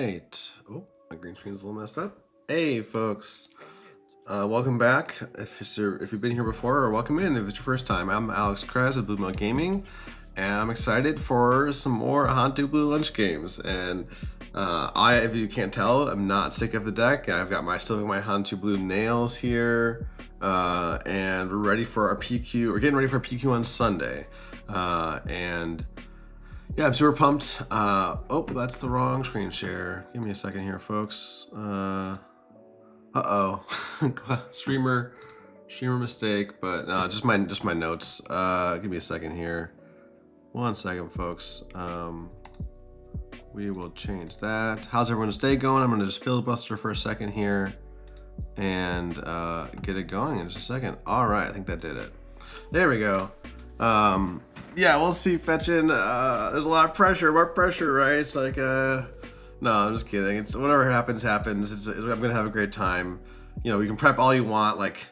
right. Oh, my green screen's a little messed up. Hey, folks. Welcome back. If you've been here before, or welcome in if it's your first time. I'm alexkrez of Blue Lunch Gaming, and I'm excited for some more Han2 Blue Lunch Games. And if you can't tell, I'm not sick of the deck. I've got still got my Han2 Blue nails here, and we're ready for our PQ. We're getting ready for our PQ on Sunday, and yeah, I'm super pumped. Oh, that's the wrong screen share. Give me a second here, folks. Uh-oh. streamer mistake, but no, just my notes. Give me a second here. 1 second, folks. We will change that. How's everyone's day going? I'm gonna just filibuster for a second here and get it going in just a second. All right, I think that did it. There we go. Yeah, we'll see, fetching. There's a lot of pressure, more pressure, right? It's like, no, I'm just kidding. It's whatever happens. I'm gonna have a great time. You know, you can prep all you want. Like,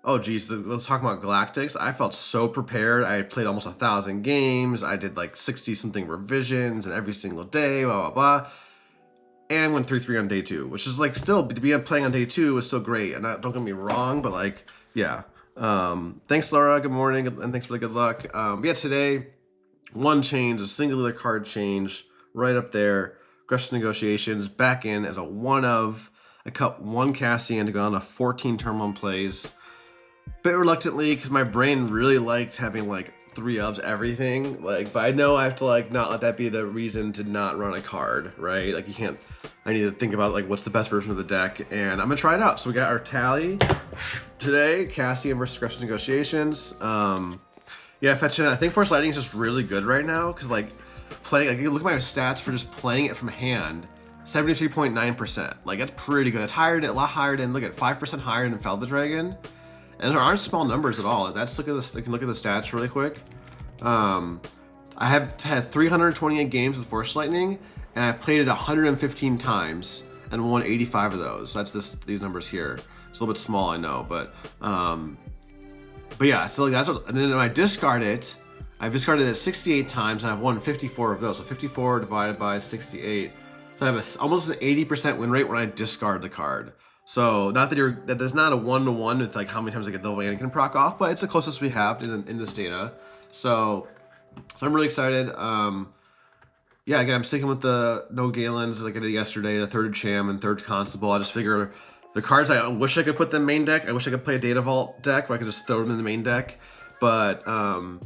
oh geez, let's talk about Galactics. I felt so prepared. I played almost 1,000 games. I did like 60 something revisions and every single day, blah, blah, blah. And went 3-3 on day 2, which is like still, to be playing on day 2 is still great. And don't get me wrong, but like, yeah. Thanks, Laura. Good morning, and thanks for the good luck. Yeah, today, one change, a singular card change, right up there. Aggressive Negotiations back in as a one of. I cut one Cassian to go on to 14 turn 1 plays. Bit reluctantly, because my brain really liked having like 3 ofs everything. Like, but I know I have to like not let that be the reason to not run a card, right? Like you can't. I need to think about like what's the best version of the deck, and I'm gonna try it out. So we got our tally today: Cassian versus Aggressive Negotiations. Yeah, fetching. I think Force Lightning is just really good right now because like playing. Like you look at my stats for just playing it from hand. 73.9%. Like that's pretty good. It's higher, a lot higher than, look at 5% higher than Fel the Dragon. And there aren't small numbers at all. Let's look at this. I can look at the stats really quick. I have had 328 games with Force Lightning, and I've played it 115 times and won 85 of those. That's these numbers here. It's a little bit small, I know, but yeah. So like that's what. And then when I discard it, I've discarded it 68 times, and I've won 54 of those. So 54 divided by 68. So I have almost an 80% win rate when I discard the card. So not that there's not a 1-to-1 with like how many times I get the Anakin proc off, but it's the closest we have in this data. So I'm really excited. Yeah, again, I'm sticking with the no Galens like I did yesterday, the 3rd Cham and 3rd Constable. I just figure the cards I wish I could put in the main deck. I wish I could play a Data Vault deck where I could just throw them in the main deck, but I'm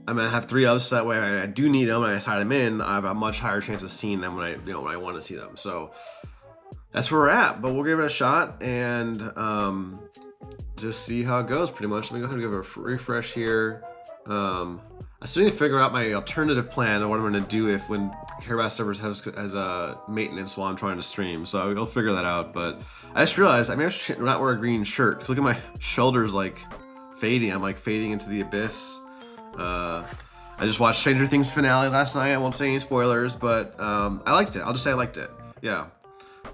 gonna have 3 others, so that way I do need them and I decide them in. I have a much higher chance of seeing them when I want to see them. So that's where we're at. But we'll give it a shot and just see how it goes. Pretty much. Let me go ahead and give it a refresh here. I still need to figure out my alternative plan and what I'm gonna do when Qi'Ra servers has a maintenance while I'm trying to stream. So I'll figure that out. But I just realized I may have to not wear a green shirt because look at my shoulders like fading. I'm like fading into the abyss. I just watched Stranger Things finale last night. I won't say any spoilers, but I liked it. I'll just say I liked it. Yeah,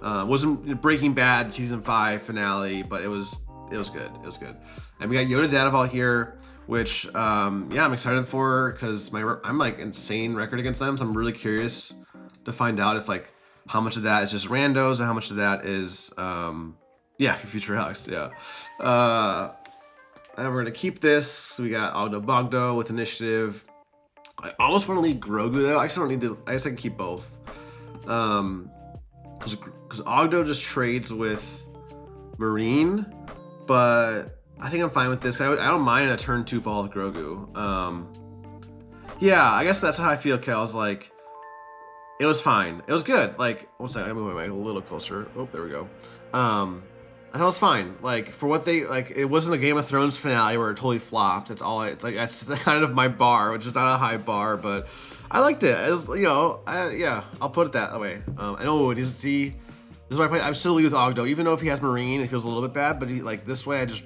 wasn't Breaking Bad season 5 finale, but it was good. It was good. And we got Yoda DV here, which yeah, I'm excited for because I'm like insane record against them. So I'm really curious to find out if like how much of that is just randos and how much of that is yeah, for future Alex. Yeah. And we're gonna keep this. So we got Ogdo Bogdo with initiative. I almost want to leave Grogu though. I actually don't need to. I guess I can keep both. Because Ogdo just trades with Marine, but I think I'm fine with this. I don't mind a turn 2 fall with Grogu. Yeah, I guess that's how I feel. I was like, it was fine. It was good. Like, one second, I'm moving a little closer. Oh, there we go. I thought it was fine. Like for what they like, it wasn't a Game of Thrones finale where it totally flopped. It's like that's kind of my bar, which is not a high bar, but I liked it. As you know, yeah, I'll put it that way. I know it is. See, this is why I play. I'm still lead with Ogdo, even though if he has Marine, it feels a little bit bad. But like this way, I just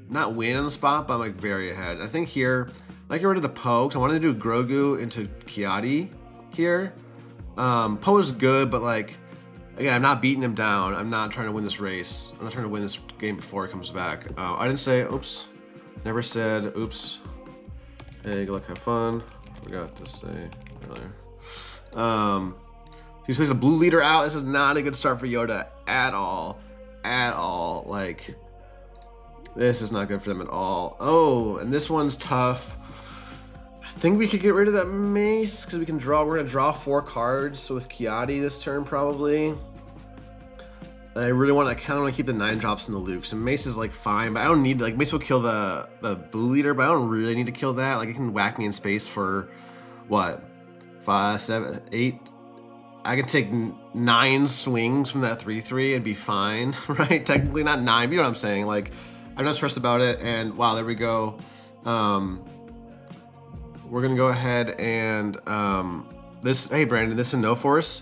not win on the spot, but I'm like very ahead. I think here, I might get rid of the Poe because I wanted to do Grogu into Qi'Ra DV here. Poe is good, but like. Again, I'm not beating him down. I'm not trying to win this race. I'm not trying to win this game before it comes back. I didn't say, oops. Never said, oops. Hey, good luck, have fun. Forgot to say earlier. He plays a blue leader out. This is not a good start for Yoda at all. At all. Like, this is not good for them at all. Oh, and this one's tough. I think we could get rid of that mace because we can draw. We're gonna draw 4 cards with Qi'Ra this turn probably. I really want to kind of keep the 9 drops in the Luke. So mace is like fine, but I don't need like mace will kill the blue leader, but I don't really need to kill that. Like it can whack me in space for what 5, 7, 8. I can take 9 swings from that 3/3 and be fine, right? Technically not 9, but you know what I'm saying. Like I'm not stressed about it. And wow, there we go. We're gonna go ahead and this. Hey Brandon, this is no force.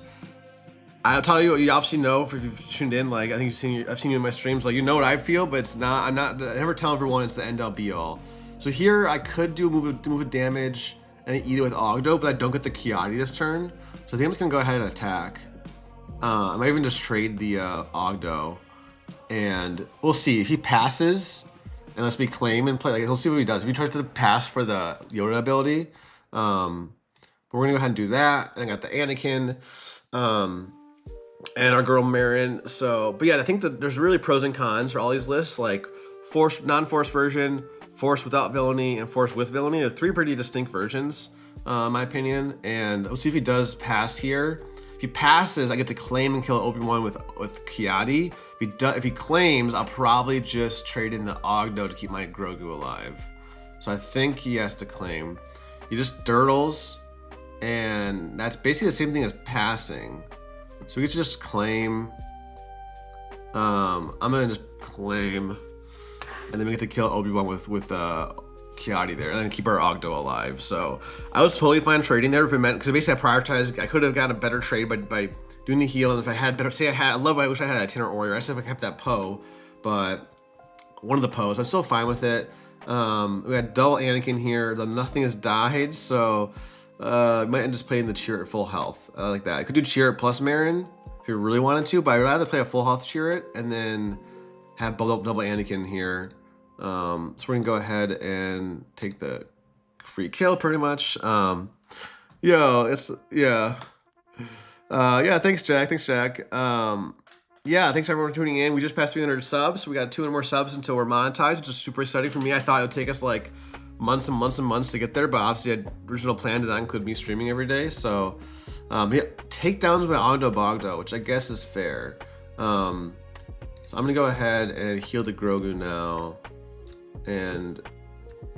I'll tell you, you obviously know if you've tuned in. Like I think I've seen you in my streams. Like you know what I feel, but it's not. I never tell everyone it's the end all be all. So here I could do move of damage and eat it with Ogdo, but I don't get the Qi'Ra this turn. So I think I'm just gonna go ahead and attack. I might even just trade the Ogdo, and we'll see if he passes. Unless we claim and play, like we'll see what he does. If he tries to pass for the Yoda ability, but we're gonna go ahead and do that. And I got the Anakin, and our girl Marin. So, but yeah, I think that there's really pros and cons for all these lists, like Force, non-Force version, Force without villainy, and Force with villainy. They're 3 pretty distinct versions, in my opinion. And we'll see if he does pass here. If he passes, I get to claim and kill Obi-Wan with Qi'Ra. If he claims, I'll probably just trade in the Ogdo to keep my Grogu alive. So I think he has to claim. He just dirtles, and that's basically the same thing as passing. So we get to just claim. I'm gonna just claim, and then we get to kill Obi-Wan with Qi'Ra there, and then keep our Ogdo alive. So I was totally fine trading there if it meant, because basically I prioritized. I could have gotten a better trade by doing the heal, and if I had better, I wish I had a Itinerant Warrior. I said if I kept that Poe, but one of the Poes, I'm still fine with it. We got double Anakin here, though nothing has died, so might end up just playing the Qi'Ra at full health. I like that. I could do Qi'Ra plus Marin if you really wanted to, but I'd rather play a full health Qi'Ra and then have double Anakin here. So we're gonna go ahead and take the free kill pretty much. Yeah, thanks Jack. Yeah, thanks everyone for tuning in. We just passed 300 subs. We got 200 more subs until we're monetized, which is super exciting for me. I thought it would take us like months and months and months to get there, but obviously the original plan did not include me streaming every day. So yeah, takedowns by Ogdo Bogdo, which I guess is fair. So I'm gonna go ahead and heal the Grogu now. And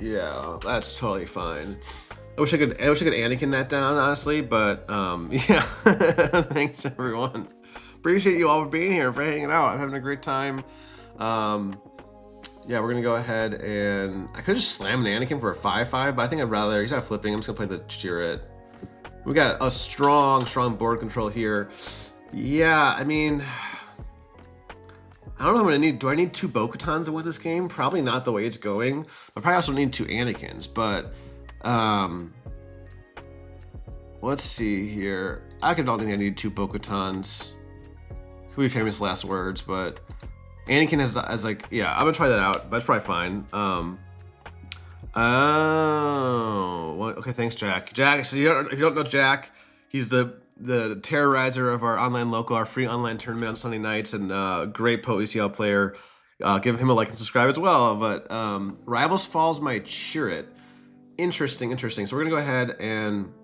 yeah, that's totally fine. I wish I could Anakin that down, honestly, but yeah. Thanks everyone. Appreciate you all for being here, for hanging out. I'm having a great time. Yeah, we're gonna go ahead and I could just slam an Anakin for a 5/5, but I think I'd rather, he's not flipping. I'm just gonna play the Qi'Ra. We got a strong board control here. Yeah, I mean, I don't know what I'm gonna need. Do I need 2 Bo-Katans to win this game? Probably not the way it's going. I probably also need 2 Anakins, but let's see here. I don't think I need 2 Bo-Katans. Could be famous last words, but Anakin has like, yeah, I'm gonna try that out. That's probably fine. Okay, thanks, Jack. Jack, so if you don't know Jack, he's the terrorizer of our online local, our free online tournament on Sunday nights, and great Poe ECL player. Give him a like and subscribe as well. But Rivals Falls my Qi'Ra. Interesting. So we're gonna go ahead and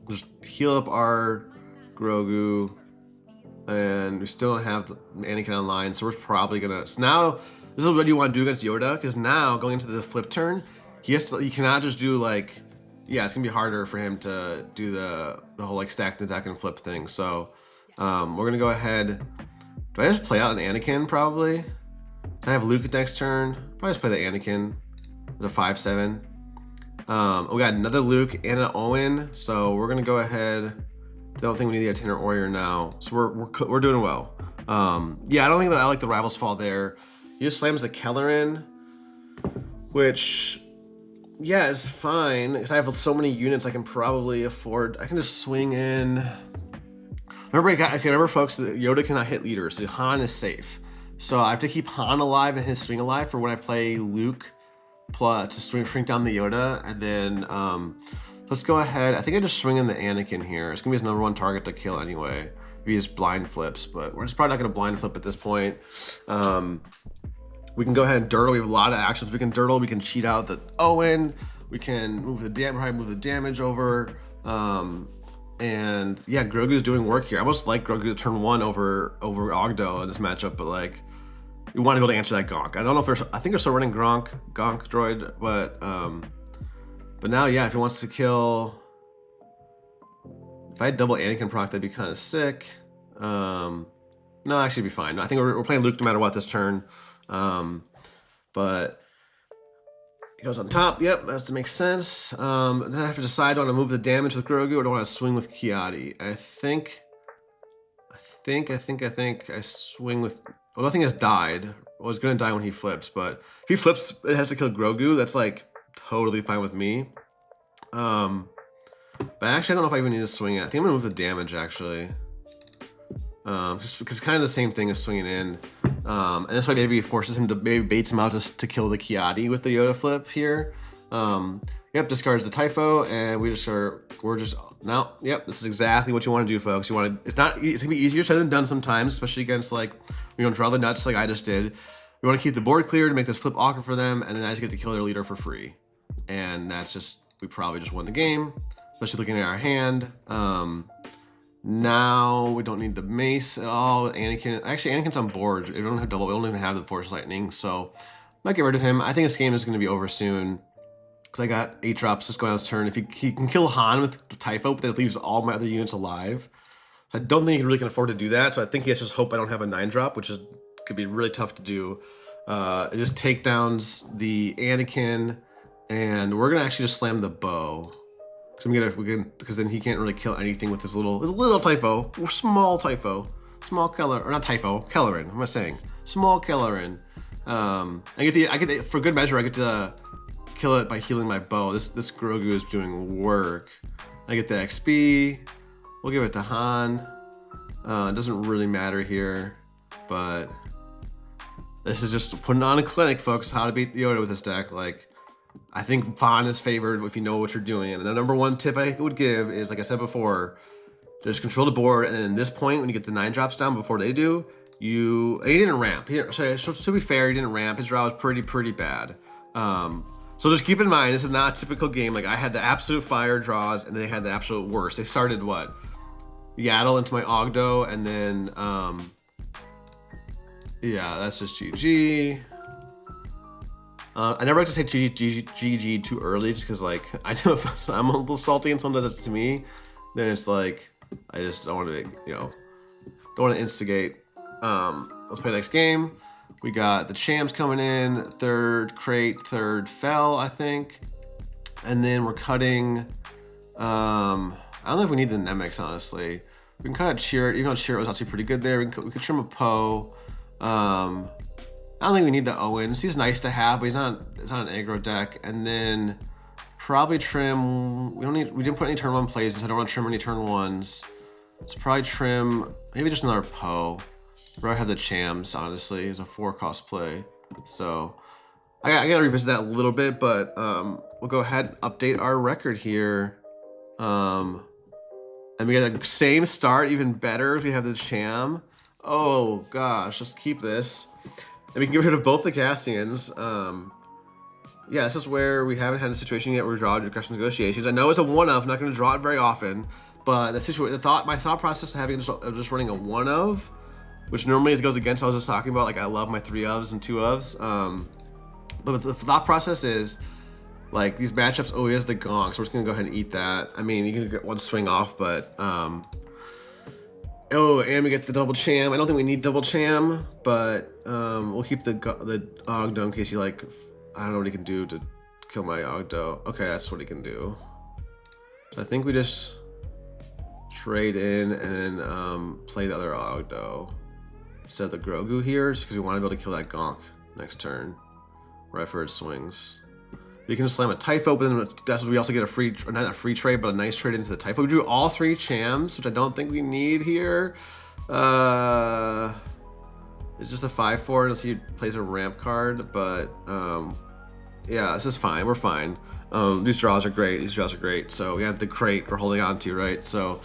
just heal up our Grogu, and we still don't have the Anakin online, so we're probably gonna. So now this is what you want to do against Yoda, because now going into the flip turn, he cannot just do like. Yeah, it's gonna be harder for him to do the whole like stack the deck and flip thing. So we're gonna go ahead. Do I just play out an Anakin probably? Do I have Luke next turn? Probably just play the Anakin with a 5/7. We got another Luke and an Owen, so we're gonna go ahead. I don't think we need the Itinerant Warrior now, so we're doing well. Yeah, I don't think that I like the Rivals Fall there. He just slams the Keller in, which. Yeah, it's fine, because I have so many units I can probably afford. I can just swing in. Remember folks, that Yoda cannot hit leaders, so Han is safe. So I have to keep Han alive and his swing alive for when I play Luke to shrink down the Yoda, and then let's go ahead. I think I just swing in the Anakin here. It's gonna be his #1 target to kill anyway. If he just blind flips, but we're just probably not gonna blind flip at this point. We can go ahead and dirtle. We have a lot of actions. We can dirtle. We can cheat out the Owen. We can move the damage over. And yeah, Grogu's doing work here. I almost like Grogu to turn 1 over Ogdo in this matchup, but like, we want to be able to answer that Gonk. I don't know if there's, I think they're still running Gonk droid, but now, yeah, if he wants to kill, if I had double Anakin proc, that'd be kind of sick. No, actually it'd be fine. I think we're playing Luke no matter what this turn. But it goes on top. Yep, that makes sense. Then I have to decide, do I want to move the damage with Grogu or do I want to swing with Qi'Ra? I think I swing with, well, nothing has died. Well, it's gonna die when he flips, but if he flips, it has to kill Grogu. That's like totally fine with me. But actually, I don't know if I even need to swing it. I think I'm gonna move the damage actually. Just because it's kind of the same thing as swinging in. And this way maybe forces him to, maybe baits him out to kill the Qi'Ra with the Yoda flip here. Yep, discards the Typho, and we're just now, yep, this is exactly what you want to do, folks. You want to, it's gonna be easier said than done sometimes, especially against like, you don't draw the nuts like I just did. We want to keep the board clear to make this flip awkward for them, and then I just get to kill their leader for free. And that's just, we probably just won the game, especially looking at our hand. Now we don't need the mace at all. Anakin, actually Anakin's on board. We don't have double, we don't even have the Force Lightning, so I might get rid of him. I think this game is going to be over soon because I got 8 drops just going on his turn. If he can kill Han with Typho, but that leaves all my other units alive. I don't think he really can afford to do that, so I think he has to just hope I don't have a 9 drop, which could be really tough to do. It just takedowns the Anakin, and we're gonna actually just slam the bow. Because then he can't really kill anything with his little Typho, or small Typho, small Keller, or not Typho, Kellerin. What am I saying? Small Kellerin. I get to, for good measure, I get to kill it by healing my bow. This Grogu is doing work. I get the XP. We'll give it to Han. It doesn't really matter here, but this is just putting on a clinic, folks. How to beat Yoda with this deck, like. I think Han is favored if you know what you're doing. And the #1 tip I would give is, like I said before, just control the board. And at this point, when you get the 9 drops down before they do, he didn't ramp. To be fair, he didn't ramp. His draw was pretty bad. So just keep in mind, this is not a typical game. Like I had the absolute fire draws, and they had the absolute worst. They started what? Yaddle into my Ogdo, and then yeah, that's just GG. I never like to say GG too early, just because like I know if I'm a little salty and someone does it to me, then it's like I just don't want to, don't want to instigate. Let's play the next game. We got the champs coming in, 3rd crate, 3rd fell, I think, and then we're cutting. I don't know if we need the Nemix, honestly. We can cut Qi'Ra, even though Qi'Ra was actually pretty good there. We could trim a Poe. I don't think we need the Owens. He's nice to have, but it's not an aggro deck. And then probably trim. We didn't put any turn 1 plays, so I don't want to trim any turn 1s. Let's probably trim maybe just another Poe. I'd rather have the Chams, honestly. It's a 4-cost play. So I gotta revisit that a little bit, but we'll go ahead and update our record here. And we get the same start, even better if we have the Cham. Oh gosh, let's keep this. And we can get rid of both the Cassians. Yeah, this is where we haven't had a situation yet where we draw discretion negotiations. I know it's a 1-of, not going to draw it very often, but my thought process of having just running a 1-of, which normally goes against what I was just talking about. Like I love my 3-ofs and 2-ofs. But the thought process is like these matchups always has the Gonk, so we're just going to go ahead and eat that. I mean, you can get one swing off, but oh, and we get the double Cham. I don't think we need double Cham, but we'll keep the Ogdo in case he like, I don't know what he can do to kill my Ogdo. Okay, that's what he can do. So I think we just trade in and play the other Ogdo instead of the Grogu here, just because we want to be able to kill that Gonk next turn, right for its swings. We can just slam a Typho, but then that's we also get a free, not a free trade, but a nice trade into the Typho. We drew all 3 Chams, which I don't think we need here. It's just a 5/4 unless he plays a ramp card, but yeah, this is fine. We're fine. These draws are great. These draws are great. So we have the crate we're holding on to, right? So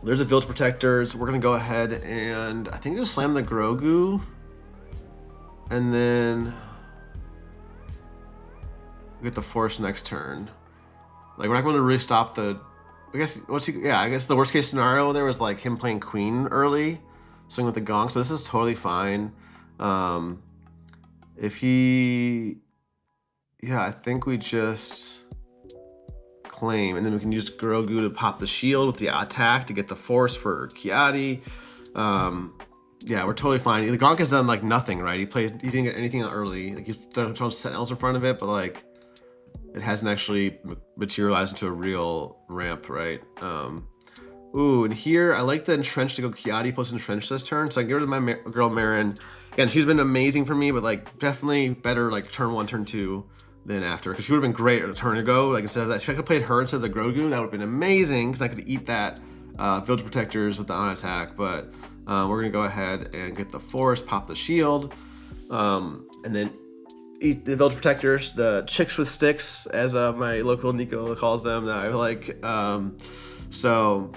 there's the Village Protectors. We're gonna go ahead and I think just slam the Grogu, and then get the Force next turn. Like we're not going to really stop the. I guess I guess the worst case scenario there was like him playing Queen early, swing with the Gong. So this is totally fine. If he, yeah, I think we just claim, and then we can use Grogu to pop the shield with the attack to get the Force for Qi'Ra. Yeah, we're totally fine. The Gonk has done like nothing, right? He didn't get anything early. Like he's thrown Sentinels in front of it, but like it hasn't actually materialized into a real ramp, right? Ooh, and here I like the Entrench to go Qi'Ra plus Entrench this turn, so I can get rid of my girl Marin. Again, she's been amazing for me, but like definitely better like turn 1, turn 2 than after, because she would have been great a turn ago. Like instead of that, if I could have played her instead of the Grogu, that would have been amazing, because I could eat that Village Protectors with the on attack. But we're gonna go ahead and get the Force, pop the shield, and then eat the Village Protectors, the chicks with sticks, as my local Nico calls them. That I like. So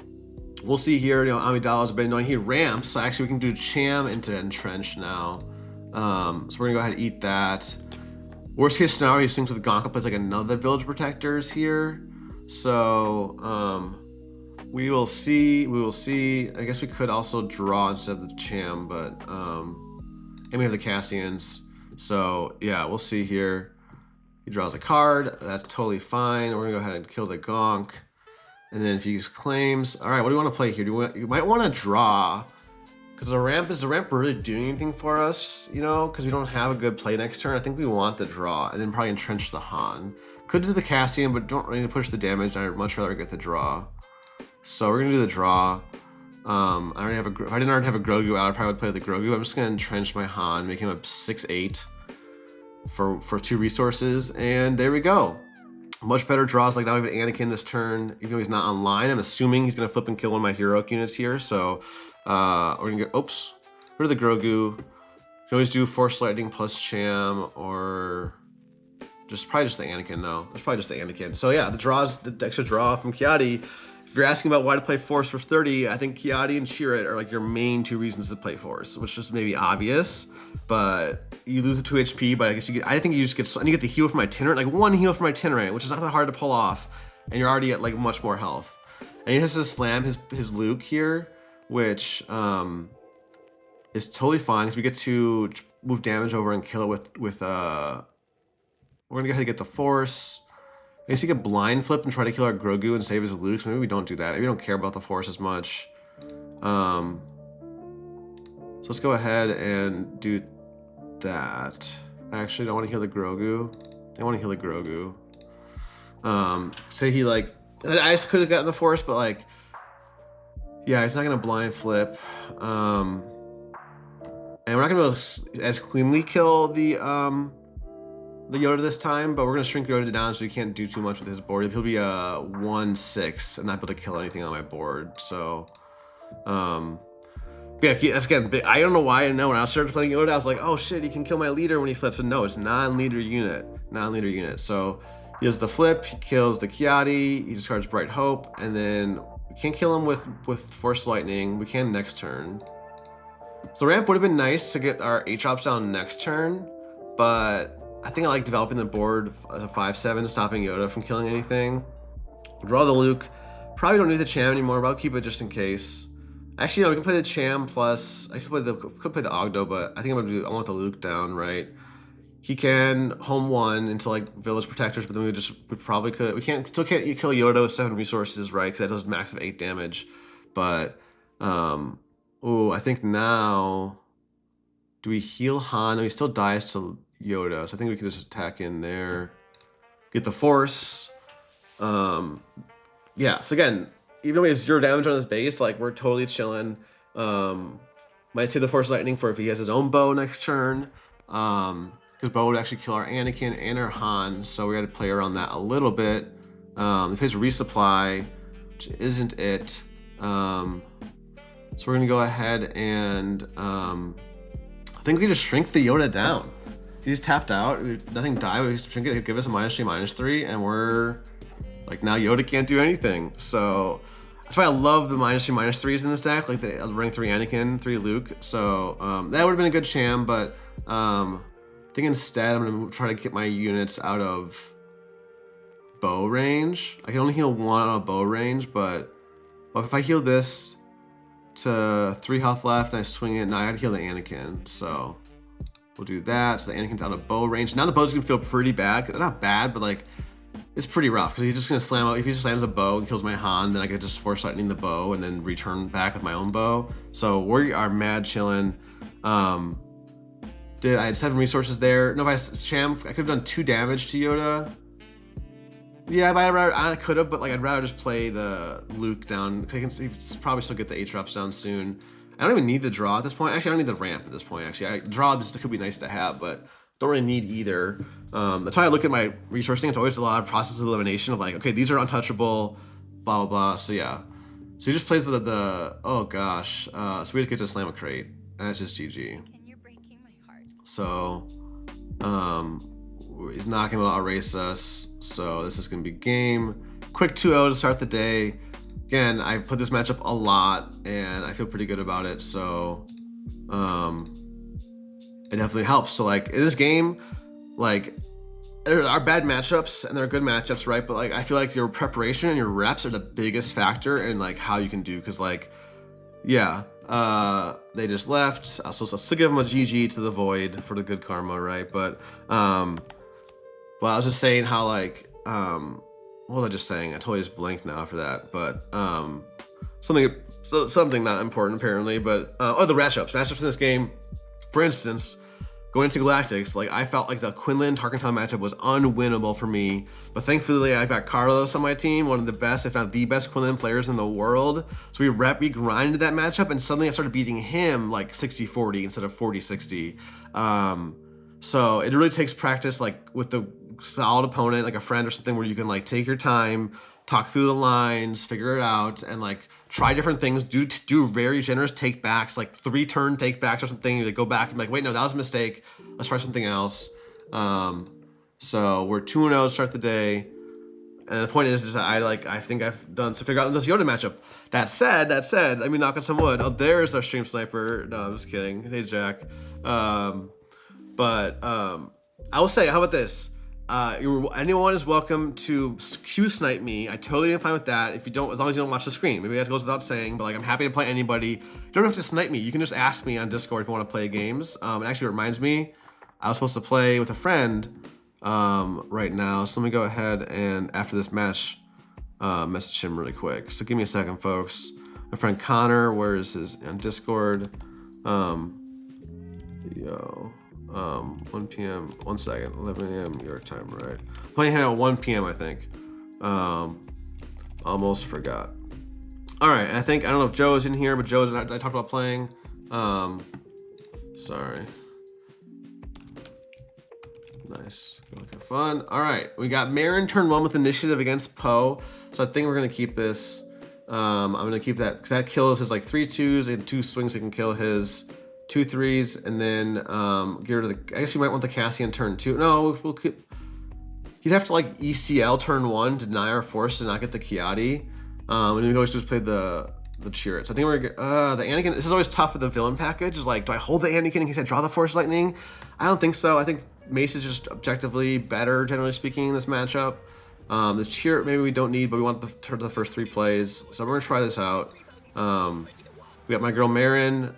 we'll see here. You know, Amidala's been knowing he ramps. So actually, we can do Cham into Entrench now. So we're gonna go ahead and eat that. Worst case scenario, he swings with Gonka, plays like another Village Protectors here. So we will see. We will see. I guess we could also draw instead of the Cham, but and we have the Cassians. So yeah, we'll see here. He draws a card. That's totally fine. We're gonna go ahead and kill the Gonk. And then if he just claims, all right, what do you want to play here? You might want to draw, because is the ramp really doing anything for us? You know, because we don't have a good play next turn. I think we want the draw, and then probably entrench the Han. Could do the Cassian, but don't really need to push the damage. I'd much rather get the draw. So we're gonna do the draw. If I didn't already have a Grogu out, I probably would play the Grogu. I'm just gonna entrench my Han, make him a 6/8 for 2 resources, and there we go. Much better draws. Like now we have Anakin this turn, even though he's not online. I'm assuming he's gonna flip and kill one of my heroic units here. So we're gonna get, oops, rid of the Grogu. You can always do Force Lightning plus Cham, or probably just the Anakin though. That's probably just the Anakin. So yeah, the extra draw from Qi'Ra. If you're asking about why to play Force for 30, I think Qi'Ra and Qi'Ra are like your main 2 reasons to play Force, which is maybe obvious, but you lose a 2 HP, but I guess I think you just get, and you get the heal from itinerant, like 1 heal from itinerant, which is not that hard to pull off, and you're already at like much more health. And he has to slam his Luke here, which is totally fine, because we get to move damage over and kill it with we're gonna go ahead and get the Force. I guess he could blind flip and try to kill our Grogu and save his Luke. So maybe we don't do that. Maybe we don't care about the Force as much. So let's go ahead and do that. Actually, I don't want to heal the Grogu. I want to heal the Grogu. Say he like, I just could have gotten the Force, but like, yeah, he's not gonna blind flip. And we're not gonna be able to as cleanly kill the Yoda this time, but we're gonna shrink Yoda down so he can't do too much with his board. He'll be a 1/6 and not able to kill anything on my board. So, yeah, that's again. I don't know why. I know when I started playing Yoda, I was like, oh shit, he can kill my leader when he flips. But no, it's non-leader unit, So he does the flip, he kills the Qi'Ra, he discards Bright Hope, and then we can't kill him with Force Lightning. We can next turn. So ramp would have been nice to get our H-Ops down next turn, but I think I like developing the board as a 5/7, stopping Yoda from killing anything. Draw the Luke. Probably don't need the Cham anymore, but I'll keep it just in case. Actually, no, we can play the Cham plus. I could play the Ogdo, but I think I want the Luke down, right? He can home 1 into like Village Protectors, but then we probably could. We still can't kill Yoda with 7 resources, right? Because that does max of 8 damage. But oh, I think now, do we heal Han? No, he still dies to Yoda, so I think we can just attack in there, get the Force. Yeah, so again, even though we have 0 damage on his base, like we're totally chilling. Might save the Force Lightning for if he has his own bow next turn, because bow would actually kill our Anakin and our Han, so we got to play around that a little bit. He plays Resupply, which isn't it. So we're gonna go ahead and I think we can just shrink the Yoda down. He's tapped out. Nothing died. We should give us a -3, -3, and we're like now Yoda can't do anything. So that's why I love the -3, -3s in this deck. Like the rank 3 Anakin, 3 Luke. So that would have been a good sham, but I think instead I'm gonna try to get my units out of bow range. I can only heal 1 out of bow range, but if I heal this to 3 health left and I swing it, now I gotta heal the Anakin. So we'll do that. So the Anakin's out of bow range. Now the bow's gonna feel pretty bad. Not bad, but like it's pretty rough because he's just gonna slam out. If he just slams a bow and kills my Han, then I could just force lightning the bow and then return back with my own bow. So we are mad chilling. I had 7 resources there. No, if I sham, I could have done 2 damage to Yoda. Yeah, but I could have, but like I'd rather just play the Luke down. I can probably still get the H-drops down soon. I don't even need the draw at this point. Actually, I don't need the ramp at this point. Actually, draw just could be nice to have, but don't really need either. That's why I look at my resourcing. It's always a lot of process of elimination of like, okay, these are untouchable, blah blah blah. So yeah, so he just plays the oh gosh. So we just get to slam a crate. That's just GG. And you're breaking my heart. So he's not gonna erase us. So this is gonna be game. Quick 2-0 to start the day. Again, I put this matchup a lot and I feel pretty good about it. So it definitely helps. So like in this game, like there are bad matchups and there are good matchups, right? But like I feel like your preparation and your reps are the biggest factor in like how you can do. Cause like, yeah, they just left. So I'll still give them a GG to the void for the good karma, right? But I was just saying how like what was I just saying? I totally just blanked now for that. But something not important apparently. But oh, the matchups in this game. For instance, going into Galactics, like I felt like the Quinlan Tarkenton matchup was unwinnable for me, but thankfully I've got Carlos on my team, one of the best, if not the best Quinlan players in the world. So we grinded that matchup, and suddenly I started beating him like 60-40 instead of 40-60. So it really takes practice, like with the solid opponent, like a friend or something, where you can like take your time, talk through the lines, figure it out, and like try different things, do very generous take backs, like 3-turn take backs or something. You like, go back and be like, wait, no, that was a mistake. Let's try something else. So we're 2-0 to start the day. And the point is that I think I've done to figure out this Yoda matchup. That said, let me knock on some wood. Oh, there's our stream sniper. No, I'm just kidding. Hey, Jack. I will say, how about this? Anyone is welcome to Q snipe me. I totally am fine with that. If you don't, as long as you don't watch the screen. Maybe that goes without saying, but like I'm happy to play anybody. You don't have to snipe me. You can just ask me on Discord if you want to play games. It actually reminds me, I was supposed to play with a friend right now. So let me go ahead and after this match, message him really quick. So give me a second, folks. My friend Connor, where is his on Discord? 1 p.m. 1 second, 11 a.m. your time, right? Playing him at 1 p.m. I think. Almost forgot. All right, I don't know if Joe is in here, but Joe's. I talked about playing. Sorry. Nice. Okay, fun. All right, we got Marin turn 1 with initiative against Poe. So I think we're gonna keep this. I'm gonna keep that because that kills his like 3 2s and 2 swings. That can kill his 2 3s, and then get rid of the. I guess we might want the Cassian turn 2. No, we'll keep. He'd have to like ECL turn 1, deny our force to not get the Qi'Ra DV. And then we always just play the Qi'Ra. So I think we're the Anakin. This is always tough with the villain package. Is like, do I hold the Anakin in case I draw the Force Lightning? I don't think so. I think Mace is just objectively better, generally speaking, in this matchup. The Qi'Ra maybe we don't need, but we want the first 3 plays. So we're gonna try this out. We got my girl Marin.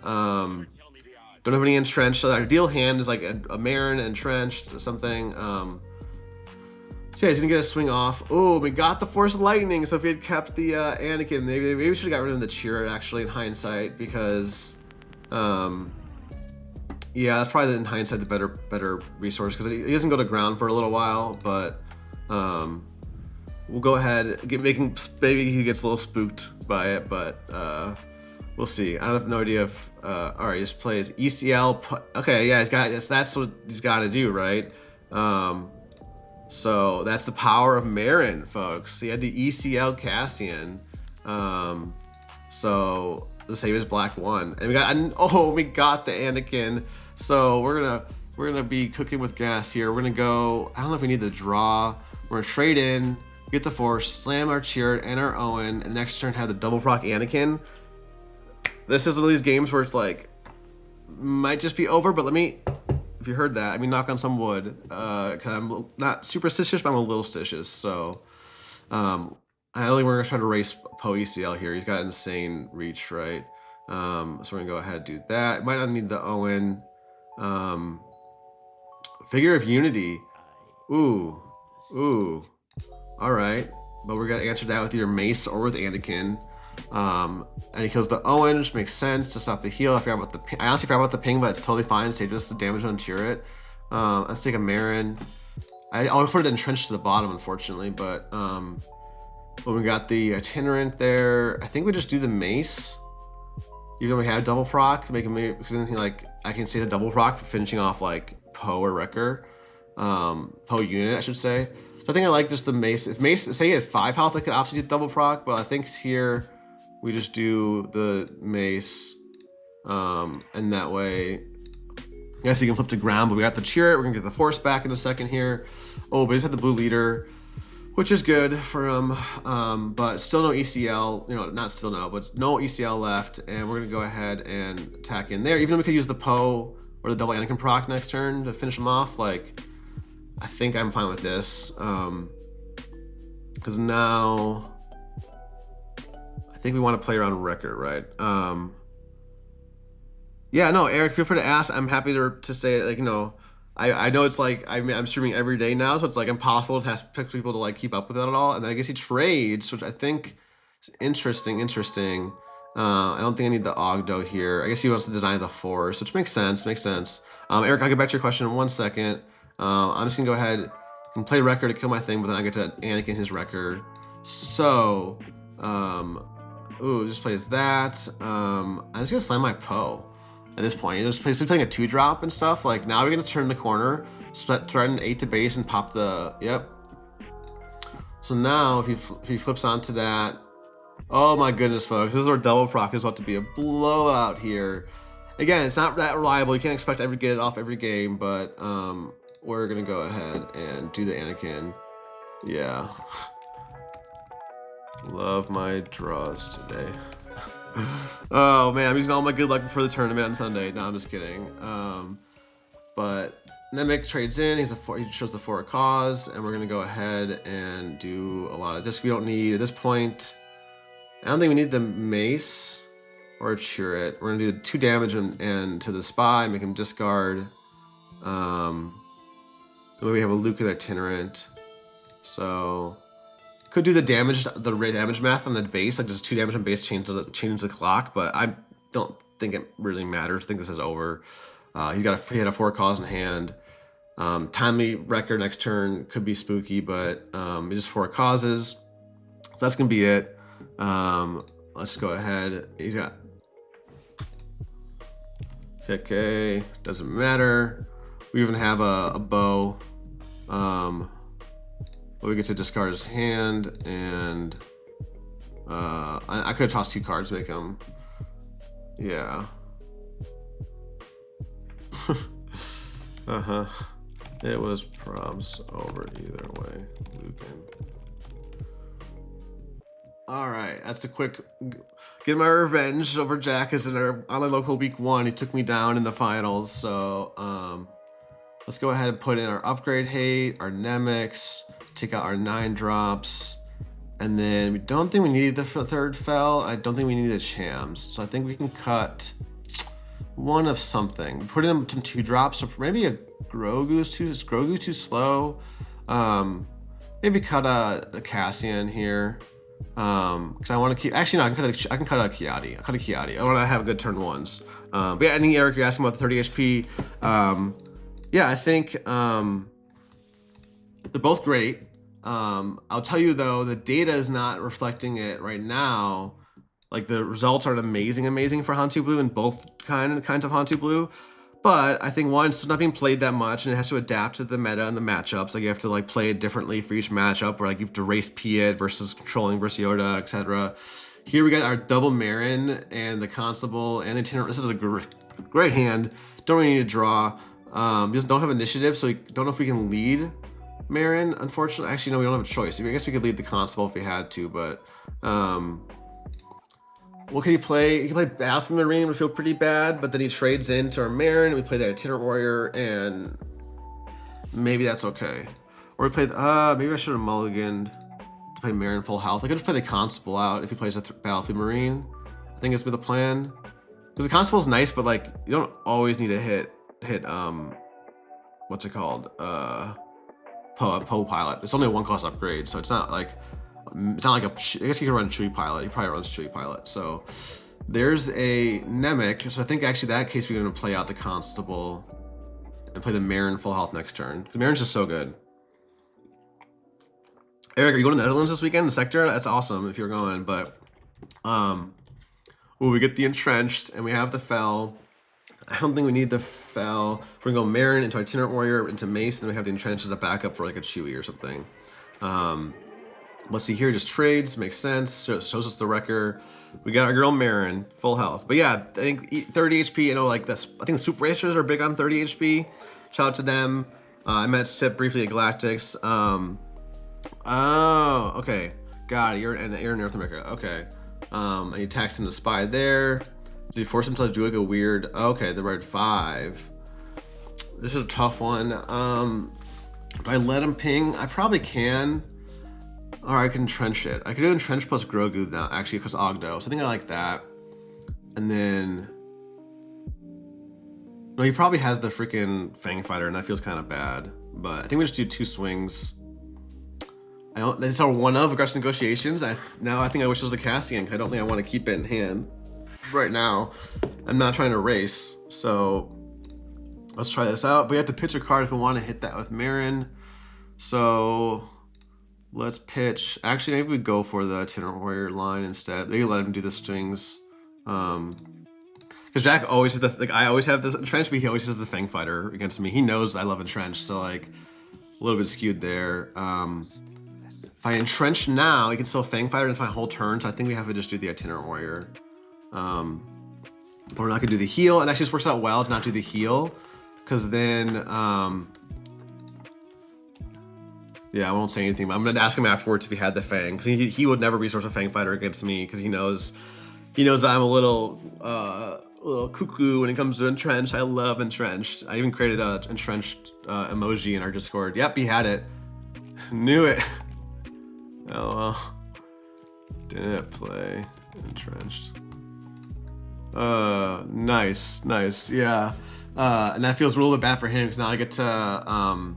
Don't have any entrenched. So our ideal hand is like a Marin entrenched or something. So yeah, he's gonna get a swing off. Oh, we got the Force Lightning. So if he had kept the Anakin, maybe we should have got rid of the Qi'Ra actually in hindsight, because yeah, that's probably in hindsight the better resource, because he doesn't go to ground for a little while. But we'll go ahead maybe he gets a little spooked by it, but we'll see. I have no idea if all right, he just plays ECL. Okay, yeah, that's what he's got to do, right? So that's the power of Marin, folks. He had the ECL Cassian. So let's say he was black 1, and we got the Anakin. So we're gonna we're gonna be cooking with gas here. We're gonna go, I don't know if we need the draw. We're gonna trade in, get the force, slam our Qi'Ra and our Owen, and next turn have the double proc Anakin. This is one of these games where it's like, might just be over, but let me, if you heard that, I mean, knock on some wood. Cause I'm not superstitious, but I'm a little stitious. So, I don't think we're gonna try to race Poe ECL here. He's got insane reach, right? So we're gonna go ahead and do that. Might not need the Owen. Figure of Unity. Ooh. All right. But we're gonna answer that with either Mace or with Anakin. And he kills the Owen, which makes sense to stop the heal. I honestly forgot about the ping, but it's totally fine. Save us the damage on Qi'Ra. Let's take a Marin. I'll put it entrenched to the bottom, unfortunately, but we got the itinerant there. I think we just do the Mace. Even though we have double proc, make him, because then like I can say the double proc for finishing off like Poe or Wrecker. Poe unit, I should say. So I think I like just the Mace. If Mace, say he had 5 health, I could obviously do double proc, but I think here we just do the Mace. And that way, I guess he can flip to ground, but we got the Qi'Ra. We're gonna get the force back in a second here. Oh, but he's had the blue leader, which is good for him. But still no ECL, not still no, but no ECL left. And we're gonna go ahead and attack in there. Even though we could use the Poe or the double Anakin proc next turn to finish him off, like, I think I'm fine with this. Because now, I think we want to play around Wrecker, right? Yeah, no, Eric, feel free to ask. I'm happy to say, like, I know it's like, I'm streaming every day now, so it's like impossible to have people to like keep up with that at all. And I guess he trades, which I think is interesting. I don't think I need the Ogdo here. I guess he wants to deny the force, which makes sense, Eric, I'll get back to your question in 1 second. I'm just gonna go ahead and play Wrecker to kill my thing, but then I get to Anakin his Wrecker. So, just plays that. I'm just gonna slam my Poe. At this point, he's playing a 2-drop and stuff. Like, now we're gonna turn the corner, threaten 8 to base and pop the, yep. So now, if he flips onto that, oh my goodness, folks, this is our double proc. Is about to be a blowout here. Again, it's not that reliable. You can't expect to ever get it off every game, but we're gonna go ahead and do the Anakin. Yeah. Love my draws today. Oh man, I'm using all my good luck before the tournament on Sunday. No, I'm just kidding. But Nemec trades in. He shows the 4 cause, and we're gonna go ahead and do a lot of disc we don't need at this point. I don't think we need the Mace or Qi'Ra. We're gonna do 2 damage and to the spy, make him discard. Then we have a Luke and itinerant. So could do the damage math on the base, like just 2 damage on base, change the clock, but I don't think it really matters. I think this is over. He had a 4 cause in hand. Timely Wrecker next turn could be spooky, but it's just 4 causes. So that's gonna be it. Let's go ahead. He's got okay, doesn't matter. We even have a bow. We get to discard his hand, and I could have tossed 2 cards to make him. Yeah. It was probs over either way. Lucan. All right, that's the quick get my revenge over Jack as in our online local week 1. He took me down in the finals, so let's go ahead and put in our upgrade hate, our Nemex, take out our 9 drops, and then we don't think we need the 3rd fell. I don't think we need the Chams, so I think we can cut one of something. Put in some 2 drops, so maybe a Grogu's Grogu too slow. Maybe cut a Cassian here. Because I want to keep. Actually, no, I can cut a Qi'Ra. I cut a Qi'Ra. I want to have good turn 1s. But yeah, I think Eric, you're asking about the 30 HP. Yeah, I think they're both great. I'll tell you though, the data is not reflecting it right now. Like the results aren't amazing for Han2 Blue and both kinds of Han2 Blue. But I think one, it's not being played that much, and it has to adapt to the meta and the matchups. Like you have to like play it differently for each matchup, where like you have to race Piet versus controlling versus Yoda, etc. Here we got our double Marin and the Constable and the itinerant. This is a great hand. Don't really need to draw. We just don't have initiative, so we don't know if we can lead Marin, unfortunately. Actually, no, we don't have a choice. I guess we could lead the constable if we had to, but what can he play? He can play Battlefield Marine, would feel pretty bad, but then he trades into our Marin, we play the Itinerant Warrior, and maybe that's okay. Or we played, maybe I should have mulliganed to play Marin full health. I could just play the constable out if he plays a Battlefield Marine. I think it's been the plan. Because the constable's nice, but like, you don't always need to hit what's it called? Poe pilot. It's only a 1-cost upgrade, so it's not like a, I guess you can run Chewie pilot. He probably runs Chewie pilot. So there's a Nemec. So I think actually that case we're gonna play out the constable and play the Marin full health next turn. The Marin's just so good. Eric, are you going to the Netherlands this weekend, the sector? That's awesome if you're going, but we get the entrenched and we have the fell. I don't think we need the fell. We're gonna go Marin into Itinerant Warrior into Mace, and we have the entrenched as a backup for like a Chewie or something. Let's see here, just trades, makes sense. Shows us the wrecker. We got our girl Marin, full health. But yeah, I think 30 HP, you know, like that's, I think the Super Racers are big on 30 HP. Shout out to them. I met Sip briefly at Galactics. Oh, okay. God, you're in North America. Okay. And he attacks in the spy there. So you force him to do like a weird, okay, the red 5. This is a tough one. If I let him ping, I probably can. Or I can entrench it. I could do entrench plus Grogu now, actually, because Ogdo. So I think I like that. And then, no, he probably has the freaking Fang Fighter, and that feels kind of bad. But I think we just do 2 swings. That's our one of aggressive negotiations. Now I think I wish it was a Cassian, because I don't think I want to keep it in hand right now. I'm not trying to race, so let's try this out. But we have to pitch a card if we want to hit that with Marin. So let's pitch. Actually, maybe we go for the Itinerant Warrior line instead. Maybe let him do the strings. Because Jack always has the, like, I always have this entrenched, but he always has the Fang Fighter against me. He knows I love entrenched, so like a little bit skewed there. If I entrench now, he can still Fang Fighter into my whole turn, so I think we have to just do the Itinerant Warrior. But we're not gonna do the heal, and that just works out well to not do the heal, because then, yeah, I won't say anything, but I'm gonna ask him afterwards if he had the Fang, because he would never resource a Fang Fighter against me, because he knows that I'm a little cuckoo when it comes to entrenched. I love entrenched. I even created a entrenched emoji in our Discord. Yep, he had it. Knew it. Oh well. Didn't play entrenched. Nice, yeah. And that feels a little bit bad for him because now I get to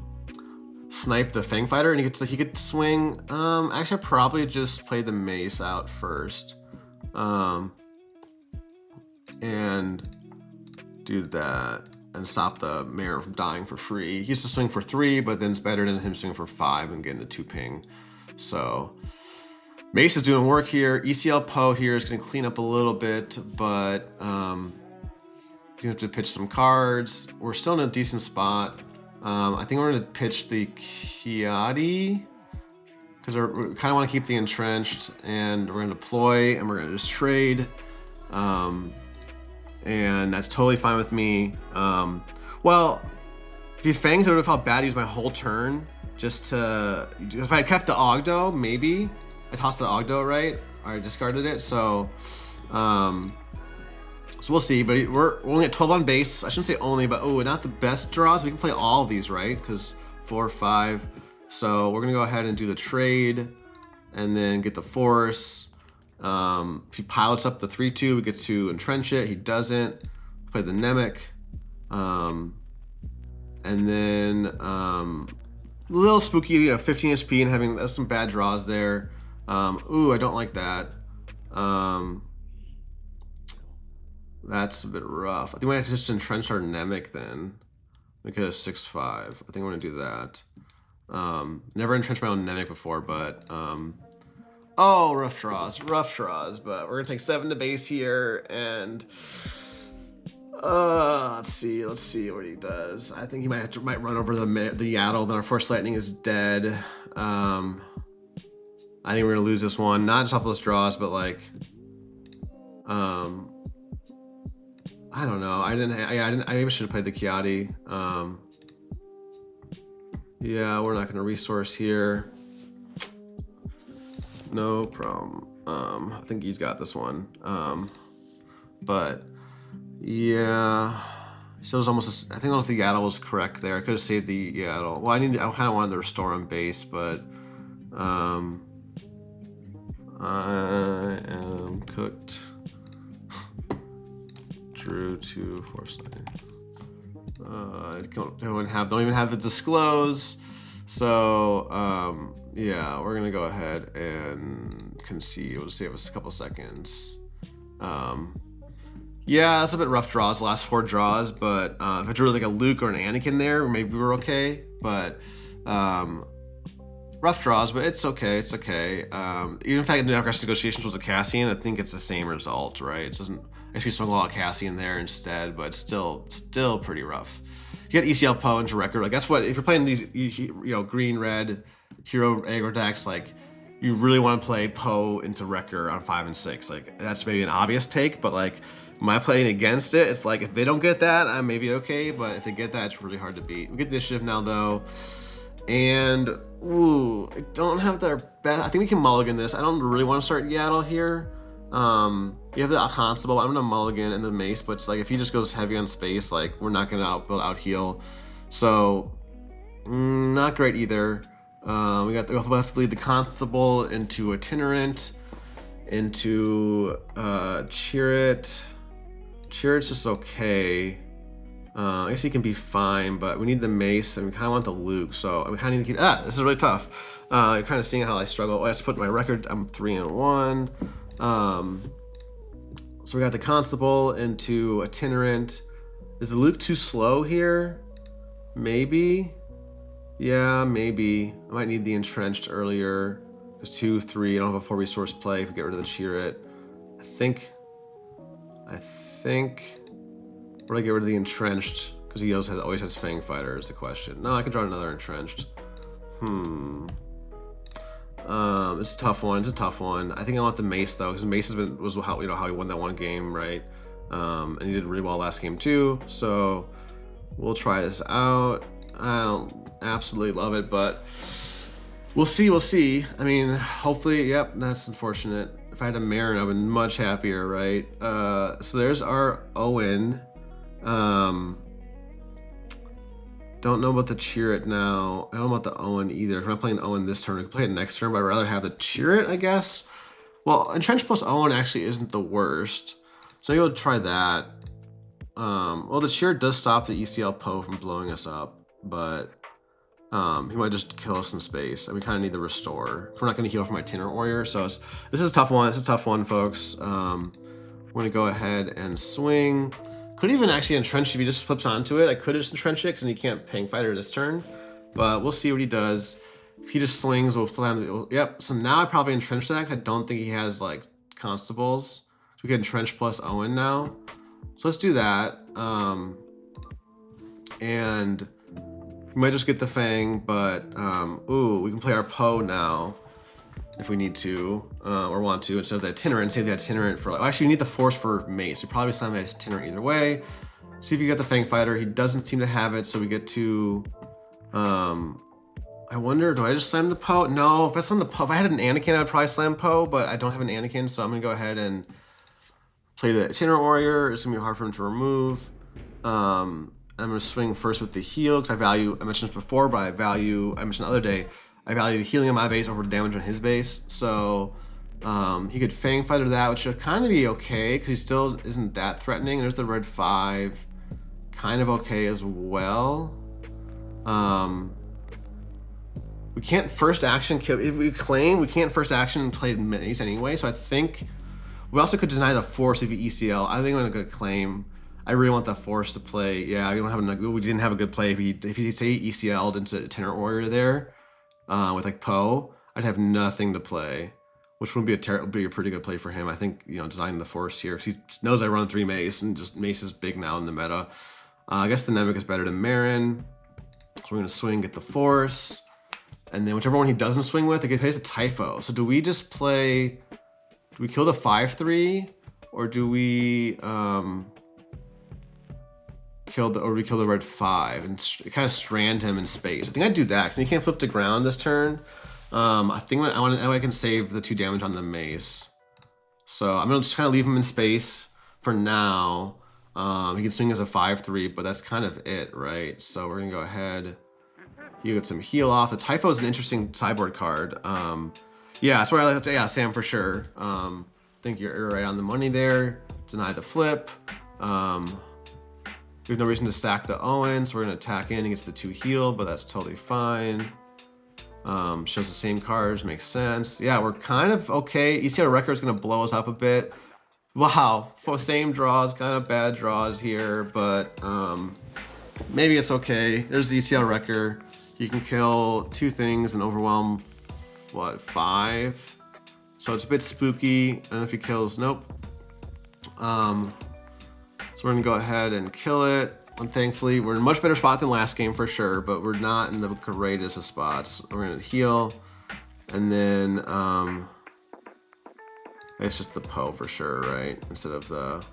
snipe the Fang Fighter, and he could swing. Actually, I'd probably just play the Mace out first, and do that and stop the Marin from dying for free. He used to swing for 3, but then it's better than him swinging for 5 and getting the 2 ping. So Mace is doing work here. ECL Poe here is going to clean up a little bit, but he's going to have to pitch some cards. We're still in a decent spot. I think we're going to pitch the Qi'Ra because we kind of want to keep the entrenched, and we're going to deploy, and we're going to just trade. And that's totally fine with me. Well, if he fangs, it would have felt bad to use my whole turn just to, if I had kept the Ogdo, maybe. I tossed the Ogdo, right? Or I discarded it, so we'll see. But we're only at 12 on base. I shouldn't say only, but oh, not the best draws. We can play all of these, right? Because 4, 5. So we're gonna go ahead and do the trade, and then get the force. If he pilots up the 3/2, we get to entrench it. He doesn't. Play the Nemec, and then a little spooky, 15 HP and having some bad draws there. Ooh, I don't like that. That's a bit rough. I think we have to just entrench our Nemec then. Make it a 6/5. I think we're gonna do that. Never entrenched my own Nemec before, but oh, rough draws, but we're gonna take 7 to base here, and let's see what he does. I think he might run over the Yaddle, then our Force Lightning is dead. I think we're gonna lose this one, not just off those draws, but like, I I don't know. I maybe should have played the Qi'Ra DV. Yeah, we're not gonna resource here. No problem. I think he's got this one. But yeah, so it was almost. I don't know if the Yaddle was correct there. I could have saved the Yaddle. Well, I kind of wanted to restore on base, but I am cooked. Drew to force line. Don't even have it disclose. So yeah, we're gonna go ahead and concede. We'll save us a couple seconds. Yeah, that's a bit rough draws, the last 4 draws, but if I drew like a Luke or an Anakin there, maybe we're okay. But rough draws, but it's okay. It's okay. Even if I could do aggressive negotiations was a Cassian, I think it's the same result, right? It doesn't. I guess we swung a lot of Cassian there instead, but still pretty rough. You got ECL Poe into record. Like that's what if you're playing these, green red hero aggro decks, like you really want to play Poe into Wrecker on 5 and 6. Like that's maybe an obvious take, but like my playing against it, it's like if they don't get that, I'm maybe okay, but if they get that, it's really hard to beat. We get initiative now though, and ooh, I don't have their best. I think we can mulligan this. I don't really want to start Yaddle here. You have the Constable. I'm gonna mulligan and the Mace, but it's like if he just goes heavy on space, like we're not gonna out heal. So not great we'll have to lead the Constable into Itinerant, into Qi'Ra. Qi'Ra's just okay. I guess he can be fine, but we need the Mace and we kind of want the Luke, so we kind of need to keep. This is really tough. You're kind of seeing how I struggle. I just put my record. I'm 3-1. So we got the Constable into Itinerant. Is the Luke too slow here? Maybe. Yeah, maybe. I might need the Entrenched earlier. There's 2, 3. I don't have a 4 resource play if we get rid of the Qi'Ra. I think. Where do I get rid of the Entrenched? Because he always has Fang Fighter is the question. No, I can draw another Entrenched. It's a tough one. It's a tough one. I think I want the Mace though, because Mace was how he won that one game, right? And he did really well last game too. So we'll try this out. I don't absolutely love it, but we'll see. We'll see. I mean, hopefully, yep. That's unfortunate. If I had a Marin, I'd been much happier, right? So there's our Owen. Don't know about the Qi'Ra now. I don't know about the Owen either. If I'm not playing Owen this turn, we can play it next turn, but I'd rather have the Qi'Ra, I guess. Well, Entrenched plus Owen actually isn't the worst. So maybe we'll try that. Well, the Qi'Ra does stop the ECL Poe from blowing us up, but he might just kill us in space, and we kind of need the restore. We're not going to heal from my Itinerant Warrior, so this is a tough one. This is a tough one, folks. We're going to go ahead and swing. Could even actually entrench if he just flips onto it. I could just entrench it because he can't Pang Fighter this turn, but we'll see what he does. If he just swings, we'll slam. Yep. So now I probably entrench that. I don't think he has like Constables. So we can entrench plus Owen now. So let's do that. And we might just get the Fang, but ooh, we can play our Poe now if we need to or want to, instead of the Itinerant. Save the Itinerant for actually we need the Force for Mace. We probably slam the Itinerant either way. See if you get the Fang Fighter. He doesn't seem to have it, so we get to I wonder, do I just slam the Poe? No, if I slam the Poe, if I had an Anakin, I'd probably slam Poe, but I don't have an Anakin, so I'm gonna go ahead and play the Itinerant Warrior. It's gonna be hard for him to remove. I'm gonna swing first with the heal, because I mentioned this before, but I mentioned the other day, I value the healing on my base over the damage on his base. So he could Fang Fighter that, which should kind of be okay, because he still isn't that threatening. There's the red 5, kind of okay as well. We can't first action kill. If we claim, we can't first action play the Mace anyway, so I think we also could deny the Force if you ECL. I think I'm gonna claim. I really want the Force to play. Yeah, we didn't have a good play. If he say ECL'd into Itinerant Warrior there with like Poe, I'd have nothing to play, which would be a pretty good play for him. I think, you know, designing the Force here, because he knows I run 3 Mace, and just Mace is big now in the meta. I guess the Nemec is better than Marin, so we're gonna swing, get the Force, and then whichever one he doesn't swing with, he plays a Typho. So do we just play? Do we kill the 5/3, or do we? kill the red 5 and kind of strand him in space. I think I'd do that because he can't flip to ground this turn. I think I can save the 2 damage on the mace. So I'm gonna just kind of leave him in space for now. He can swing as a 5/3, but that's kind of it, right? So we're gonna go ahead. You get some heal off. The Typho is an interesting sideboard card. Yeah, that's where I like to say, yeah, Sam for sure. I think you're right on the money there. Deny the flip. We have no reason to stack the Owen, so we're gonna attack in. He gets the 2 heal, but that's totally fine. Shows the same cards, makes sense. Yeah, we're kind of okay. ECL record is gonna blow us up a bit. Wow, same draws, kind of bad draws here, but maybe it's okay. There's the ECL record. You can kill 2 things and overwhelm, what, 5? So it's a bit spooky. I don't know if he kills, nope. So we're gonna go ahead and kill it. And thankfully, we're in a much better spot than last game for sure, but we're not in the greatest of spots. We're gonna heal, and then it's just the Poe for sure, right? Instead of the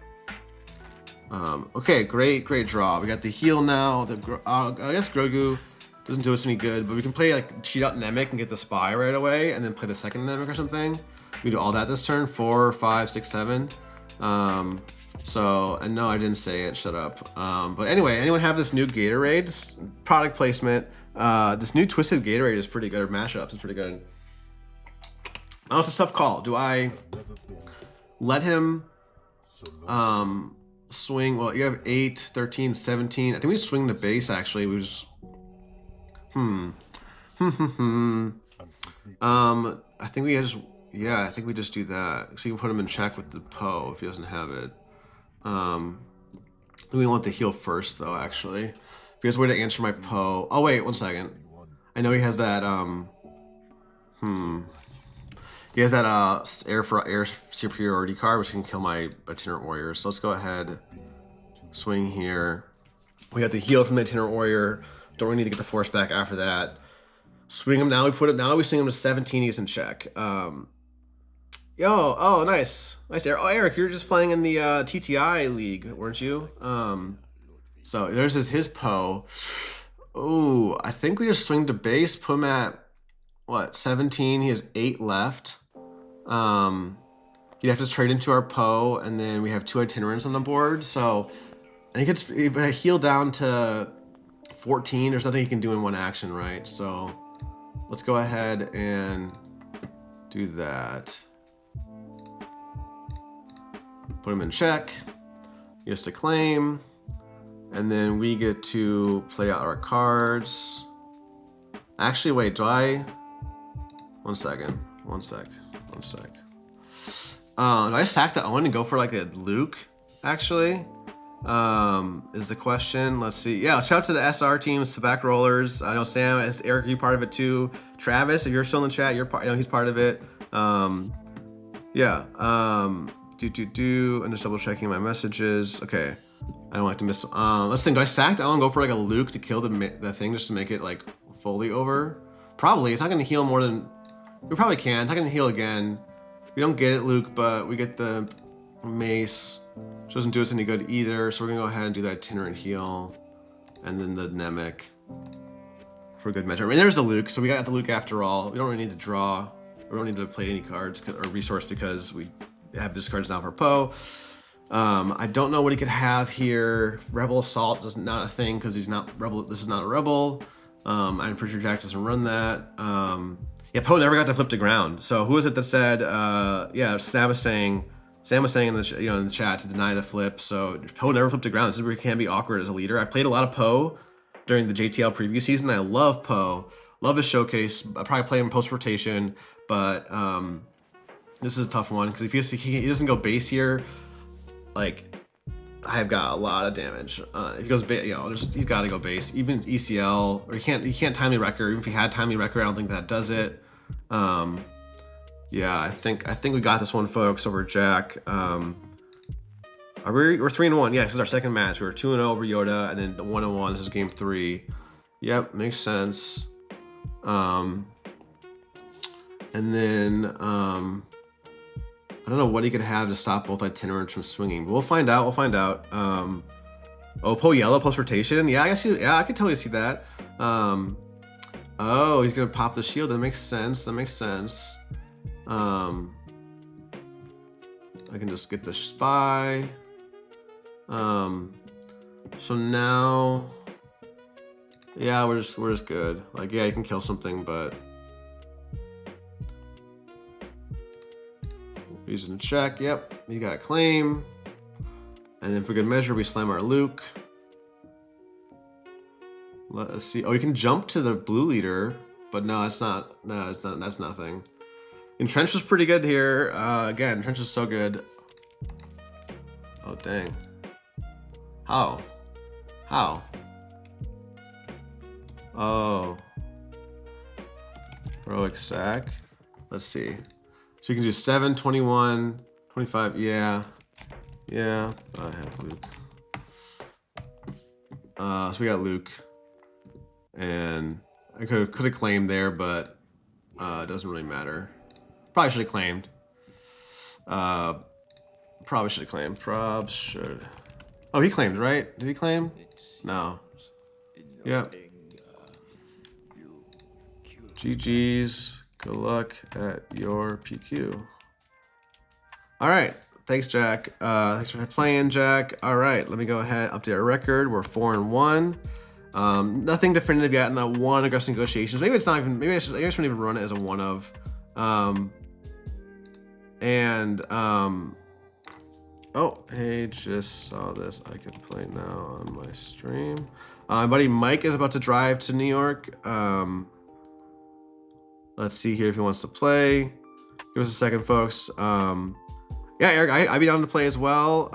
okay, great draw. We got the heal now. I guess Grogu doesn't do us any good, but we can play like cheat out Nemec and get the spy right away, and then play the second Nemec or something. We do all that this turn. 4, 5, 6, 7. So, and no, I didn't say it, shut up. But anyway, anyone have this new Gatorade? This product placement. This new Twisted Gatorade is pretty good, or mashups is pretty good. Oh, it's a tough call. Do I let him swing? Well, you have 8, 13, 17. I think we swing the base actually. We just, I think we just, yeah, I think we just do that. So you can put him in check with the Poe if he doesn't have it. We want the heal first though, actually. If he has a way to answer my Poe. Oh wait, 1 second. I know he has that he has that air superiority card, which can kill my itinerant warriors. So let's go ahead, swing here. We got the heal from the itinerant warrior. Don't really need to get the force back after that. Swing him now. We swing him to 17. He's in check. Yo, oh, nice, Eric. Oh, Eric, you're just playing in the TTI league, weren't you? So there's his Poe. Oh, I think we just swing to base, put him at what, 17. He has 8 left. He'd have to trade into our Poe, and then we have 2 itinerants on the board. So, and if I heal down to 14, there's nothing he can do in 1 action, right? So let's go ahead and do that. Put him in check. He has to claim. And then we get to play out our cards. Actually, wait, do I? 1 second. Do I sack the Owen and go for like a Luke, actually? Is the question. Let's see. Yeah, shout out to the SR teams, Tobacco Rollers. I know Sam, Eric, you part of it too. Travis, if you're still in the chat, I know he's part of it. Yeah. I'm just double checking my messages. Okay. I don't like to miss. Let's think. Do I sack the Owen and go for like a Luke to kill the thing just to make it like fully over? Probably. It's not gonna heal more than. We probably can. It's not gonna heal again. We don't get it, Luke, but we get the mace, which doesn't do us any good either. So we're gonna go ahead and do that itinerant heal, and then the Nemec for good measure. I mean, there's the Luke, so we got the Luke after all. We don't really need to draw. We don't need to play any cards or resource because we have discards now for Poe. I don't know what he could have here. Rebel Assault is not a thing because he's not Rebel. This is not a Rebel. I'm pretty sure Jack doesn't run that. Yeah, Poe never got to flip to ground. So who is it that said? Yeah, Sam was saying in the in the chat to deny the flip. So Poe never flipped to ground. This is where he can be awkward as a leader. I played a lot of Poe during the JTL preview season. I love Poe. Love his showcase. I probably play him post rotation, but this is a tough one because if he doesn't go base here, like I've got a lot of damage. If he goes base, he's got to go base. Even ECL, or he can't timely record. Even if he had timely record, I don't think that does it. Yeah, I think we got this one, folks, over Jack. We're 3-1. Yeah, this is our second match. We were 2-0 over Yoda, and then 1-1. This is game 3. Yep, makes sense. And then I don't know what he could have to stop both itinerants from swinging, but we'll find out. Oh, Poe Yellow plus rotation. Yeah, I guess. Yeah, I can totally see that. Oh, he's gonna pop the shield. That makes sense. That makes sense. I can just get the spy. So now, yeah, we're just good. Like, yeah, you can kill something, but using a check. Yep, you got a claim. And then for good measure, we slam our Luke. Let us see. Oh, you can jump to the blue leader, but no, it's not. No, it's not. That's nothing. Entrench was pretty good here. Again, Entrench is so good. Oh, dang. How? How? Oh. Heroic sack. Let's see. So you can do 7, 21, 25. Yeah. Yeah. I have Luke. So we got Luke. And I could have claimed there, but it doesn't really matter. Probably should have claimed. Probably should have claimed. Prob should. Oh, he claimed, right? Did he claim? No. Yep. GG's. Good luck at your PQ. All right. Thanks, Jack. Thanks for playing, Jack. All right. Let me go ahead, update our record. We're 4-1. Nothing definitive yet in that one aggressive negotiations. Maybe it's not even. Maybe I shouldn't even run it as a one of. Oh, hey, just saw this. I can play now on my stream. My buddy Mike is about to drive to New York. Let's see here if he wants to play. Give us a second, folks. Yeah, Eric, I'd be down to play as well.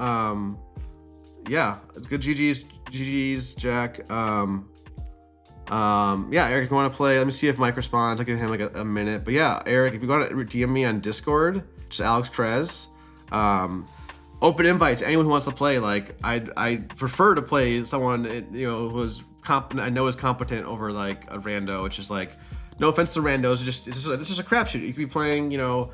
Yeah, it's good. GG's, Jack. Yeah, Eric, if you want to play, let me see if Mike responds. I'll give him like a minute. But yeah, Eric, if you want to DM me on Discord, just alexkrez. Open invite to anyone who wants to play. Like, I prefer to play someone, you know, who's competent. I know is competent over like a rando, which is like, no offense to randos, it's just a crapshoot. You could be playing, you know,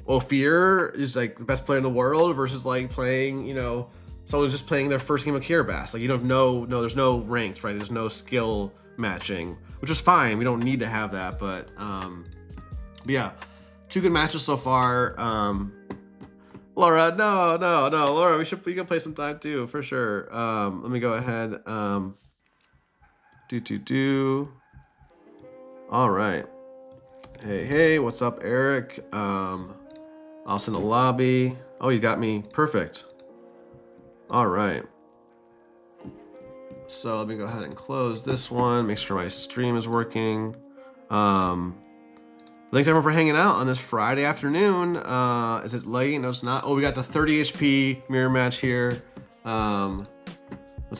Ophir is like the best player in the world versus like playing, you know, someone who's just playing their first game of Qi'Ra. Like, you don't know, there's no ranked, right? There's no skill matching, which is fine. We don't need to have that, but yeah, 2 good matches so far. Laura, no, Laura, we can play some time too, for sure. Let me go ahead. All right. Hey, what's up, Eric? I'll send a lobby. Oh, you got me. Perfect. All right. So let me go ahead and close this one. Make sure my stream is working. Thanks everyone for hanging out on this Friday afternoon. Is it late? No, it's not. Oh, we got the 30 HP mirror match here. Let's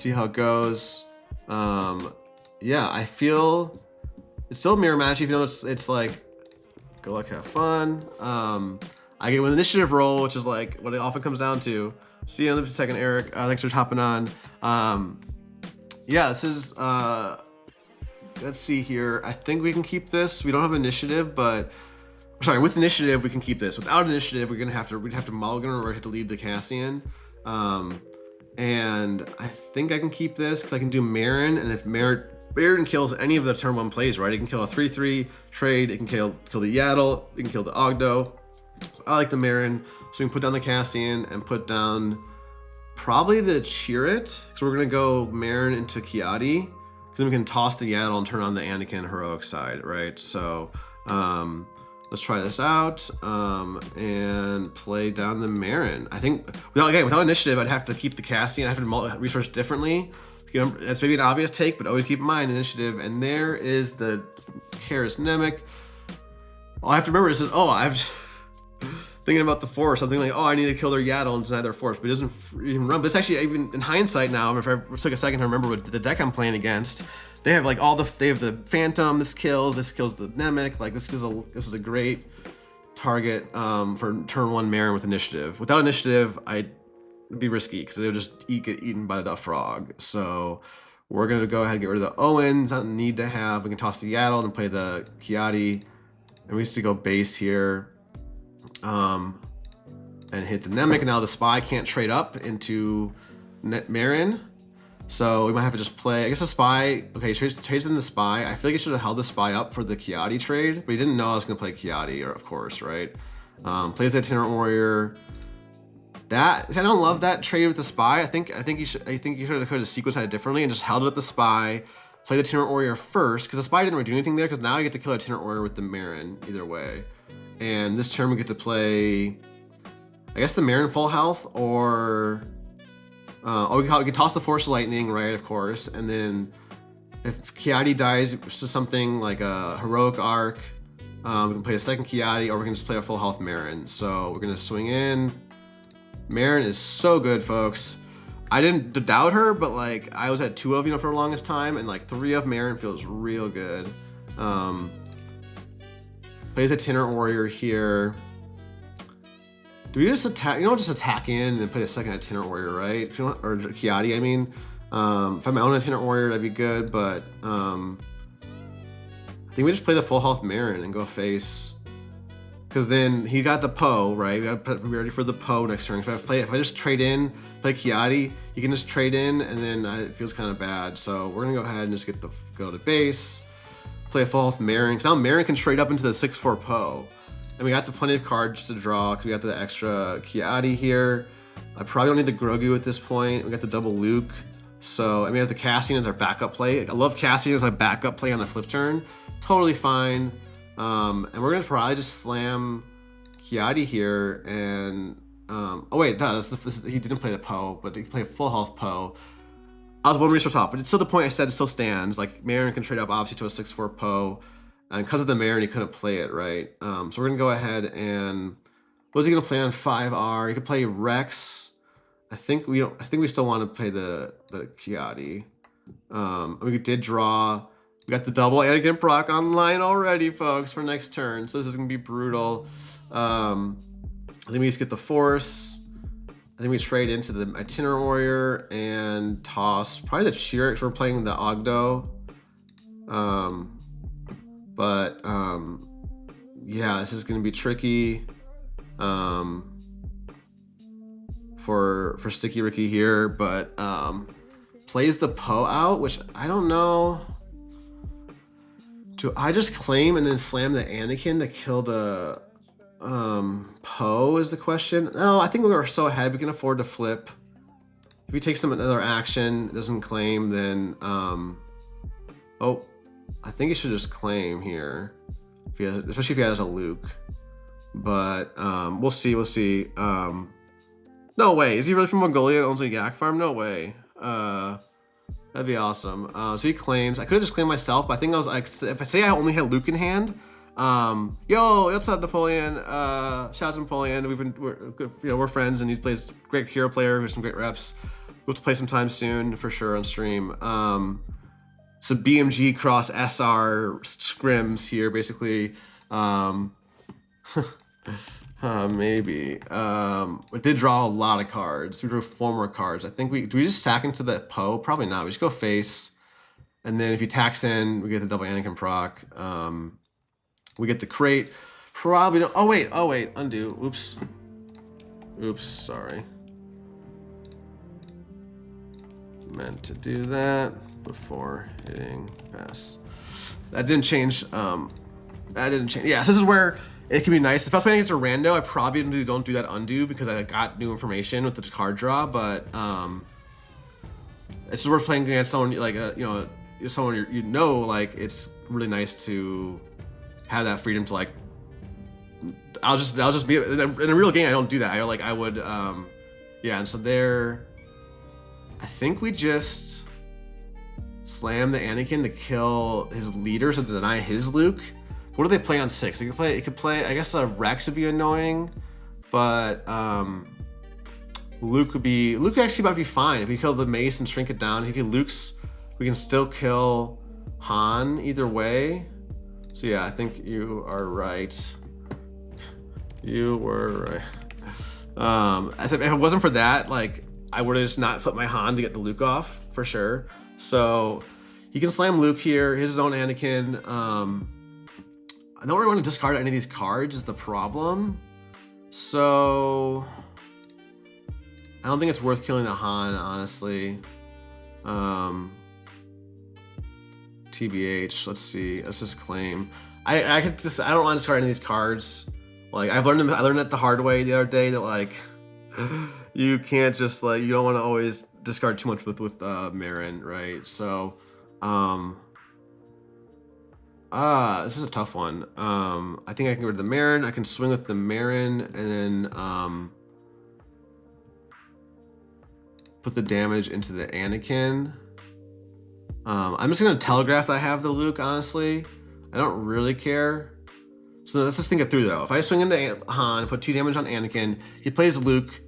see how it goes. Yeah, I feel it's still a mirror match, even though it's like, good luck, have fun. I get an initiative roll, which is like what it often comes down to. See you in a second, Eric. Thanks for hopping on. Yeah, this is, let's see here. I think we can keep this. We don't have initiative, but sorry, with initiative we can keep this. Without initiative, we'd have to mulligan or we'd have to lead the Cassian. And I think I can keep this because I can do Marin, and if Marin kills any of the turn 1 plays, right? It can kill a 3/3 trade. It can kill the Yaddle. It can kill the Ogdo. So I like the Marin. So we can put down the Cassian and put down probably the Qi'Ra. So we're gonna go Marin into Qi'Ra, because then we can toss the Yaddle and turn on the Anakin heroic side, right? So let's try this out and play down the Marin. I think without initiative, I'd have to keep the Cassian. I have to resource differently. That's maybe an obvious take, but always keep in mind initiative. And there is the Charismatic. All I have to remember is that, I'm thinking about the Force. Something like, I need to kill their Yaddle and deny their Force, but it doesn't even run. But it's actually, even in hindsight now, if I took a second to remember what the deck I'm playing against, they have like they have the Phantom. This kills the Nemec. Like this is a great target for turn 1 Marin with initiative. Without initiative, I'd be risky because they'll just get eaten by the frog. So we're gonna go ahead and get rid of the Owen. It's not a need to have. We can toss the Yaddle and play the Qi'Ra, and we used to go base here, and hit the Nemec. And now the Spy can't trade up into Marin. So we might have to just play, I guess, a spy. Okay, he trades in the spy. I feel like he should have held the spy up for the Qi'Ra trade, but he didn't know I was gonna play Qi'Ra, of course, right? Plays the Itinerant Warrior. I don't love that trade with the spy. I think he should have sequenced it differently and just held it up the spy, play the Itinerant Warrior first, because the spy didn't really do anything there, because now I get to kill a Itinerant Warrior with the Marin either way. And this turn we get to play, I guess, the Marin full health, or we can toss the Force Lightning, right, of course, and then if Qi'Ra dies to something like a Heroic Arc, we can play a second Qi'Ra, or we can just play a full health Marin. So we're gonna swing in. Marin is so good, folks. I didn't doubt her, but like I was at 2 of, for the longest time, and like 3 of Marin feels real good. Plays a Itinerant Warrior here. Do we just attack? You don't just attack in and then play a second Itinerant Warrior, right? If you want, or Qi'Ra, I mean. If I have my own Itinerant Warrior, that'd be good, but I think we just play the full health Marin and go face. Because then he got the Poe, right? We gotta be ready for the Poe next turn. If I just trade in, play Qi'Ra, you can just trade in, and then it feels kind of bad. So we're gonna go ahead and just go to base, play a full health Marin. Because now Marin can trade up into the 6/4 Poe. And we got plenty of cards to draw, because we got the extra Qi'Ra here. I probably don't need the Grogu at this point. We got the double Luke. So, I mean, we have the Cassian as our backup play. I love Cassian as a backup play on the flip turn. Totally fine. And we're gonna probably just slam Qi'Ra here, and oh wait, he didn't play the Poe, but he played full health Poe. I was 1 resource off, but it's still the point I said, it still stands. Like, Marin can trade up obviously to a 6/4 Poe, and because of the Marin, he couldn't play it, right? So we're gonna go ahead and what is he gonna play on 5R? He could play Rex. I think we still want to play the Qi'Ra. We did draw. We got the double Anakin proc online already, folks, for next turn. So this is gonna be brutal. I think we just get the Force. I think we trade into the Itinerant Warrior and toss probably the Qi'Ra, because we're playing the Ogdo. Yeah, this is gonna be tricky. For Sticky Ricky here, but plays the Poe out, which I don't know. Do I just claim and then slam the Anakin to kill the Poe is the question? No, I think we were so ahead we can afford to flip. If he takes another action, doesn't claim, then oh, I think he should just claim here, especially if he has a Luke. But we'll see. No way. Is he really from Mongolia and owns a yak farm? No way. That'd be awesome. So he claims. I could have just claimed myself, but I think I was like, if I say I only had Luke in hand, yo, what's up, Napoleon? Shout out to Napoleon. We're friends, and he plays great hero player with some great reps. We'll have to play sometime soon for sure on stream. So BMG cross SR scrims here, basically. Maybe. We did draw a lot of cards. We drew 4 more cards. I think do we just stack into the Poe? Probably not. We just go face. And then if he tacks in, we get the double Anakin proc. We get the crate. Probably don't. Oh wait, undo. Oops, sorry. Meant to do that before hitting pass. That didn't change. Yeah, so this is where it can be nice. If I was playing against a rando, I probably don't do that undo, because I got new information with the card draw. But it's just worth playing against someone like someone like it's really nice to have that freedom to like. I'll just be in a real game. I don't do that. I would yeah. And so there, I think we just slam the Anakin to kill his leaders and deny his Luke. What do they play on 6? It could play. I guess Rex would be annoying, but Luke actually might be fine if we kill the Mace and shrink it down. If he Luke's, we can still kill Han either way. So yeah, I think you are right. You were right. I think if it wasn't for that, like, I would have just not flipped my Han to get the Luke off for sure. So he can slam Luke here. His own Anakin. I don't really want to discard any of these cards is the problem. So I don't think it's worth killing the Han, honestly. TBH, let's see, let's just claim. I don't want to discard any of these cards. Like I learned it the hard way the other day that like you can't just like, you don't want to always discard too much with Marin, right? So this is a tough one. I think I can get rid of the Marin. I can swing with the Marin and then put the damage into the Anakin. I'm just gonna telegraph that I have the Luke, honestly. I don't really care. So let's just think it through though. If I swing into Han, put 2 damage on Anakin, he plays Luke,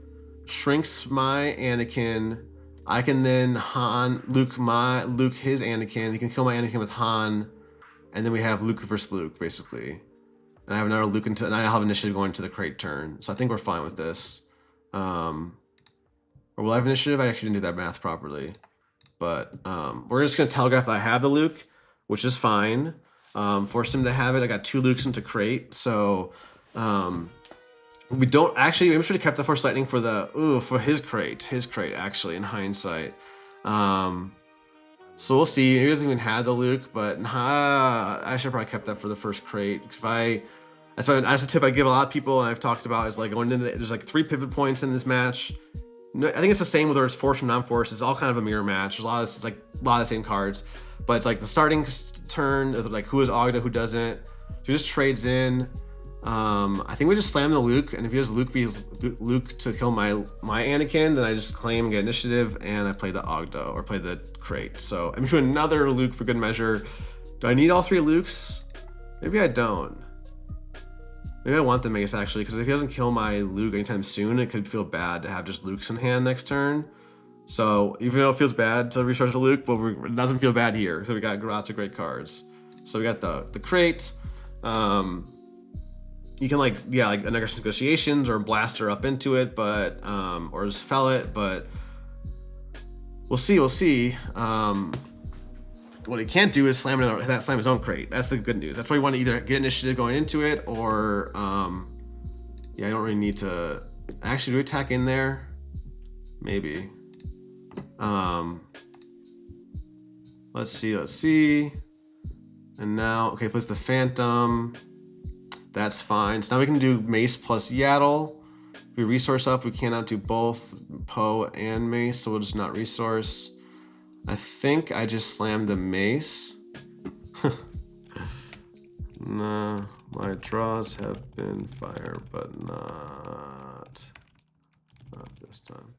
shrinks my Anakin. I can then Luke his Anakin. He can kill my Anakin with Han, and then we have Luke versus Luke, basically. And I have another Luke and I have initiative going into the crate turn. So I think we're fine with this. Or will I have initiative? I actually didn't do that math properly. But we're just gonna telegraph that I have the Luke, which is fine. Force him to have it. I got 2 Lukes into crate, so we don't actually. Maybe we should have kept the Force Lightning for the for his crate actually in hindsight. So we'll see. He doesn't even have the Luke, but I should have probably kept that for the first crate. That's a tip I give a lot of people, and I've talked about is like going into there's like 3 pivot points in this match. I think it's the same whether it's force or non-force. It's all kind of a mirror match. There's a lot of the same cards, but it's like the starting turn, like who has Ogda, who doesn't. So he just trades in. I think we just slam the Luke, and if he has Luke to kill my Anakin, then I just claim and get initiative, and I play the Ogda or play the crate. So I'm doing another Luke for good measure. Do I need all 3 Lukes? Maybe I don't. Maybe I want the Mace actually, because if he doesn't kill my Luke anytime soon, it could feel bad to have just Lukes in hand next turn. So even though it feels bad to recharge the Luke, but it doesn't feel bad here. So we got lots of great cards. So we got the crate. You can like Aggressive Negotiations or Blaster up into it, but or just fell it, but we'll see. What he can't do is slam his own crate. That's the good news. That's why you want to either get initiative going into it, or yeah, I don't really need to actually do attack in there. Maybe. Let's see. And now, okay, plus the Phantom. That's fine. So now we can do Mace plus Yaddle. If we resource up, we cannot do both Poe and Mace, so we'll just not resource. I think I just slammed the Mace. Nah, my draws have been fire, but not this time.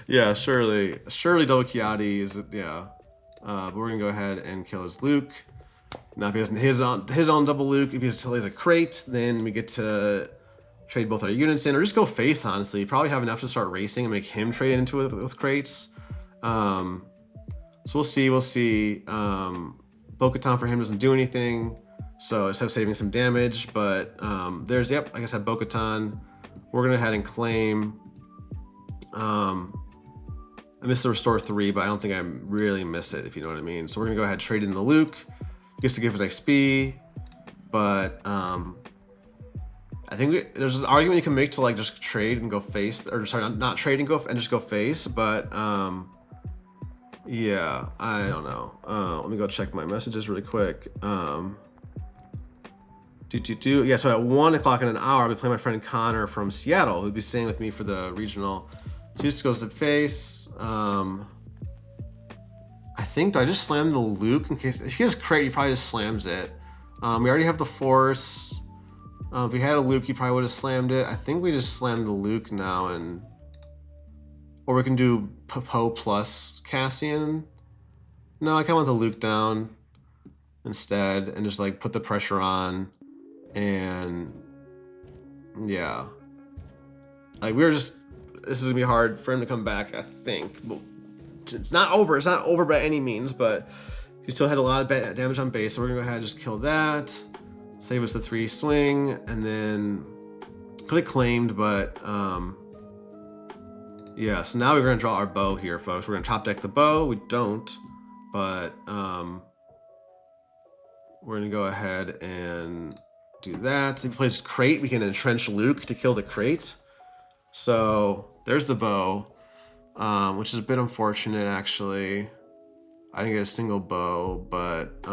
Yeah, surely double Qi'Ra is, yeah. But we're gonna go ahead and kill his Luke. Now if he has his own double Luke, if he has a crate, then we get to trade both our units in, or just go face, honestly. Probably have enough to start racing and make him trade into it with crates. So we'll see. Bo-Katan for him doesn't do anything, so instead of saving some damage, but there's, yep, like I said, Bo-Katan. We're gonna go ahead and claim. I missed the restore 3, but I don't think I really miss it, if you know what I mean. So we're gonna go ahead and trade in the Luke. He gets to give his XP, but I think there's an argument you can make to like just trade and go face, or sorry, not trade and just go face, but yeah, I don't know. Let me go check my messages really quick. Yeah, so at 1 o'clock in an hour, I'll be playing my friend Connor from Seattle, who'd be staying with me for the regional. So he just goes to face. I think, do I just slam the Luke in case, if he has crate, he probably just slams it. We already have the Force. If we had a Luke, he probably would have slammed it. I think we just slammed the Luke now, or we can do Poe plus Cassian. No, I kind of want the Luke down instead, and just like put the pressure on, and yeah, like this is gonna be hard for him to come back, I think. But it's not over by any means, but he still had a lot of damage on base, so we're gonna go ahead and just kill that. Save us the 3 swing, and then could have claimed, but yeah, so now we're gonna draw our bow here, folks. We're gonna top deck the bow. We don't, but we're gonna go ahead and do that. If he plays crate, we can entrench Luke to kill the crate. So there's the bow, which is a bit unfortunate actually. I didn't get a single bow, but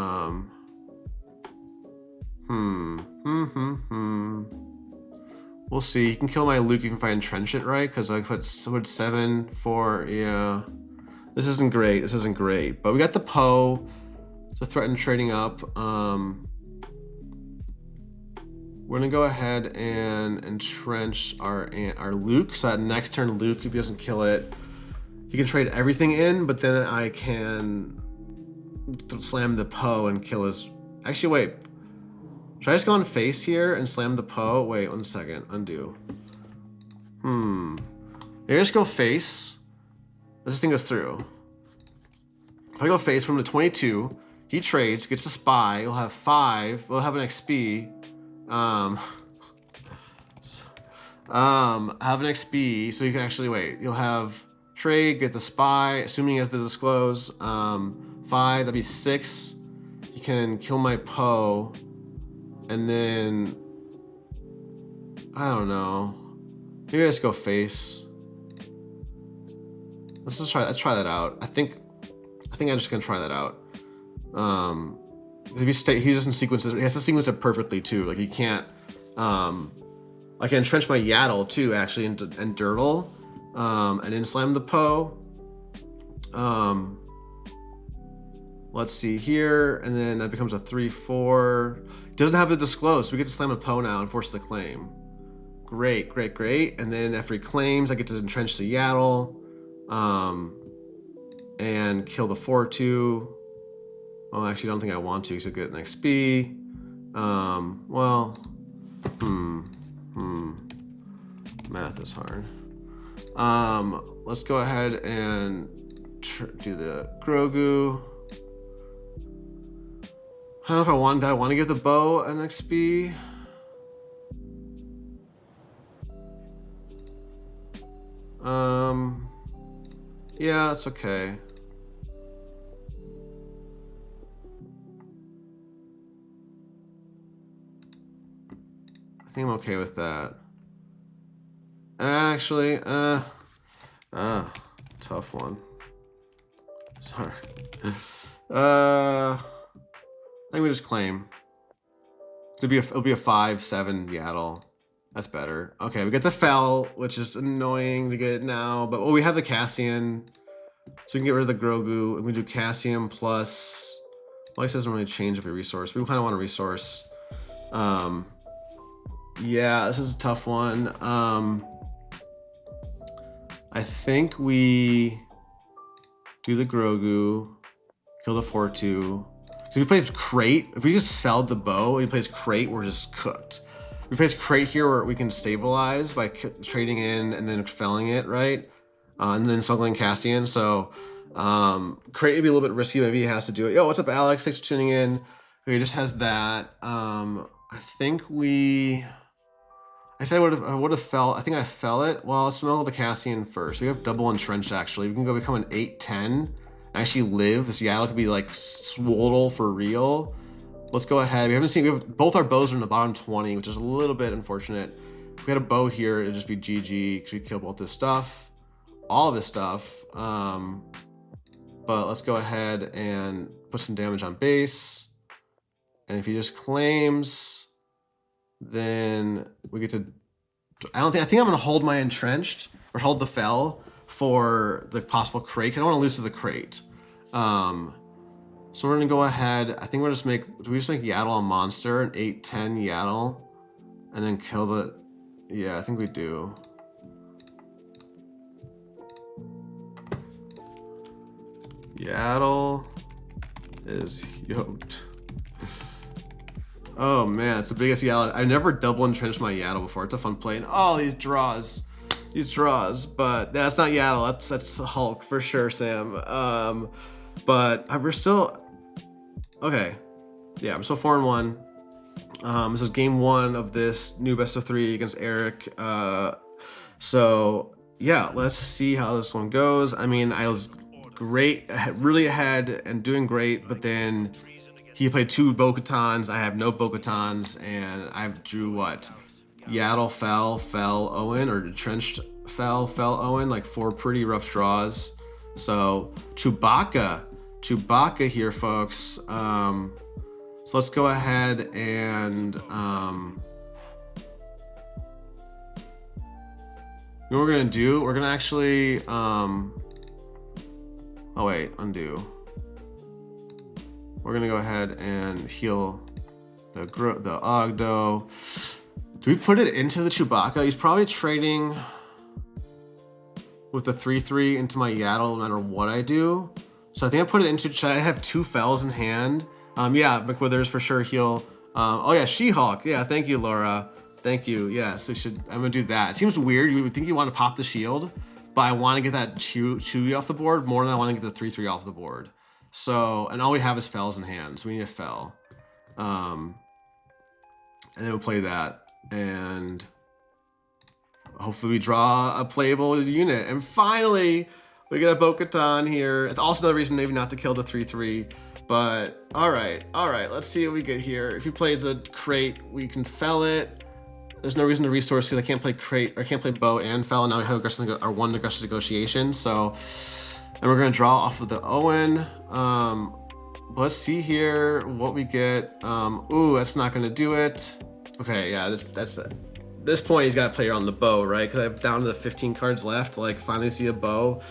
we'll see. You can kill my Luke even if I entrench it, right? Because I put 7, 4, yeah. This isn't great. This isn't great. But we got the Poe to threaten trading up. We're gonna go ahead and entrench our Luke. So that next turn, Luke, if he doesn't kill it, he can trade everything in, but then I can slam the Poe and kill his. Actually, wait. Should I just go on face here and slam the Poe? Wait, 1 second. Undo. Maybe just go face. Let's just think this through. If I go face, put him to 22. He trades, gets a spy. We'll have 5. We'll have an XP. Have an XP, so you can actually wait. You'll have trade, get the spy, assuming he has to disclose. 5, that'd be 6. You can kill my Poe, and then I don't know. Maybe I just go face. Let's try that out. I think I'm just gonna try that out. If he doesn't sequence it, he has to sequence it perfectly too. Like he can't. I can entrench my Yaddle too, actually, and Dirtle, and then slam the Poe. Let's see here, and then that becomes a 3/4. Doesn't have to disclose, so we get to slam a Poe now and force the claim. Great, great, great. And then after he claims, I get to entrench the Yaddle, and kill the 4/2. Well, actually, I don't think I want to, because I get an XP. Math is hard. Let's go ahead and do the Grogu. I don't know if I want to give the bow an XP. Yeah, that's okay. I think I'm okay with that. Actually, tough one. Sorry. I think we just claim. It'll be a 5/7 Yaddle. That's better. Okay, we get the Fell, which is annoying to get it now, but we have the Cassian, so we can get rid of the Grogu, and we do Cassian plus. Well, it doesn't really change every resource, but we kind of want a resource. Yeah, this is a tough one. I think we do the Grogu, kill the 4/2. So if he plays crate, if we just felled the bow, and he plays crate, we're just cooked. If he plays crate here, where we can stabilize by trading in and then felling it, right? And then smuggling Cassian. So crate would be a little bit risky. Maybe he has to do it. Yo, what's up, Alex? Thanks for tuning in. He just has that. I think we. I said I would have fell. I think I fell it. Well, let's smuggle the Cassian first. We have double entrenched actually. We can go become an 8/10. Actually live. This Yaddle could be like Swoldle for real. Let's go ahead. We have both our bows are in the bottom 20, which is a little bit unfortunate. If we had a bow here, it'd just be GG because we kill both this stuff, all of this stuff. But let's go ahead and put some damage on base. And if he just claims, then we get to. I think I'm gonna hold my entrenched or hold the fell for the possible crate. I don't want to lose to the crate. So we're gonna go ahead. I think we'll just make. Do we just make Yaddle a monster, an 8/10 Yaddle, and then kill the? Yeah, I think we do. Yaddle is yoked. Oh man, it's the biggest Yaddle. I never double entrenched my Yaddle before. It's a fun play. And oh, these draws. But that's not Yaddle. That's Hulk for sure, Sam. But we're still okay. Yeah, I'm still 4-1. This is game 1 of this new best of 3 against Eric. So yeah, let's see how this one goes. I mean, I was great, really ahead and doing great, but then He played 2 Bo-Katans. I have no Bo-Katans, and I drew what? Yaddle, fell, Owen, or Entrenched, fell, Owen. Like 4 pretty rough draws. So Chewbacca here, folks. So let's go ahead and you know what we're gonna do? We're gonna actually oh wait, undo. We're gonna go ahead and heal the Ogdo. Do we put it into the Chewbacca? He's probably trading with the 3/3 into my Yaddle no matter what I do. So I think I put it into, I have 2 fells in hand. Yeah, McWithers for sure heal. Oh yeah, She-Hulk. Yeah, thank you, Laura. Thank you. Yeah, so I'm gonna do that. It seems weird. You would think you want to pop the shield, but I want to get that Chewie off the board more than I want to get the 3/3 off the board. So, and all we have is fells in hand, so we need a fell. And then we'll play that, and hopefully we draw a playable unit. And finally, we get a Bo-Katan here. It's also another reason maybe not to kill the 3/3. But all right, let's see what we get here. If he plays a crate, we can fell it. There's no reason to resource because I can't play crate, or I can't play bow and fell. And now we have our 1 aggressive negotiation. So, and we're gonna draw off of the Owen. Let's see here what we get. Ooh, that's not gonna do it. Okay, yeah, that's it. This point he's got to play on the bow, right? Because I'm down to the 15 cards left. Like, finally see a bow.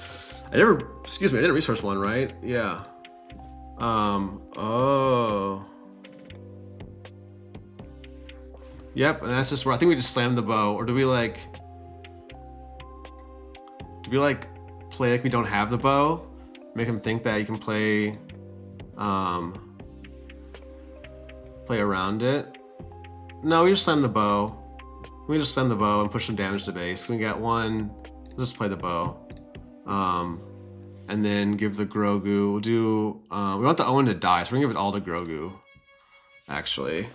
I didn't resource one, right? Yeah. Oh. Yep, and that's just where I think we just slammed the bow. Or do we like play like we don't have the bow? Make him think that you can play around it. No, we just slam the bow. We just send the bow and push some damage to base. We got 1. Let's just play the bow. And then give the Grogu. We'll do. We want the Owen to die, so we're gonna give it all to Grogu. Actually,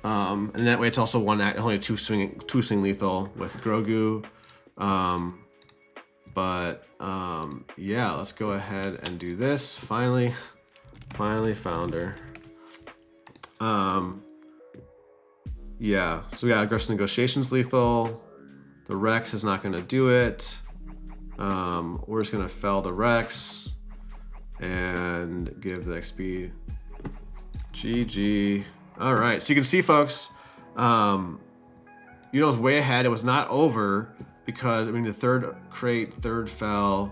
and that way it's also only two swing lethal with Grogu. Yeah, let's go ahead and do this. Finally found her. Yeah, so we got aggressive negotiations lethal. The Rex is not gonna do it. We're just gonna fell the Rex and give the XP. GG. All right, so you can see, folks, you know, it's way ahead. It was not over because, I mean, the 3rd crate, 3rd fell.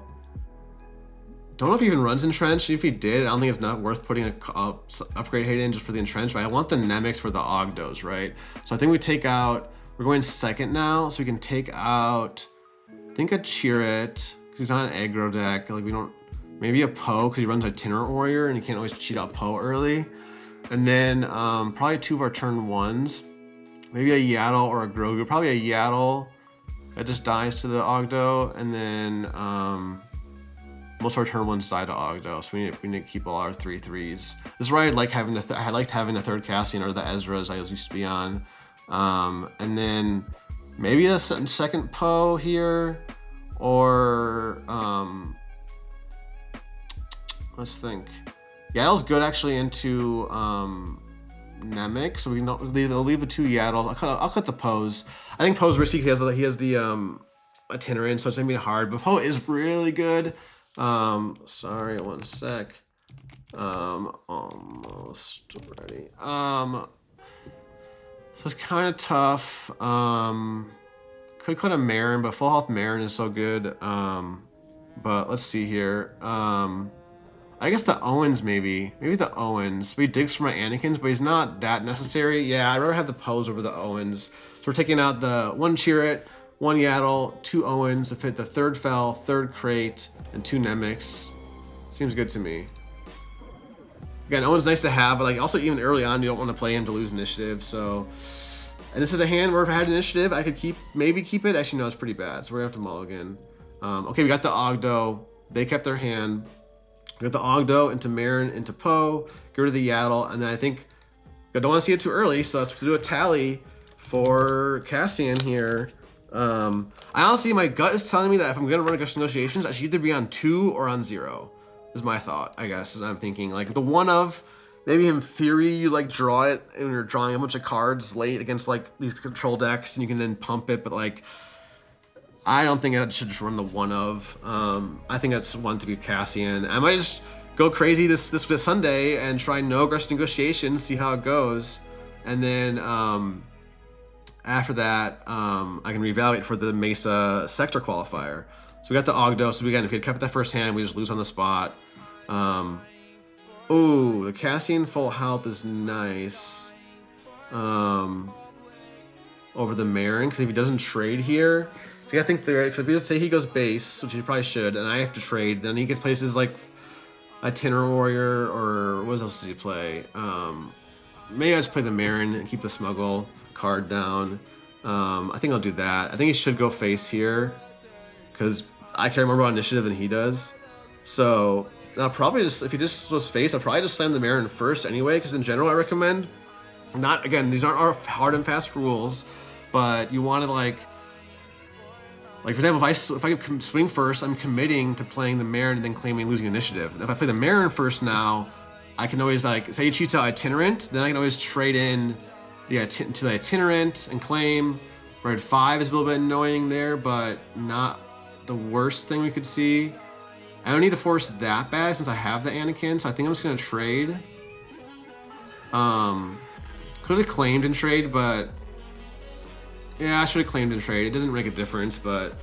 Don't know if he even runs Entrenched. If he did, I don't think it's not worth putting a upgrade hate in just for the Entrenched, but I want the Nemix for the Ogdos, right? So I think we take out, we're going 2nd now, so we can take out, I think a Qi'Ra, because he's on an aggro deck. Like, we don't, maybe a Poe, because he runs Itinerant Warrior, and you can't always cheat out Poe early. And then probably 2 of our turn 1s. Maybe a Yaddle or a Grogu. Probably a Yaddle that just dies to the Ogdo, and then most of our turn 1s die to Ogdo, so we need to keep all our 3/3s. This is why I liked having the 3rd Cassian or the Ezra's I used to be on. And then maybe a 2nd Poe here, or let's think. Yaddle's good actually into Nemec, so we can leave the 2 Yaddle. I'll cut the Poes. I think Poe's risky because he has the Itinerant, so it's gonna be hard. But Poe is really good. Sorry, 1 sec. Almost ready. So it's kind of tough. Could cut a Marin, but full health Marin is so good. But let's see here. I guess the Owens maybe the Owens. We digs for my Anakins, but he's not that necessary. Yeah, I'd rather have the Poes over the Owens. So we're taking out the 1 Qi'Ra, 1 Yaddle, 2 Owens to fit the 3rd fell, 3rd crate, and 2 Nemix. Seems good to me. Again, Owen's nice to have, but like also even early on, you don't want to play him to lose initiative. So, and this is a hand where if I had initiative, I could maybe keep it. Actually, no, it's pretty bad. So we're gonna have to mulligan. Okay, we got the Ogdo. They kept their hand. We got the Ogdo into Marin, into Poe, get rid of the Yaddle, and then I think I don't want to see it too early, so let's do a tally for Cassian here. I honestly, my gut is telling me that if I'm gonna run aggressive negotiations, I should either be on 2 or on 0. Is my thought, I guess. And I'm thinking like the one of maybe in theory you like draw it and you're drawing a bunch of cards late against like these control decks and you can then pump it, but like I don't think I should just run the one of. I think that's one to be Cassian. I might just go crazy this Sunday and try no aggressive negotiation, see how it goes, and then after that I can reevaluate for the Mesa sector qualifier. So we got the Ogdo. So again, if we had kept that first hand, we just lose on the spot. Oh, the Cassian full health is nice over the Marin, because if he doesn't trade here, so I think there, because if he just say he goes base, which he probably should, and I have to trade, then he gets places like Itinerant Warrior, or what else does he play? Maybe I just play the Marin and keep the Smuggle card down. I think I'll do that. I think he should go face here, because I care more about initiative than he does. So I'll probably just, if he just goes face, I'll probably just slam the Marin first anyway, because in general I recommend, not, again, these aren't our hard and fast rules, but you want to like for example, if I can swing first, I'm committing to playing the Marin and then claiming losing initiative. If I play the Marin first now, I can always like, say he cheats out Itinerant, then I can always trade in to the Itinerant and claim. Red 5 is a little bit annoying there, but not the worst thing we could see. I don't need to force that bad since I have the Anakin, so I think I'm just gonna trade. Could have claimed and trade, but yeah, I should have claimed and trade. It doesn't make a difference, but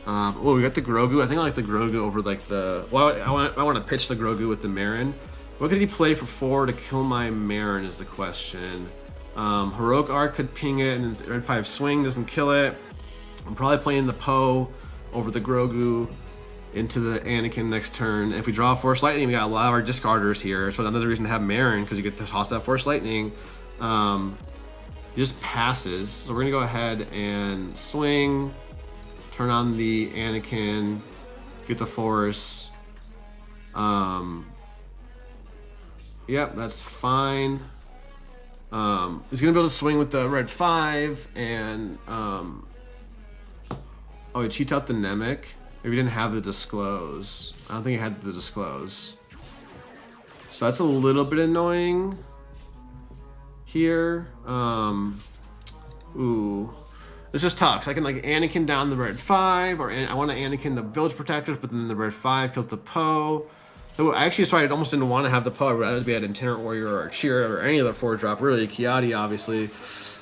oh, we got the Grogu. I think I like the Grogu over like the. Well, I want to pitch the Grogu with the Marin. What could he play for 4 to kill my Marin is the question. Heroic Arc could ping it, and Red 5 swing doesn't kill it. I'm probably playing the Poe over the Grogu into the Anakin next turn. If we draw Force Lightning, we got a lot of our discarders here. So another reason to have Marin, because you get to toss that Force Lightning. He just passes. So we're gonna go ahead and swing, turn on the Anakin, get the Force. Yep, that's fine. He's gonna be able to swing with the Red 5 and oh, he cheats out the Nemec. Maybe he didn't have the Disclose. I don't think he had the Disclose. So that's a little bit annoying here. Ooh. It's just tough. I can like Anakin down the Red 5, or I want to Anakin the Village Protectors, but then the Red 5 kills the Poe. So I actually, sorry, I almost didn't want to have the Poe. I'd rather be at Itinerant Warrior or Qi'Ra or any other 4-drop, really. Qi'Ra DV, obviously.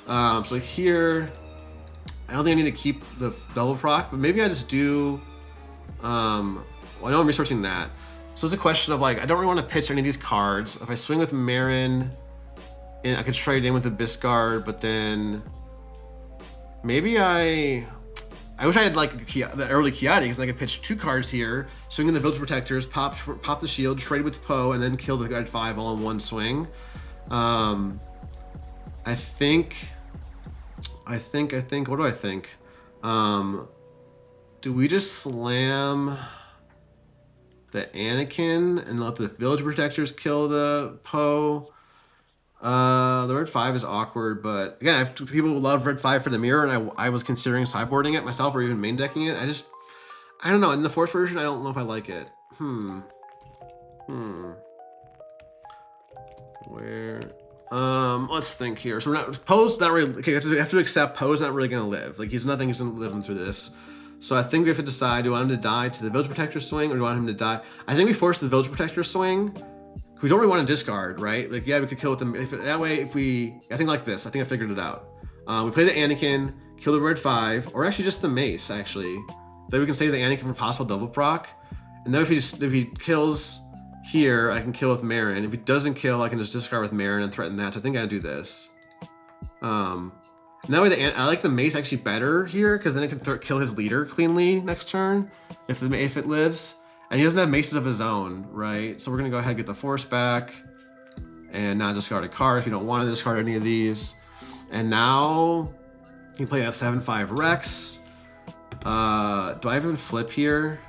So here, I don't think I need to keep the double proc, but maybe I just do. Well, I know I'm resourcing that. So it's a question of like, I don't really want to pitch any of these cards. If I swing with Marin, and I could trade in with the Biscard, but then maybe I wish I had like the early Qi'Ra, because I could pitch 2 cards here, swing in the Village Protectors, pop the shield, trade with Poe, and then kill the Red 5 all in one swing. I think. What do I think? Do we just slam the Anakin and let the Village Protectors kill the Poe? The Red 5 is awkward, but again, people love Red 5 for the mirror, and I was considering sideboarding it myself or even main decking it. I don't know. In the 4th version, I don't know if I like it. Where? Let's think here. So Poe's not really. Okay, we have to accept Poe's not really gonna live. Like he's gonna live him through this. So I think we have to decide: do we want him to die to the Village Protector swing, or do we want him to die? I think we force the Village Protector swing. We don't really want to discard, right? Like, yeah, we could kill with them. That way, I think like this. I think I figured it out. We play the Anakin, kill the Red 5, or actually just the Mace, actually. Then we can save the Anakin for possible double proc. And then if he kills here, I can kill with Marin. If he doesn't kill, I can just discard with Marin and threaten that. So I think I do this. And that way, I like the Mace actually better here, because then it can kill his leader cleanly next turn, if it lives. And he doesn't have maces of his own, right? So we're gonna go ahead and get the Force back and not discard a card if you don't want to discard any of these. And now you can play that 7/5 Rex. Do I even flip here?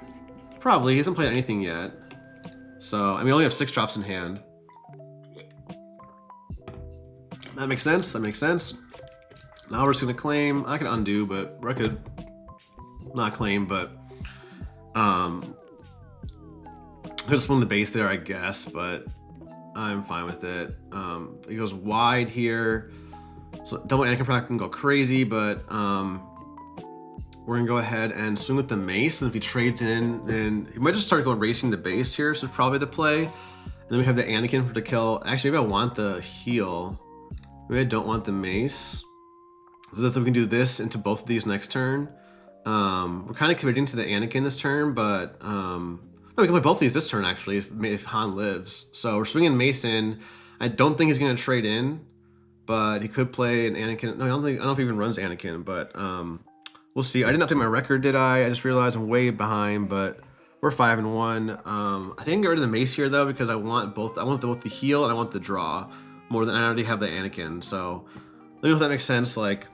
Probably. He hasn't played anything yet. So, I mean, we only have 6 drops in hand. That makes sense. That makes sense. Now we're just gonna claim. I can undo, but I could not claim, but I just won the base there, I guess, but I'm fine with it. He goes wide here. So double Anakin proc can go crazy, but we're gonna go ahead and swing with the mace. And if he trades in, then he might just start going racing the base here. So it's probably the play. And then we have the Anakin to kill. Actually, maybe I want the heal. Maybe I don't want the mace. So that's we can do this into both of these next turn. We're kind of committing to the Anakin this turn, but no, we can play both of these this turn actually if Han lives. So we're swinging mace in. I don't think he's gonna trade in, but he could play an Anakin. No, I don't know if he even runs Anakin, but we'll see. I didn't update my record, did I? I just realized I'm way behind, but we're 5-1. I think I can get rid of the mace here though because I want both. I want both the heal and I want the draw more than I already have the Anakin. So let me know if that makes sense. Like,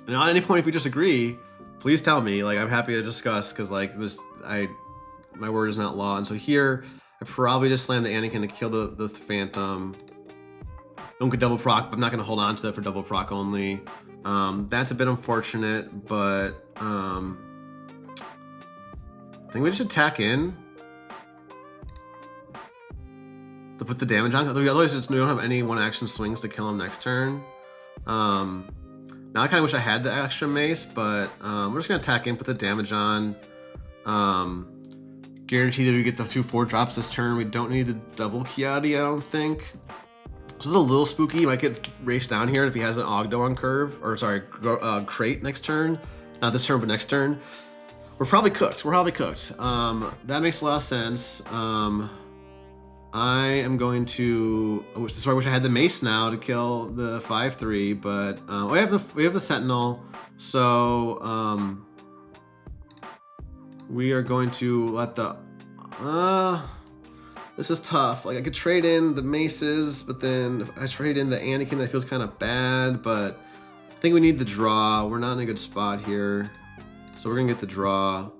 you know, at any point if we disagree, please tell me. Like, I'm happy to discuss because like my word is not law. And so here I probably just slam the Anakin to kill the Phantom. Don't get double proc, but I'm not gonna hold on to that for double proc only. That's a bit unfortunate, but I think we just attack in to put the damage on. Otherwise, we don't have any one action swings to kill him next turn. Now I kind of wish I had the extra mace, but we're just gonna attack in, put the damage on. Guarantee that we get the 2 4-drops this turn. We don't need the double Qi'Ra, I don't think. This is a little spooky. He might get raced down here if he has an Ogdo on curve, or sorry, crate next turn. Not this turn, but next turn. We're probably cooked. We're probably cooked. That makes a lot of sense. I am going to. This is why I wish I had the mace now to kill the 5/3, but we have the Sentinel, so we are going to let the. This is tough. Like I could trade in the maces, but then if I trade in the Anakin, that feels kind of bad. But I think we need the draw. We're not in a good spot here, so we're gonna get the draw.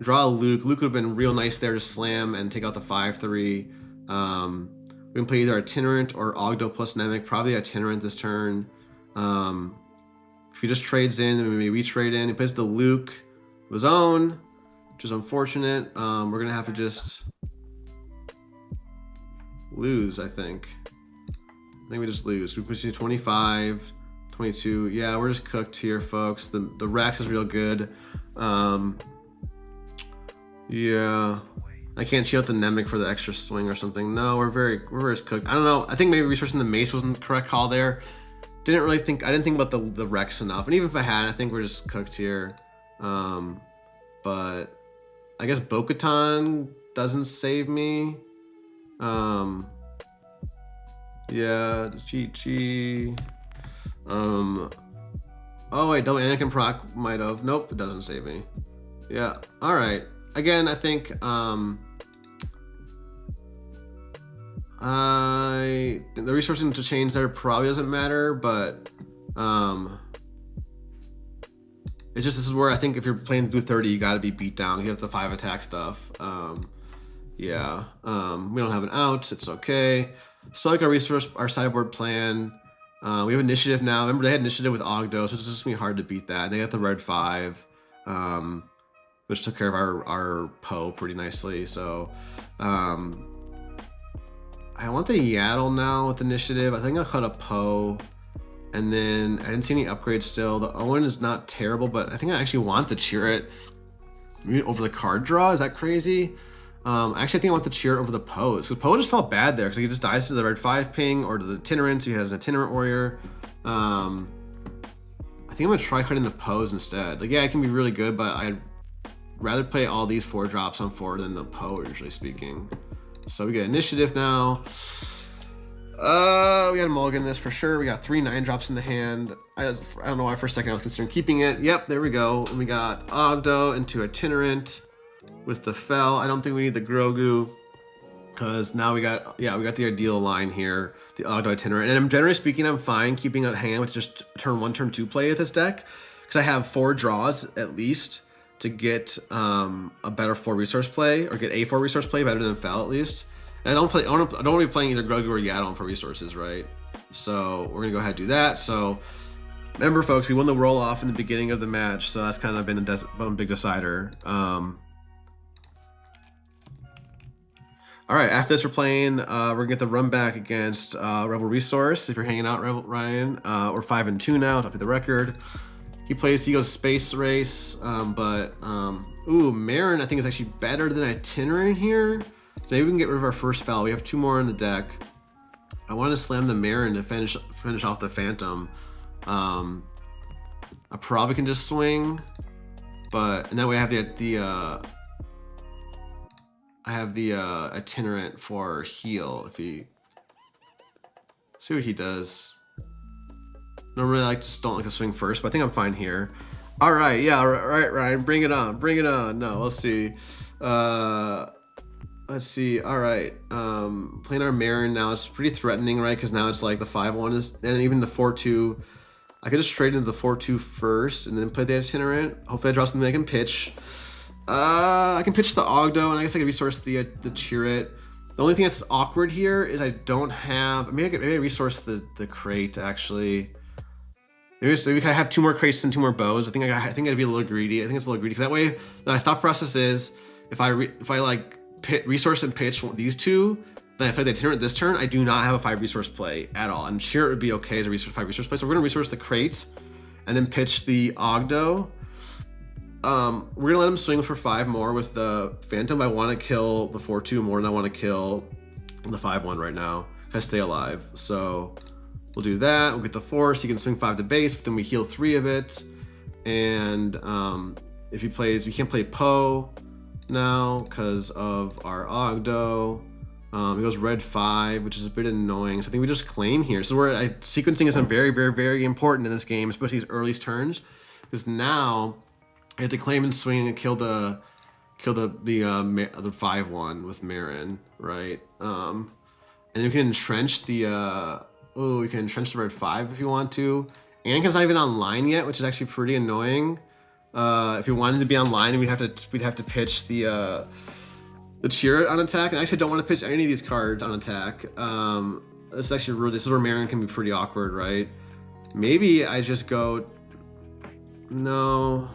Draw Luke. Luke would have been real nice there to slam and take out the 5/3. We can play either Itinerant or Ogdo plus Nemec. Probably Itinerant this turn. If he just trades in, and maybe we trade in. He plays the Luke of his own, which is unfortunate. We're gonna have to just lose, I think. We just lose. We push to 25, 22. Yeah, we're just cooked here, folks. The Rex is real good. Yeah. I can't cheat out the Nemec for the extra swing or something. No, we're very cooked. I don't know. I think maybe resourcing the mace wasn't the correct call there. I didn't think about the Rex enough. And even if I had, I think we're just cooked here. But I guess Bo-Katan doesn't save me. Yeah, GG. Oh wait, double Anakin proc might have. Nope, it doesn't save me. Yeah, all right. Again, I think the resourcing to change there probably doesn't matter, but it's just this is where I think if you're playing blue 30, you got to be beat down. You have the 5 attack stuff. Yeah, we don't have an out. It's okay. Still like our resource, our sideboard plan. We have initiative now. Remember they had initiative with Ogdo, so it's just gonna be hard to beat that. They got the red 5, which took care of our Poe pretty nicely. So I want the Yaddle now with initiative. I think I'll cut a Poe. And then I didn't see any upgrades still. The Owen is not terrible, but I think I actually want the Qi'Ra over the card draw. Is that crazy? Actually, I think I want the Qi'Ra over the Poe. So Poe just felt bad there because he just dies to the red 5 ping or to the Itinerant. So he has an Itinerant warrior. I think I'm gonna try cutting the Poes instead. Like, yeah, it can be really good, but I'd rather play all these 4 drops on 4 than the Poe, usually speaking. So we get initiative now. We got a mulligan this for sure. We got 3 9-drops in the hand. I don't know why for a second I was considering keeping it. Yep, there we go. And we got Ogdo into Itinerant with the Fel. I don't think we need the Grogu because now we got the ideal line here, the Ogdo Itinerant. And generally speaking, I'm fine keeping a hand with just turn 1, turn 2 play with this deck because I have 4 draws at least to get a better 4 resource play or get a 4 resource play better than Fel at least. And I don't want to be playing either Grogu or Yaddle for resources, right? So we're gonna go ahead and do that. So remember, folks, we won the roll off in the beginning of the match, so that's kind of been a big decider. All right, after this we're playing, we're gonna get the run back against Rebel Resource. If you're hanging out, Ryan, we're 5-2 now, top of the record. He goes Space Race, ooh, Marin I think is actually better than Itinerant here. So maybe we can get rid of our first foul. We have 2 more in the deck. I want to slam the Marin to finish off the Phantom. I probably can just swing, and that way I have the Itinerant for heal. If he see what he does. Normally don't like to swing first, but I think I'm fine here. All right, yeah, all right, Ryan, bring it on, bring it on. No, we'll see. Let's see. All right, playing our Marin now. It's pretty threatening, right? Because now it's like the 5-1 is, and even the 4-2. I could just trade into the 4-2 first, and then play the Itinerant. Hopefully, I draw something I can pitch. I can pitch the Ogdo, and I guess I can resource the Qi'Ra. The only thing that's awkward here is I don't have. Maybe I resource the crate actually. Maybe I have 2 more crates and 2 more bows. I think I'd be a little greedy. I think it's a little greedy because that way my thought process is if I like resource and pitch these 2, then I play the Itinerant this turn. I do not have a 5 resource play at all, and Qi'Ra would be okay as a 5 resource play. So we're gonna resource the crates and then pitch the Ogdo. We're gonna let him swing for 5 more with the Phantom. I want to kill the 4-2 more than I want to kill the 5-1 right now. I stay alive, so we'll do that. We'll get the Force. He can swing 5 to base, but then we heal 3 of it. And if he plays, we can't play Poe now because of our Ogdo. He goes red 5, which is a bit annoying. So I think we just claim here. So sequencing is very, very, very important in this game, especially these early turns, because now I have to claim and swing and kill the 5-1 with Marin, right? And you can entrench the we can entrench the red 5 if you want to. Anakin's not even online yet, which is actually pretty annoying. If we wanted to be online, we'd have to pitch the Qi'Ra on attack, and I actually don't want to pitch any of these cards on attack. This is where Marin can be pretty awkward, right? Maybe I just go. No.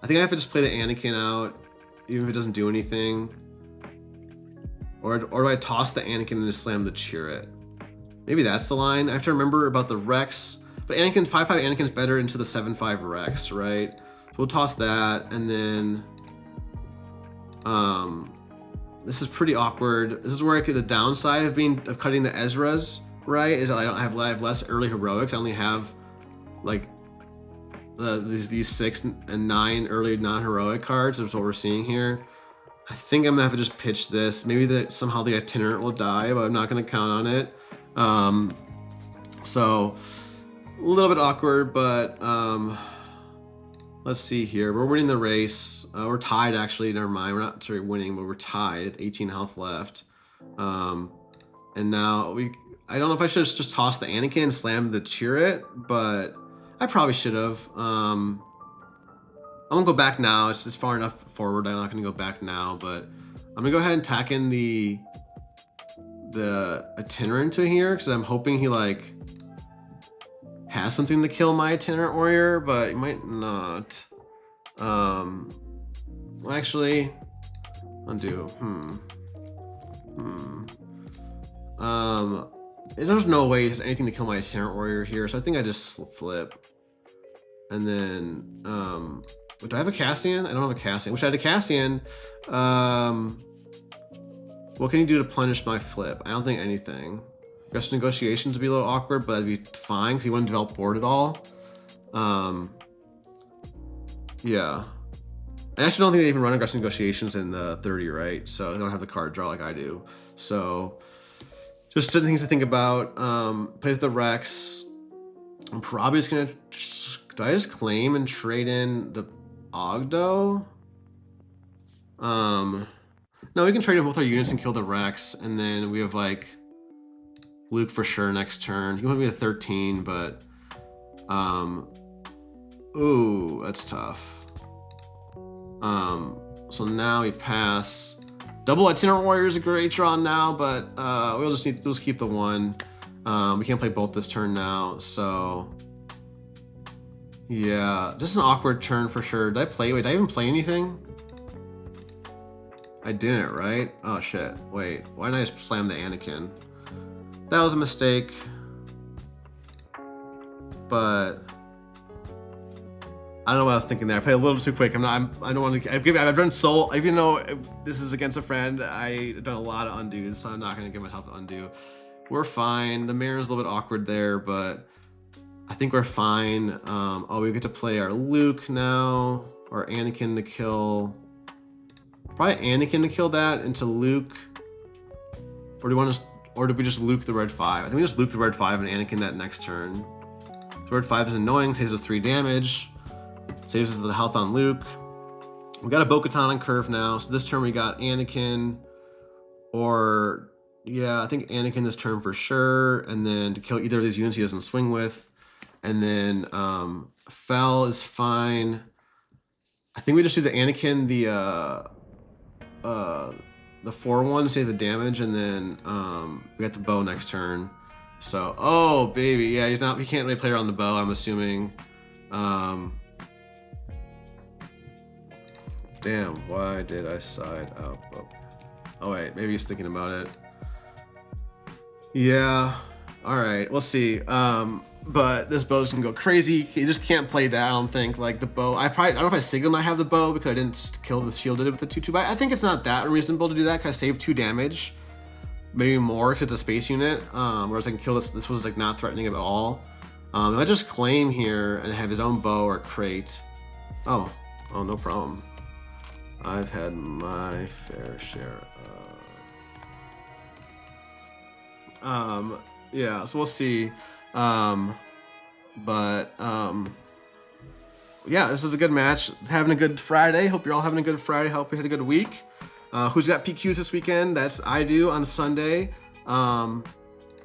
I think I have to just play the Anakin out, even if it doesn't do anything. Or do I toss the Anakin and just slam the Qi'Ra? Maybe that's the line. I have to remember about the Rex. But 5-5 Anakin's better into the 7-5 Rex, right? So we'll toss that, and then this is pretty awkward. This is where the downside of cutting the Ezras, right? Is that I have less early heroics. I only have like these 6 and 9 early non-heroic cards. That's what we're seeing here. I think I'm gonna have to just pitch this. Maybe somehow the Itinerant will die, but I'm not gonna count on it. So a little bit awkward, but let's see here. We're winning the race. We're tied actually. Never mind. We're not winning, but we're tied. 18 health left. And now I don't know if I should have just tossed the Anakin and slammed the Qi'Ra, but I probably should have. I'm gonna go back now. It's far enough forward. I'm not gonna go back now, but I'm gonna go ahead and tack in the Itinerant to here because I'm hoping he like has something to kill my Itinerant Warrior, but he might not. Well, actually, undo. There's no way there's anything to kill my Itinerant Warrior here, so I think I just flip. And then, do I have a Cassian? I don't have a Cassian. I wish I had a Cassian. What can you do to punish my flip? I don't think anything. Aggressive negotiations would be a little awkward, but that'd be fine because you wouldn't develop board at all. Yeah. I actually don't think they even run aggressive negotiations in the 30, right? So they don't have the card draw like I do. So just certain things to think about. Plays the Rex. I'm probably just gonna. Do I just claim and trade in the Ogdo? No, we can trade in both our units and kill the Rex, and then we have like Luke for sure next turn. He won't be a 13, but ooh, that's tough. So now we pass. Double Itinerant Warrior is a great draw now, but we'll just keep the 1. We can't play both this turn now, so yeah, just an awkward turn for sure. Did I even play anything? I didn't, right? Oh shit, wait, why didn't I just slam the Anakin? That was a mistake. But I don't know what I was thinking there. I played a little too quick. I don't want to. I've done so. Even though this is against a friend, I've done a lot of undos, so I'm not gonna give myself an undo. We're fine. The Marin's a little bit awkward there, but I think we're fine. Oh, we get to play our Luke now, or Anakin to kill. Probably Anakin to kill that into Luke. Or do we want to? Or did we just Luke the red 5? I think we just Luke the red 5 and Anakin that next turn. So red 5 is annoying. Saves us 3 damage. Saves us the health on Luke. We got a Bo-Katan on curve now. So this turn we got Anakin, or yeah, I think Anakin this turn for sure. And then to kill either of these units he doesn't swing with. And then Fel is fine. I think we just do the Anakin, the 4-1 to save the damage, and then we got the bow next turn. So, oh baby, yeah, he can't really play around the bow, I'm assuming. Damn, why did I side out? Oh wait, maybe he's thinking about it. Yeah, all right, we'll see. But this bow's gonna go crazy. You just can't play that, I don't think. Like the bow, I don't know if I signaled I have the bow because I didn't kill the shielded with the 2/2, but I think it's not that unreasonable to do that because I saved 2 damage. Maybe more because it's a space unit, whereas I can kill this. This was like not threatening at all. If I just claim here and have his own bow or crate. Oh, no problem. I've had my fair share of... yeah, so we'll see. Yeah, this is a good match. Having a good Friday. Hope you're all having a good Friday. Hope you had a good week. Who's got PQs this weekend? That's I do on Sunday. No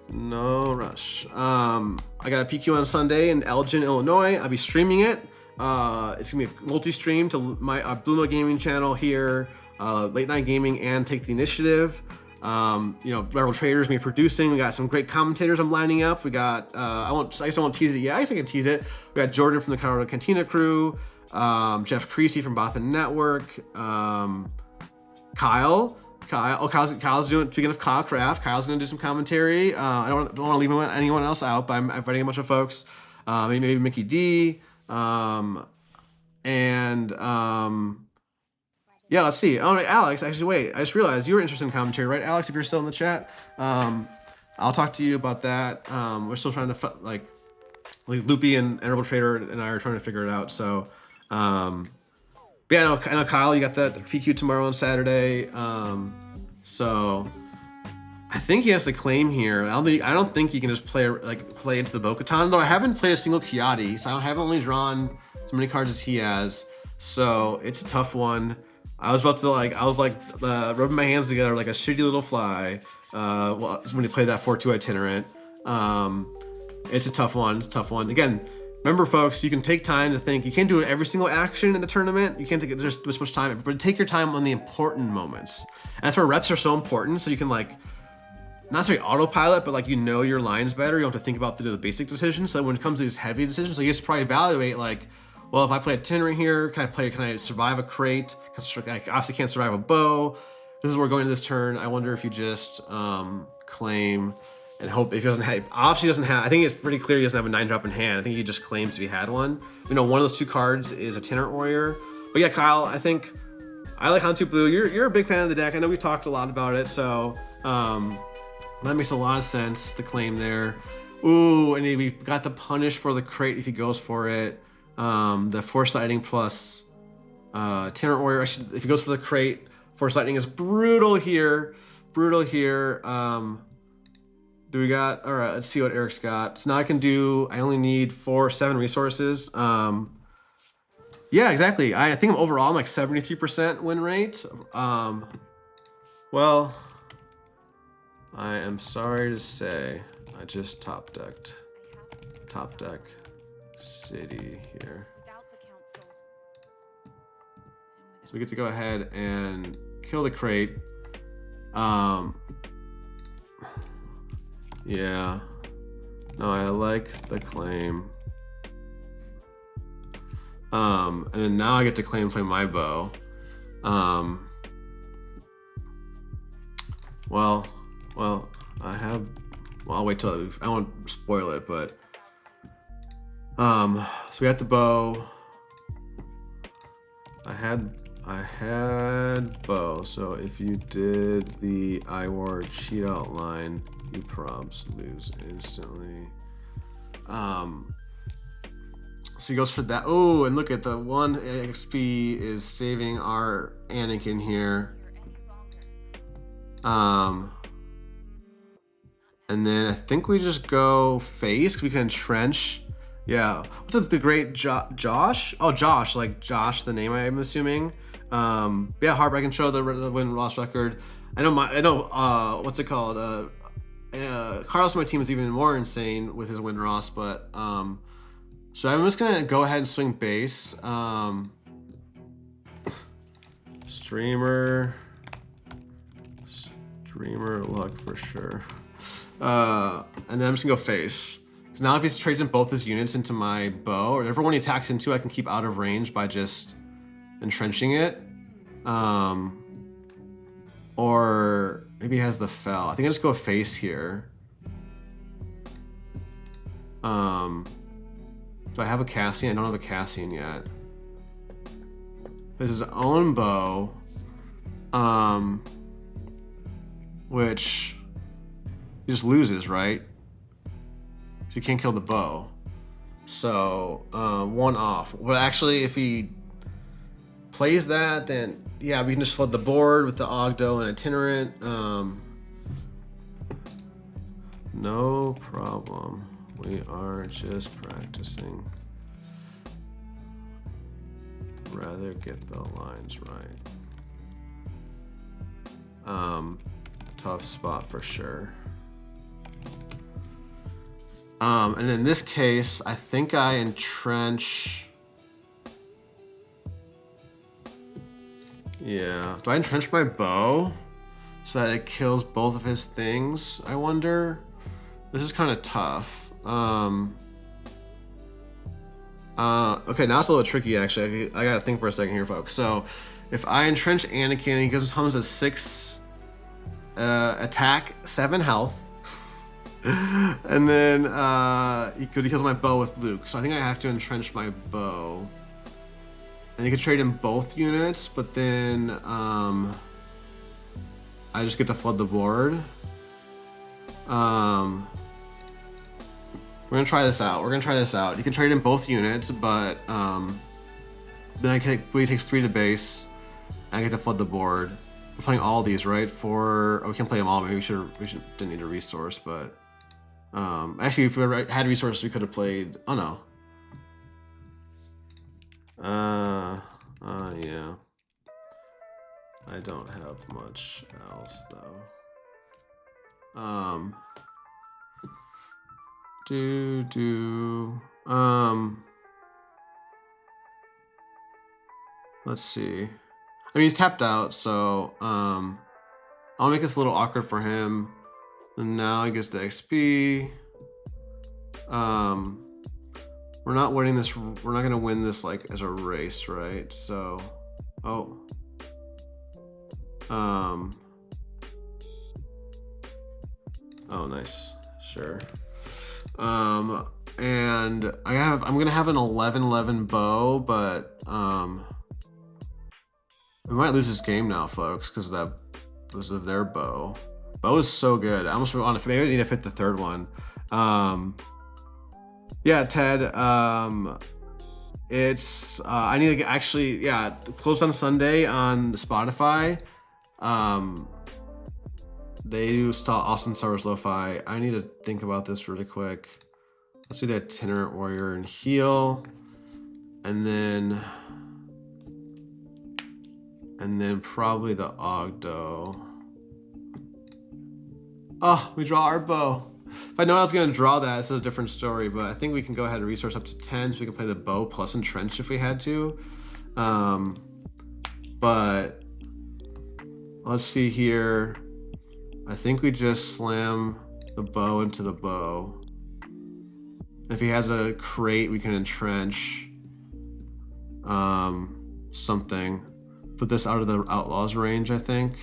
rush. I got a PQ on Sunday in Elgin, Illinois. I'll be streaming it. It's gonna be a multi-stream to my Blue Lunch Gaming channel here, Late Night Gaming and Take the Initiative. You know, Rebel Traders me producing. We got some great commentators I'm lining up. We got I guess I won't tease it yet. I guess I can tease it. We got Jordan from the Colorado Cantina crew, Jeff Creasy from Bothan Network, Kyle. Oh, Kyle's doing. Speaking of Kyle Craft, Kyle's gonna do some commentary. I don't want to leave anyone else out, but I'm inviting a bunch of folks. Maybe Mickey D. Yeah, let's see. Oh, Alex, actually, wait. I just realized you were interested in commentary, right, Alex? If you're still in the chat, I'll talk to you about that. We're still trying to like Loopy and Rebel Trader and I are trying to figure it out. So, but yeah, I know Kyle, you got that PQ tomorrow on Saturday. So I think he has to claim here. I don't think he can just play into the Bo-Katan, though. I haven't played a single Qi'Ra, so I haven't only drawn as many cards as he has. So it's a tough one. I was about to rubbing my hands together like a shitty little fly. Well, when he played that 4/2 itinerant. It's a tough one. It's a tough one. Again, remember, folks, you can take time to think. You can't do every single action in the tournament. You can't take there's this much time, but take your time on the important moments. And that's where reps are so important. So you can not necessarily autopilot, but you know your lines better. You don't have to think about the basic decisions. So when it comes to these heavy decisions, you just probably evaluate well, if I play a itinerant here, can I survive a crate? Because I obviously can't survive a bow. This is where we're going to this turn. I wonder if you just claim and hope if he doesn't have, obviously doesn't have, I think it's pretty clear he doesn't have a 9-drop in hand. I think he just claims if he had one. You know, one of those 2 cards is Itinerant Warrior. But yeah, Kyle, I think I like Han2 Blue. You're a big fan of the deck. I know we've talked a lot about it, so that makes a lot of sense, the claim there. Ooh, and we got the punish for the crate if he goes for it. The Force Lightning plus Itinerant Warrior, if he goes for the crate, Force Lightning is brutal here. Brutal here. Do we got, all right, let's see what Eric's got. So now I only need 7 resources. Yeah, exactly. I think overall I'm like 73% win rate. Well, I am sorry to say, I just top deck City here. So we get to go ahead and kill the crate. Yeah. No, I like the claim. And then now I get to play my bow. Well, I have. Well, I'll wait till I won't spoil it, but so we got the bow. I had bow. So if you did the iWar cheat outline, you probs lose instantly. So he goes for that. Oh, and look at the 1 XP is saving our Anakin here. And then I think we just go face, 'cause we can entrench. Yeah. What's up, the great Josh? Oh, Josh, like Josh, the name I'm assuming. Yeah, Harp, I can show the win-loss record. I know, what's it called? Carlos on my team is even more insane with his win-loss, but, so I'm just gonna go ahead and swing base. Streamer luck for sure. And then I'm just gonna go face. So now if he trades in both his units into my bow, or whatever one he attacks into, I can keep out of range by just entrenching it. Or maybe he has the fell. I think I just go face here. Do I have a Cassian? I don't have a Cassian yet. This is his own bow. Which he just loses, right? So you can't kill the bow. So 1 off. But actually, if he plays that, then yeah, we can just flood the board with the Ogdo and Itinerant. No problem. We are just practicing. Rather get the lines right. Tough spot for sure. And in this case, I think I entrench. Yeah. Do I entrench my bow so that it kills both of his things? I wonder. This is kind of tough. Okay, now it's a little tricky actually. I gotta think for a second here, folks. So if I entrench Anakin, he comes as 6 attack, 7 health. And then he kills my bow with Luke. So I think I have to entrench my bow. And you can trade in both units, but then I just get to flood the board. We're gonna try this out. You can trade in both units, but then he takes 3 to base, and I get to flood the board. We're playing all these, right? Oh, we can play them all. Maybe we didn't need a resource, but actually, if we had resources, we could have played. Oh no. Yeah. I don't have much else though. Let's see. I mean, he's tapped out, so I'll make this a little awkward for him. And now he gets the XP. We're not winning this. We're not gonna win this like as a race, right? So, oh. Oh, nice. Sure. And I'm gonna have an 11-11 bow, but we might lose this game now, folks, because of their bow. Bow is so good. I almost want to maybe need to fit the 3rd one. Yeah, Ted. It's I need to actually closed on Sunday on Spotify. They do awesome Star Wars Lo-Fi. I need to think about this really quick. Let's do the Itinerant Warrior and heal, and then probably the Ogdo. Oh, we draw our bow. If I know I was gonna draw that, it's a different story, but I think we can go ahead and resource up to 10 so we can play the bow plus entrench if we had to. But let's see here. I think we just slam the bow into the bow. If he has a crate, we can entrench something. Put this out of the Outlaws range, I think.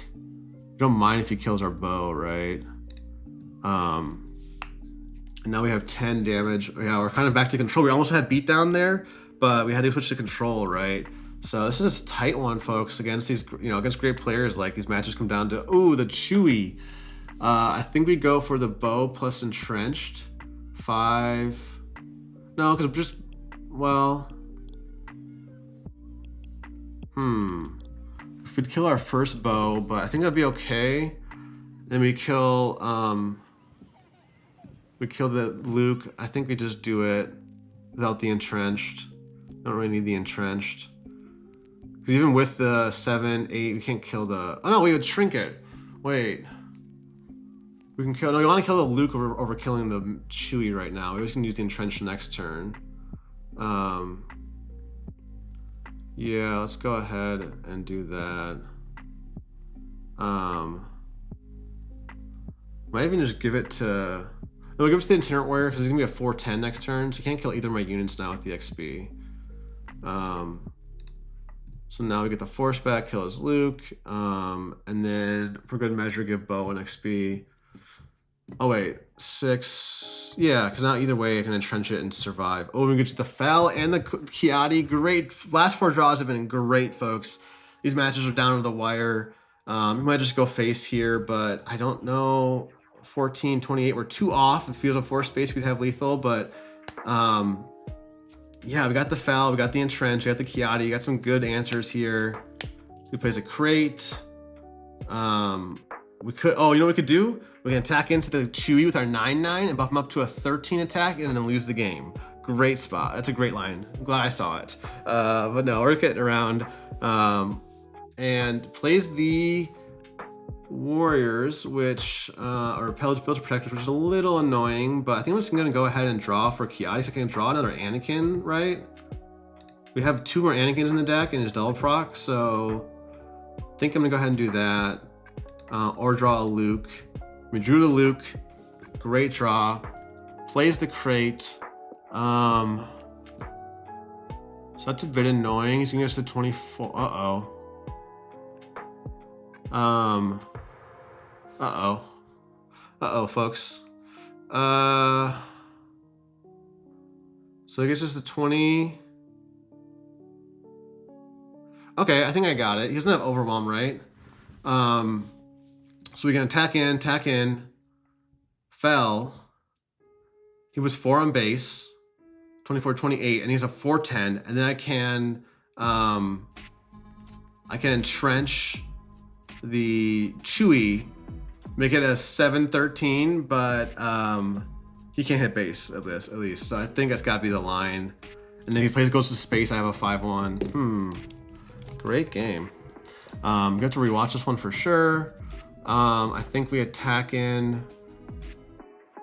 don't mind if he kills our bow, right? And now we have 10 damage. Yeah, we're kind of back to control. We almost had beatdown there, but we had to switch to control, right? So this is a tight one, folks, against these, against great players. Like, these matches come down to, ooh, the Chewy. I think we go for the bow plus entrenched. 5. No, because just, well, if we'd kill our first bow, but I think that'd be okay. Then we kill the Luke. I think we just do it without the entrenched. Don't really need the entrenched. Because even with the 7, 8, we can't kill the, oh no, we would shrink it. Wait. We can kill, no, we want to kill the Luke over killing the Chewy right now. We always can use the entrenched next turn. Yeah, let's go ahead and do that. Might even just give it to, no, we'll give it to the Itinerant Warrior because it's gonna be a 4/10 next turn, so you can't kill either of my units now with the XP. So now we get the Force back, kill his Luke, and then for good measure give Bo an XP. Oh wait, 6. Yeah, because now either way I can entrench it and survive. Oh, we get to the Fel and the Qi'Ra DV. Great. Last 4 draws have been great, folks. These matches are down to the wire. We might just go face here, but I don't know. 14, 28. We're 2 off. It feels a 4 space we'd have lethal, but yeah, we got the Fel, we got the entrench, we got the Qi'Ra DV. You got some good answers here. He plays a crate. We could, oh, you know what we could do? We can attack into the Chewy with our 9/9 and buff him up to a 13 attack and then lose the game. Great spot. That's a great line. I'm glad I saw it. But no, we're getting around. And plays the Warriors, which are Pelage Filter Protectors, which is a little annoying, but I think I'm just gonna go ahead and draw for Qi'Ra DV, so I can draw another Anakin, right? We have 2 more Anakins in the deck and his double proc, so I think I'm gonna go ahead and do that. Or draw a Luke. We drew the Luke. Great draw. Plays the crate. So that's a bit annoying. He's gonna get us to 24. Uh-oh. Uh-oh, folks. So he gets us to 20. Okay, I think I got it. He doesn't have Overwhelm, right? So we can attack in, Fel. He was 4 on base, 24, 28, and he's a 4/10, and then I can entrench the Chewy, make it a 7/13, but he can't hit base at least. So I think that's gotta be the line. And then if he plays Ghost of Space, I have a 5/1. Great game. You have to rewatch this one for sure. I think we attack in.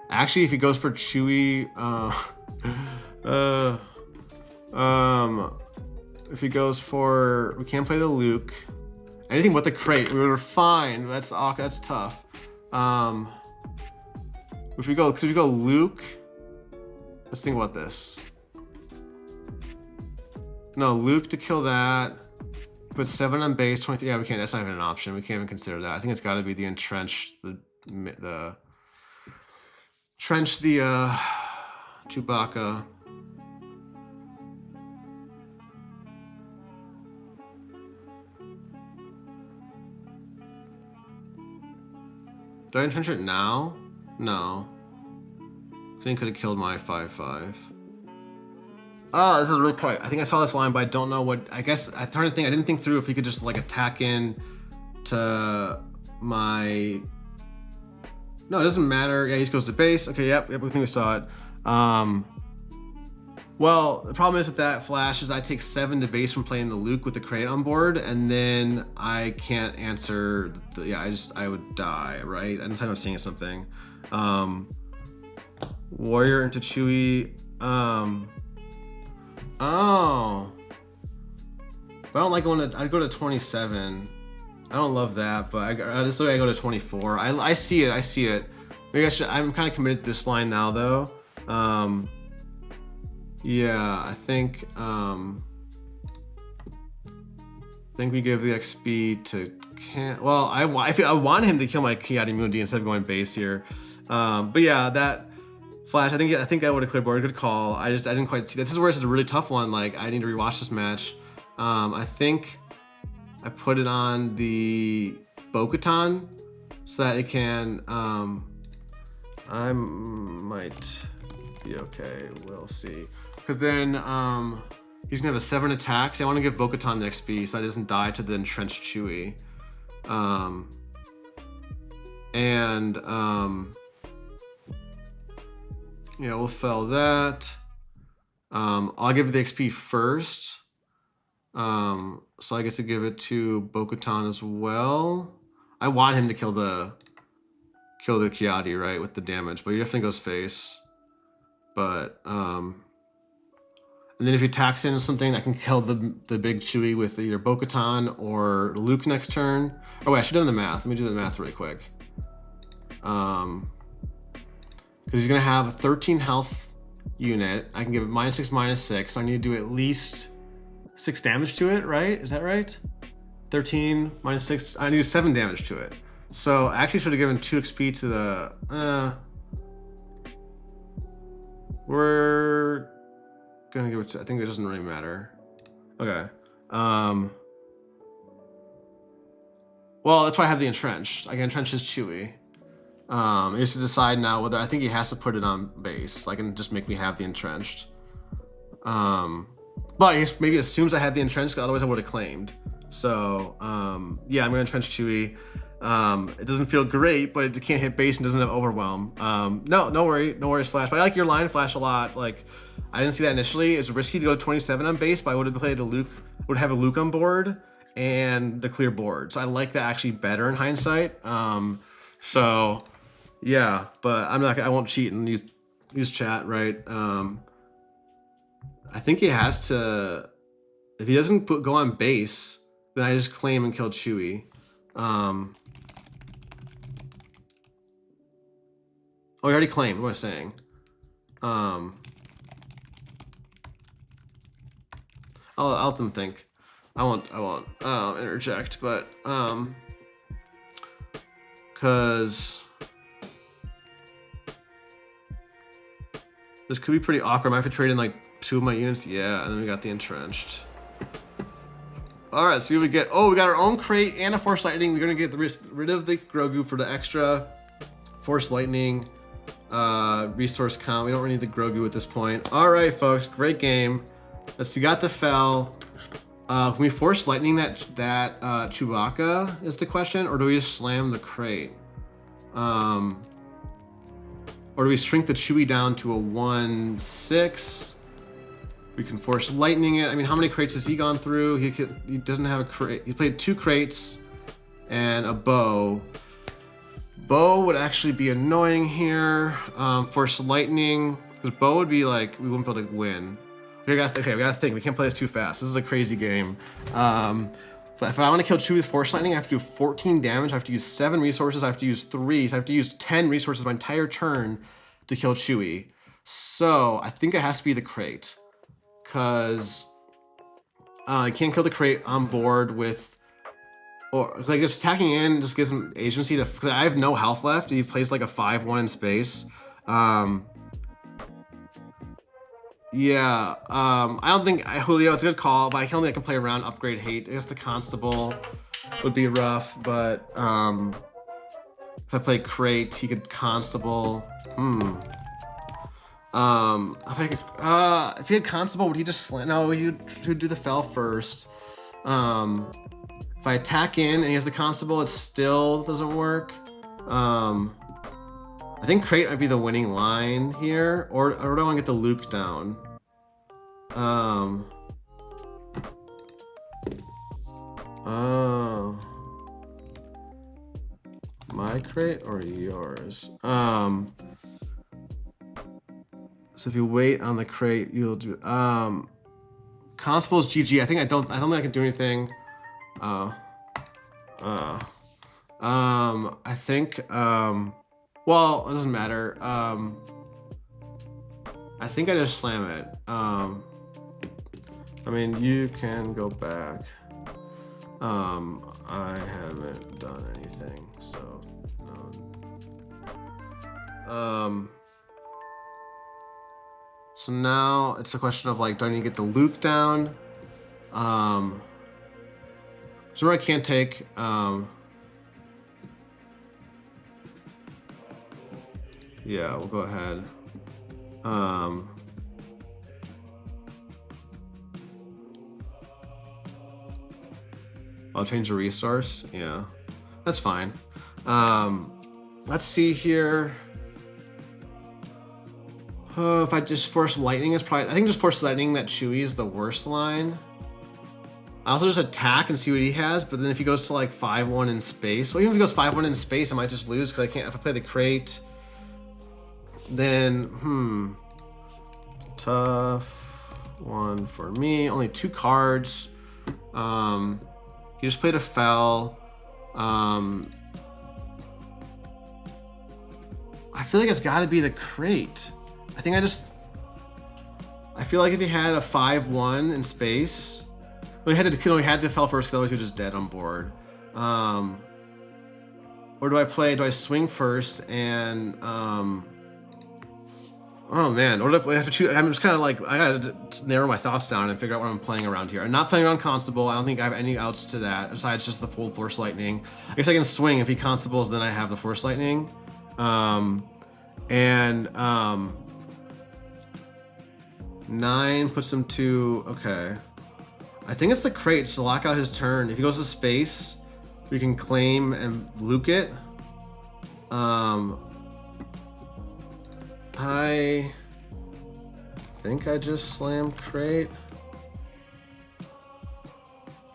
Actually, if he goes for Chewy, if he goes for, we can't play the Luke. Anything but the crate, we were fine. That's tough. If we go Luke, let's think about this. No, Luke to kill that. Put 7 on base, 23. Yeah, we can't. That's not even an option. We can't even consider that. I think it's got to be the entrenched, trench the Chewbacca. Do I entrench it now? No. I think could have killed my 5/5. Oh, this is really quiet. I think I saw this line, but I don't know what. I guess I trying to think. I didn't think through if he could just like attack in to my. No, it doesn't matter. Yeah, he just goes to base. Okay, yep. I think we saw it. Well, the problem is with that flash is I take 7 to base from playing the Luke with the crate on board, and then I can't answer. I would die, right? I just end up seeing something. Warrior into Chewy. Oh. But I don't like going to, I'd go to 27. I don't love that, but I just I go to 24. I see it. Maybe I'm kind of committed to this line now though. Yeah, I think, think we give the XP to well, I want him to kill my Qi'Ra DV instead of going base here. But yeah, that flash, I think that would have cleared board. Good call. I didn't quite see. This is where it's a really tough one. Like, I need to rewatch this match. I think I put it on the Bo-Katan so that it can. I might be okay. We'll see. Because then he's gonna have a 7 attacks. I want to give Bo-Katan the XP so that it doesn't die to the entrenched Chewie. Yeah, we'll fell that. I'll give the XP first. So I get to give it to Bo-Katan as well. I want him to kill the Qi'Ra DV, right, with the damage, but he definitely goes face. But and then if he attacks into something that can kill the big Chewie with either Bo-Katan or Luke next turn. Oh wait, I should have done the math. Let me do the math really quick. Because he's gonna have a 13 health unit. I can give it -6, -6. So I need to do at least 6 damage to it, right? Is that right? 13 -6. I need 7 damage to it. So I actually should have given 2 XP to the. We're gonna give it to, I think it doesn't really matter. Okay. Well, that's why I have the entrenched. I can entrench his Chewie. I just to decide now whether I think he has to put it on base. I can just make me have the entrenched. But he maybe assumes I had the entrenched, otherwise I would have claimed. So yeah, I'm gonna entrench Chewie. It doesn't feel great, but it can't hit base and doesn't have overwhelm. No worries, Flash. But I like your line, Flash, a lot. Like, I didn't see that initially. It's risky to go 27 on base, but I would have played the Luke. Would have a Luke on board and the clear board. So I like that actually better in hindsight. So yeah, but I won't cheat and use chat, right? I think he has to. If he doesn't go on base, then I just claim and kill Chewie. Oh, he already claimed. What am I saying? I'll let them think. I won't interject, but because this could be pretty awkward. I might have to trade in like 2 of my units. Yeah, and then we got the entrenched. All right, see what we get. Oh, we got our own crate and a Force Lightning. We're gonna get rid of the Grogu for the extra Force Lightning resource count. We don't really need the Grogu at this point. All right, folks, great game. Let's see, got the Fel. Can we Force Lightning that Chewbacca is the question, or do we just slam the crate? Or do we shrink the Chewie down to a 1/6? We can Force Lightning it. I mean, how many crates has he gone through? He doesn't have a crate. He played 2 crates and a bow. Bow would actually be annoying here. Force Lightning, because bow would be like, we wouldn't be able to win. We gotta think. We can't play this too fast. This is a crazy game. But if I want to kill Chewie with Force Lightning, I have to do 14 damage. I have to use 7 resources. I have to use 3. So I have to use 10 resources my entire turn to kill Chewie. So I think it has to be the crate. Because I can't kill the crate on board with, or like just attacking in just gives him agency to, because I have no health left. He plays like a 5/1 in space. Yeah, I don't think Julio, it's a good call, but I don't think I can play around upgrade hate. I guess the Constable would be rough, but if I play crate, he could Constable. If he had Constable, would he just slam? No, he would do the Fel first. If I attack in and he has the Constable, it still doesn't work. I think crate might be the winning line here, or do I want to get the Luke down? Oh, my crate or yours? So if you wait on the crate, you'll do. Constable's GG. I don't think I can do anything. I think. Well, it doesn't matter. I think I just slam it. I mean, you can go back. I haven't done anything, so no. So now it's a question of like, do I need to get the Luke down? So I can't take. Yeah, we'll go ahead. I'll change the resource. Yeah, that's fine. Let's see here. If I just force lightning is probably. I think just force lightning that Chewie is the worst line. I also just attack and see what he has, but then if he goes to like 5-1 in space, well, even if he goes 5-1 in space, I might just lose because I can't. If I play the crate, then tough one for me. Only 2 cards. He just played a Fel. I feel like it's got to be the crate. I feel like if he had a 5-1 in space. Well, he had to Fel first because otherwise he was just dead on board. Or do I swing first and oh man, or do I have to choose? I'm just kind of like, I gotta narrow my thoughts down and figure out what I'm playing around here. I'm not playing around Constable. I don't think I have any outs to that besides just the full Force Lightning. I guess I can swing if he Constables, then I have the Force Lightning. 9 puts him to, okay. I think it's the crate just to lock out his turn. If he goes to space, we can claim and Luke it. I think I just slammed crate.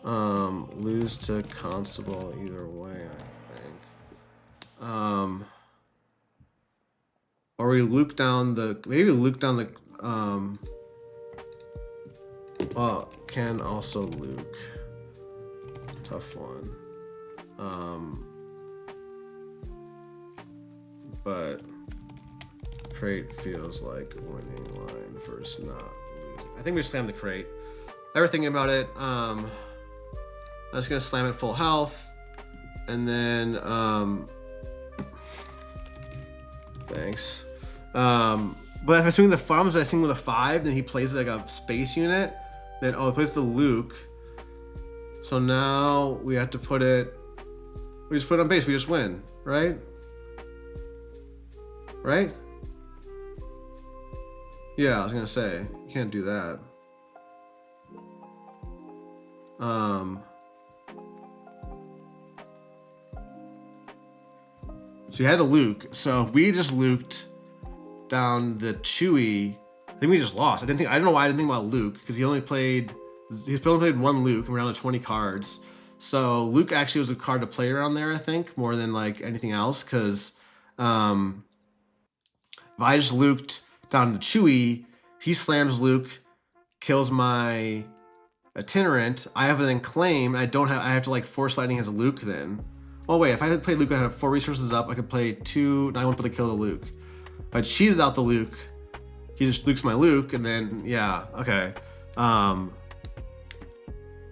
Lose to Constable either way, I think. Or we Luke down the, maybe Luke down the, well, can also Luke. Tough one. But crate feels like a winning line versus not losing. I think we just slam the crate. Never thinking about it. I'm just gonna slam it full health, and then thanks. But if I swing the farms, I swing with a 5, then he plays like a space unit. Then he plays the Luke. So now we have to put it. We just put it on base. We just win, right? Right? Yeah, I was gonna say you can't do that. So you had a Luke. So if we just Luked down the Chewie, I think we just lost. I don't know why I didn't think about Luke because he's only played 1 Luke and we're down to 20 cards. So Luke actually was a card to play around there, I think, more than like anything else. Because if I just Luked down to Chewie, he slams Luke, kills my itinerant. I have to then claim. I have to like Force Lightning his Luke then. Oh wait, if I had played Luke, I had 4 resources up. I could play 2. Now I want to kill the Luke. If I cheated out the Luke, he just Luke's my Luke, and then yeah, okay.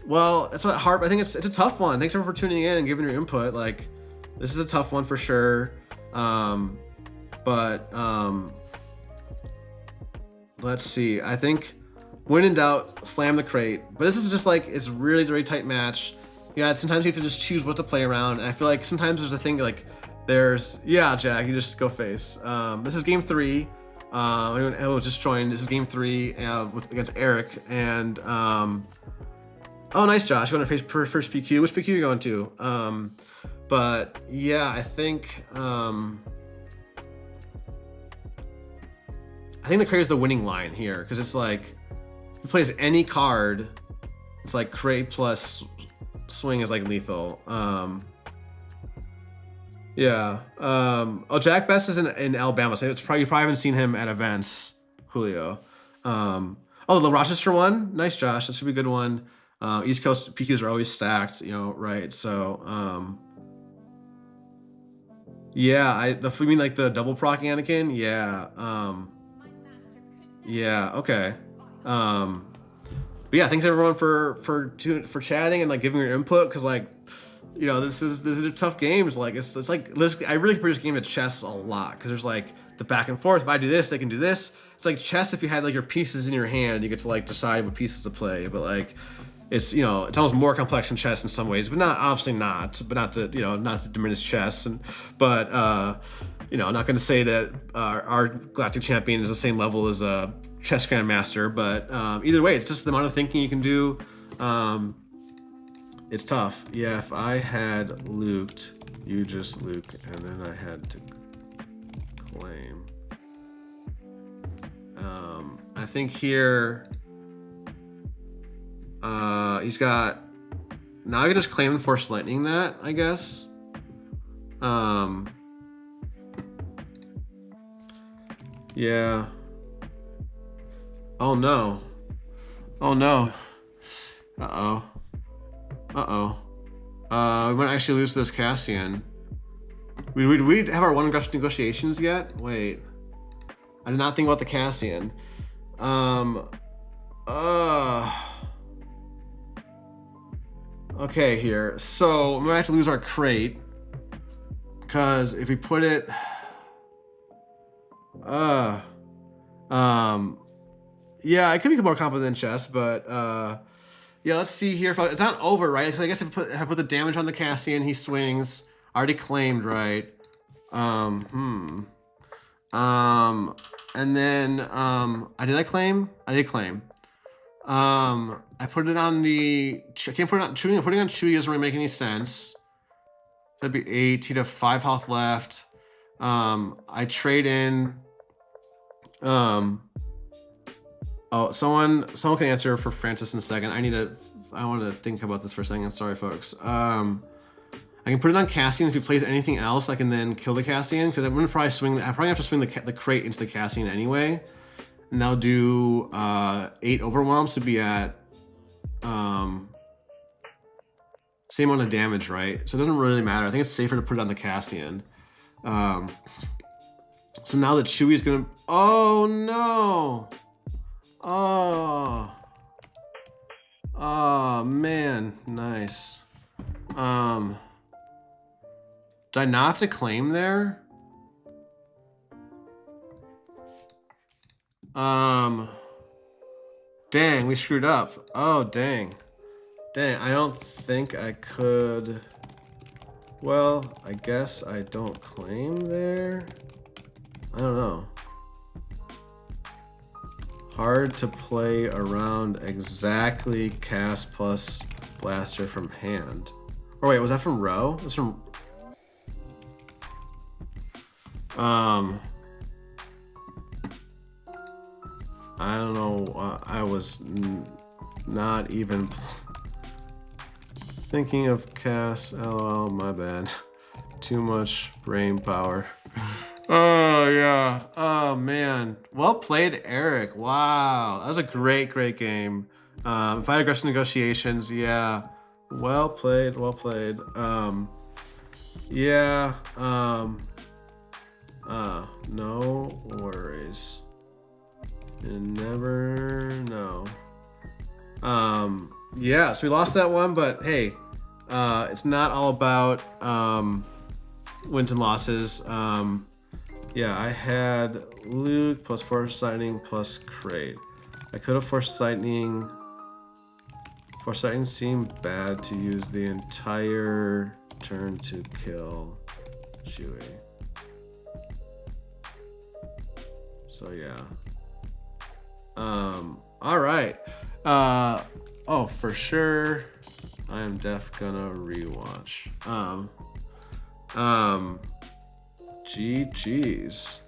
Well, it's hard. I think it's a tough one. Thanks everyone for tuning in and giving your input. Like, this is a tough one for sure. Let's see. I think when in doubt, slam the crate. But this is just like, it's really very tight match. Yeah, sometimes you have to just choose what to play around. And I feel like sometimes there's a thing like yeah, Jack, you just go face. This is game 3. Anyone who just joined, this is game 3 against Eric. And oh, nice, Josh. You're going to face first PQ. Which PQ are you going to? But yeah, I think the crate is the winning line here because it's like if he plays any card, it's like crate plus swing is like lethal. Yeah. Oh, Jack Best is in Alabama, so you probably haven't seen him at events, Julio. Oh, the Rochester one, nice, Josh. That should be a good one. East Coast PQs are always stacked, right? So, yeah. You mean like the double proc Anakin? Yeah. Yeah. Okay. But yeah, thanks everyone for chatting and like giving your input, because like, you know, this is a tough games. Like it's like I really compare this game to chess a lot, because there's like the back and forth. If I do this, they can do this. It's like chess. If you had like your pieces in your hand, you get to like decide what pieces to play. But like, it's, you know, it's almost more complex than chess in some ways, but not, obviously not. But not to, you know, not to diminish chess. But you know, I'm not going to say that our Galactic Champion is the same level as a chess grandmaster, but either way, it's just the amount of thinking you can do. It's tough. Yeah, if I had luked, you just luke, and then I had to claim. I think here, he's got, now I can just claim and force lightning that, I guess. Yeah. Oh no. Oh no. Uh-oh. Uh-oh. We might actually lose this Cassian. We have our one aggressive negotiations yet? Wait. I did not think about the Cassian. Okay, here. So we might have to lose our crate, because if we put it, yeah, it could be more competent than chess, but yeah, let's see here. If it's not over, right? So I guess if I put the damage on the Cassian, he swings. Already claimed, right? And then did I claim? I did claim. I put it on the, I can't put it on Chewie. Putting on Chewie doesn't really make any sense. That'd be 8. He'd have 5 health left. I trade in. Oh, someone can answer for Francis in a second. I want to think about this for a second. Sorry, folks. I can put it on Cassian. If he plays anything else, I can then kill the Cassian. Because I'm gonna probably swing. I probably have to swing the crate into the Cassian anyway. And I'll do 8 overwhelms to be at same amount of damage, right? So it doesn't really matter. I think it's safer to put it on the Cassian. So now that Chewie's gonna. Oh no! Oh. Oh man, nice. Did I not have to claim there? Dang, we screwed up. Oh, dang. Dang, I don't think I could. Well, I guess I don't claim there. I don't know. Hard to play around exactly cast plus blaster from hand. Or wait, was that from row? That's from. I don't know. I was not even thinking of cast. LOL, my bad. Too much brain power. Oh yeah. Oh man. Well played, Eric. Wow, that was a great game. If I had aggressive negotiations, yeah. Well played. Well played. Yeah. No worries. You never know. Yeah. So we lost that one, but hey, it's not all about wins and losses. Yeah, I had Luke plus Force Lightning plus Crate. I could have Force Lightning. Force Lightning seemed bad to use the entire turn to kill Chewie. So yeah. All right. Oh, for sure. I am def gonna rewatch. GG's.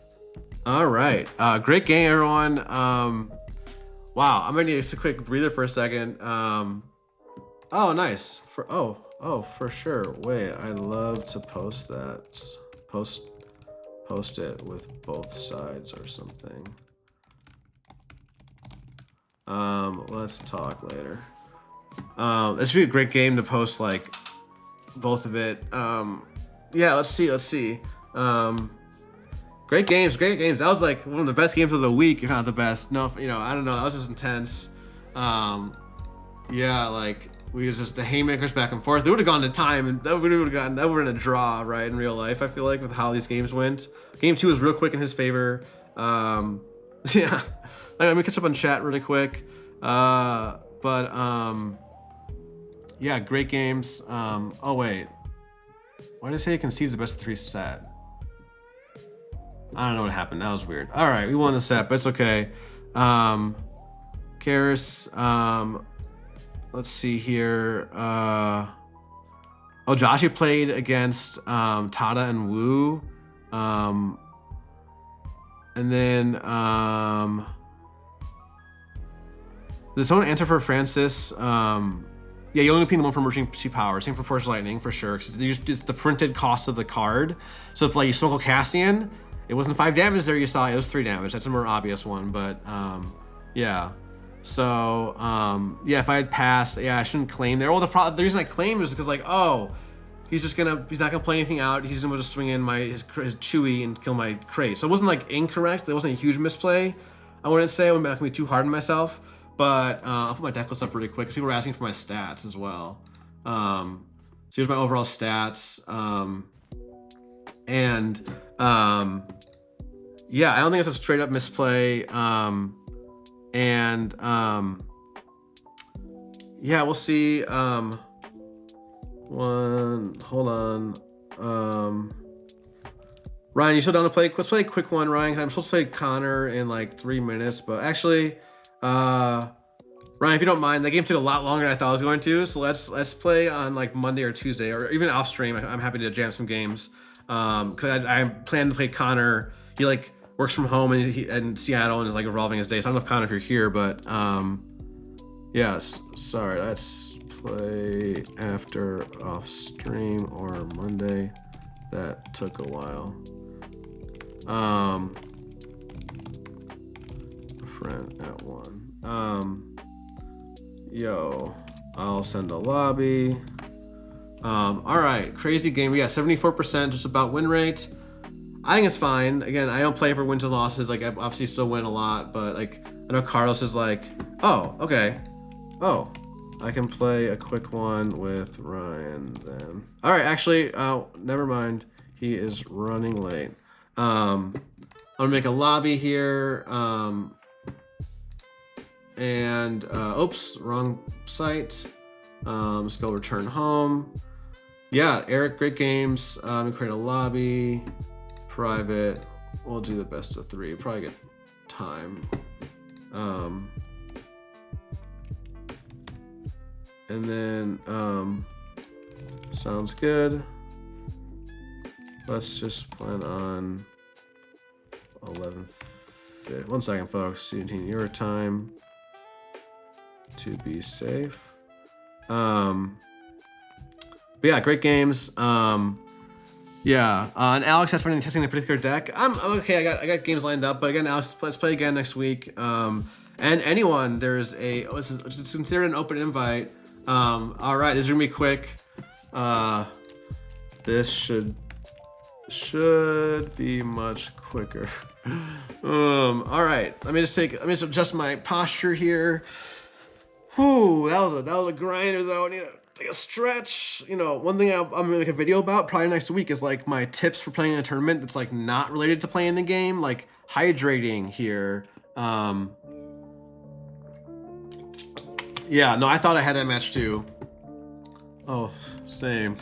All right. Great game, everyone. Wow. I'm gonna need a quick breather for a second. Oh, nice. For sure. Wait, I'd love to post that. Post it with both sides or something. Let's talk later. This would be a great game to post like both of it. Yeah, let's see. Great games. That was like one of the best games of the week, if not the best. No, you know, I don't know. That was just intense. Yeah, like we was just the haymakers back and forth. They would have gone to time, and that would have gotten a draw, right? In real life, I feel like with how these games went. Game 2 was real quick in his favor. Yeah, let me catch up on chat really quick. Yeah, great games. Oh wait, why did I say he concedes the best of 3 set? I don't know what happened. That was weird. All right, we won the set, but it's okay. Karis, let's see here. Oh, Joshi played against Tada and Wu. And then did someone answer for Francis? Yeah, you only ping the one for emergency power. Same for Force Lightning for sure. Because it's the printed cost of the card. So if like you smuggle Cassian, it wasn't 5 damage there you saw, it was 3 damage. That's a more obvious one, but yeah. So yeah, if I had passed, yeah, I shouldn't claim there. Well, the reason I claimed was because like, oh, he's not gonna play anything out. He's gonna just swing in his Chewy and kill my crate. So it wasn't like incorrect. It wasn't a huge misplay. I wouldn't say I wouldn't be too hard on myself, but I'll put my deck list up really quick because people were asking for my stats as well. So here's my overall stats. Yeah, I don't think it's a straight up misplay. Yeah, we'll see. Hold on. Ryan, you still down to play? Let's play a quick one, Ryan. I'm supposed to play Connor in like 3 minutes, but actually, Ryan, if you don't mind, that game took a lot longer than I thought it was going to. So let's play on like Monday or Tuesday, or even off stream. I'm happy to jam some games. Because I plan to play Connor. He like works from home and in Seattle and is like revolving his day. So I don't know if Connor if you're here, but yes. Sorry, let's play after off stream or Monday. That took a while. Friend at 1. Yo, I'll send a lobby. All right, crazy game. We got 74% just about win rate. I think it's fine. Again, I don't play for wins and losses. Like I obviously still win a lot, but like I know Carlos is like, oh, okay. Oh, I can play a quick one with Ryan then. All right, actually, never mind. He is running late. I'm gonna make a lobby here. Oops, wrong site. Let's go return home. Yeah, Eric, great games. Create a lobby, private. We'll do the best of 3. Probably get time. And then sounds good. Let's just plan on 11. 1 second, folks. 17 your time to be safe. But yeah, great games. Yeah, and Alex has been testing a particular deck. I'm okay. I got games lined up, but again, Alex, let's play again next week. And anyone, there's it's considered an open invite. All right, this is gonna be quick. This should be much quicker. All right, let me just adjust my posture here. Whew, that was a grinder though. I need to take a stretch. You know, one thing I'm gonna make a video about probably next week is like my tips for playing in a tournament that's like not related to playing the game, like hydrating here. Yeah, no, I thought I had that match too. Oh, same.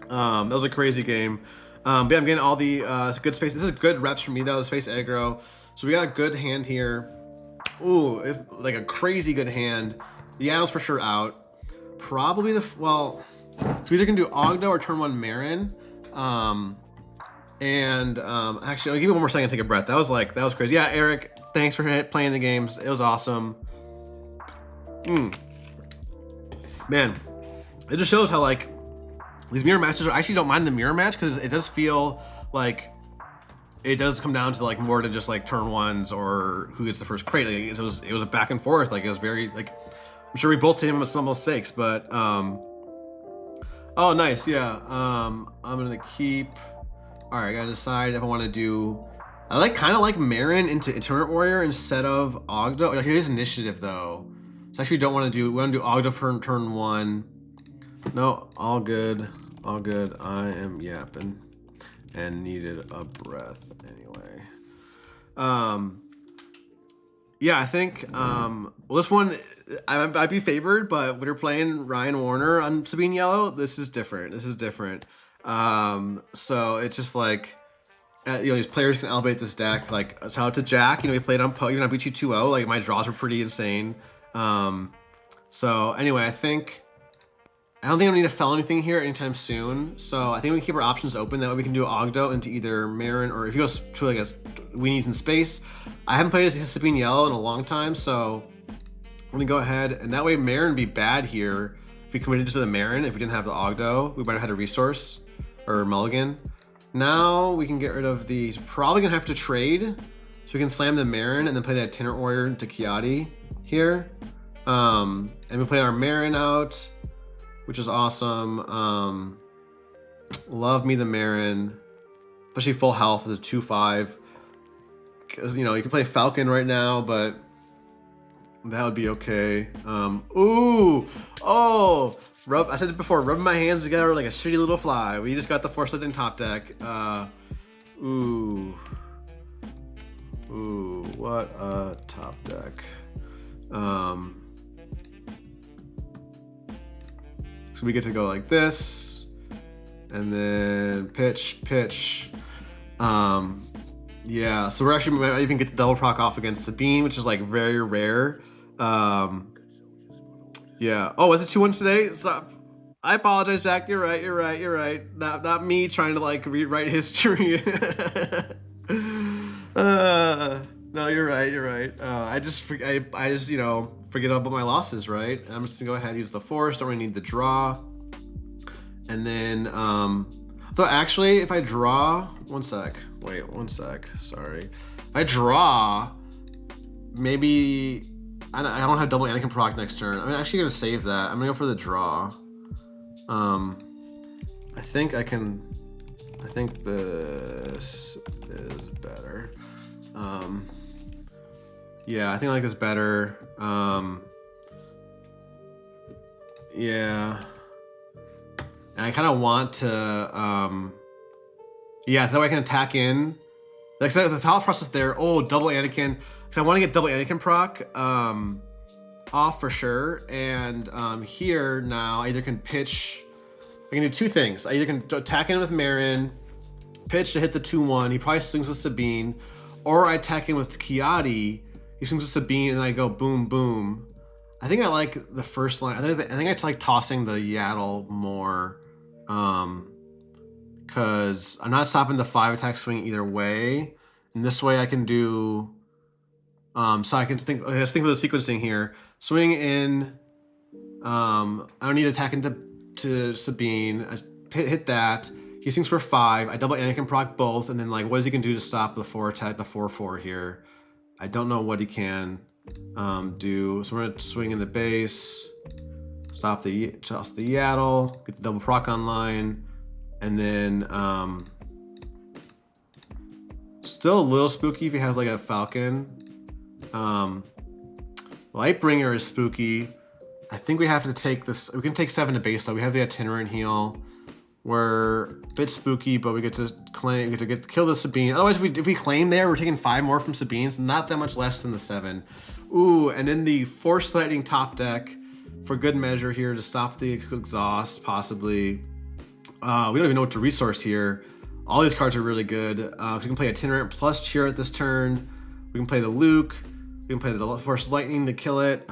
That was a crazy game. But yeah, I'm getting all the good space. This is good reps for me though, the space aggro. So we got a good hand here. Ooh, like a crazy good hand. The Yaddle's for sure out. Probably so we either can do Ogdo or turn 1 Marin. Actually, I'll give you 1 more second to take a breath. That was crazy. Yeah, Eric, thanks for playing the games. It was awesome. Man, it just shows how like these mirror matches I actually don't mind the mirror match because it does feel like it does come down to like more than just like turn ones or who gets the first crate. Like, it was a back and forth. Like it was very like I'm sure we both did him with some mistakes, but oh nice, yeah. I'm gonna keep. All right, I gotta decide if I want to do. I kind of like Marin into Tournament Warrior instead of Ogdo. Like his initiative though. So actually, we don't want to do. We want to do Ogdo for turn 1. No, all good. All good. I am yapping and needed a breath anyway. Yeah, I think well, this one I'd be favored, but when you're playing Ryan Warner on Sabine Yellow, this is different. This is different. So it's just like these players can elevate this deck. Like shout out to Jack. We played on Poe, even I beat you 2-0. Like my draws were pretty insane. So anyway, I don't think I need to fell anything here anytime soon. So I think we keep our options open. That way we can do Ogdo into either Marin, or if he goes to like a Weenies in space. I haven't played as Sabine Yellow in a long time, so I'm gonna go ahead, and that way Marin be bad here. If we committed to the Marin, if we didn't have the Ogdo, we might have had a resource or mulligan. Now we can get rid of these. Probably gonna have to trade, so we can slam the Marin and then play that Itinerant Warrior into Qi'Ra here. And we play our Marin out, which is awesome. Love me the Marin, especially full health is a 2/5. Because you can play Falcon right now, but that would be okay. Ooh, oh, I said it before, rubbing my hands together like a shitty little fly. We just got the Force Lightning top deck. Ooh, what a top deck. So we get to go like this, and then pitch. Yeah, so we're actually might even get the double proc off against Sabine, which is like very rare. Yeah. Oh, was it 2-1 today? So, I apologize, Jack. You're right. Not me trying to like rewrite history. No, you're right. I just forget about my losses, right? I'm just gonna go ahead and use the Force. Don't really need the draw. And then, though actually, if I draw, one sec. Sorry. If I draw, maybe I don't have double Anakin proc next turn. I'm actually gonna save that. I'm gonna go for the draw. I think this is better. Yeah, I think I like this better. Yeah. And I kind of want to, yeah, so that way I can attack in. Like the thought process there, oh, double Anakin. Because I want to get double Anakin proc off for sure. And here now, I either can pitch, I can do two things. I either can attack in with Marin, pitch to hit the 2-1. He probably swings with Sabine. Or I attack in with Qi'Ra. He swings with Sabine, and then I go boom, boom. I think I like the first line. I think I like tossing the Yaddle more. Because I'm not stopping the 5 attack swing either way. And this way I can do, so I can think, let's think of the sequencing here. Swing in, I don't need to attack into Sabine. I hit that. He swings for 5. I double Anakin proc both. And then like, what does he can do to stop the 4 attack, the 4/4 here? I don't know what he can do. So we're gonna swing in the base, stop the Yaddle, get the double proc online. And then, still a little spooky if he has like a Falcon. Lightbringer is spooky. I think we have to take this. We can take 7 to base though. We have the Itinerant heal. We're a bit spooky, but we get to claim. We get to kill the Sabine. Otherwise, if we claim there, we're taking 5 more from Sabine. So not that much less than the 7. Ooh, and then the Force Lightning top deck for good measure here to stop the exhaust possibly. We don't even know what to resource here. All these cards are really good. We can play Itinerant plus Qi'Ra at this turn. We can play the Luke. We can play the Force Lightning to kill it.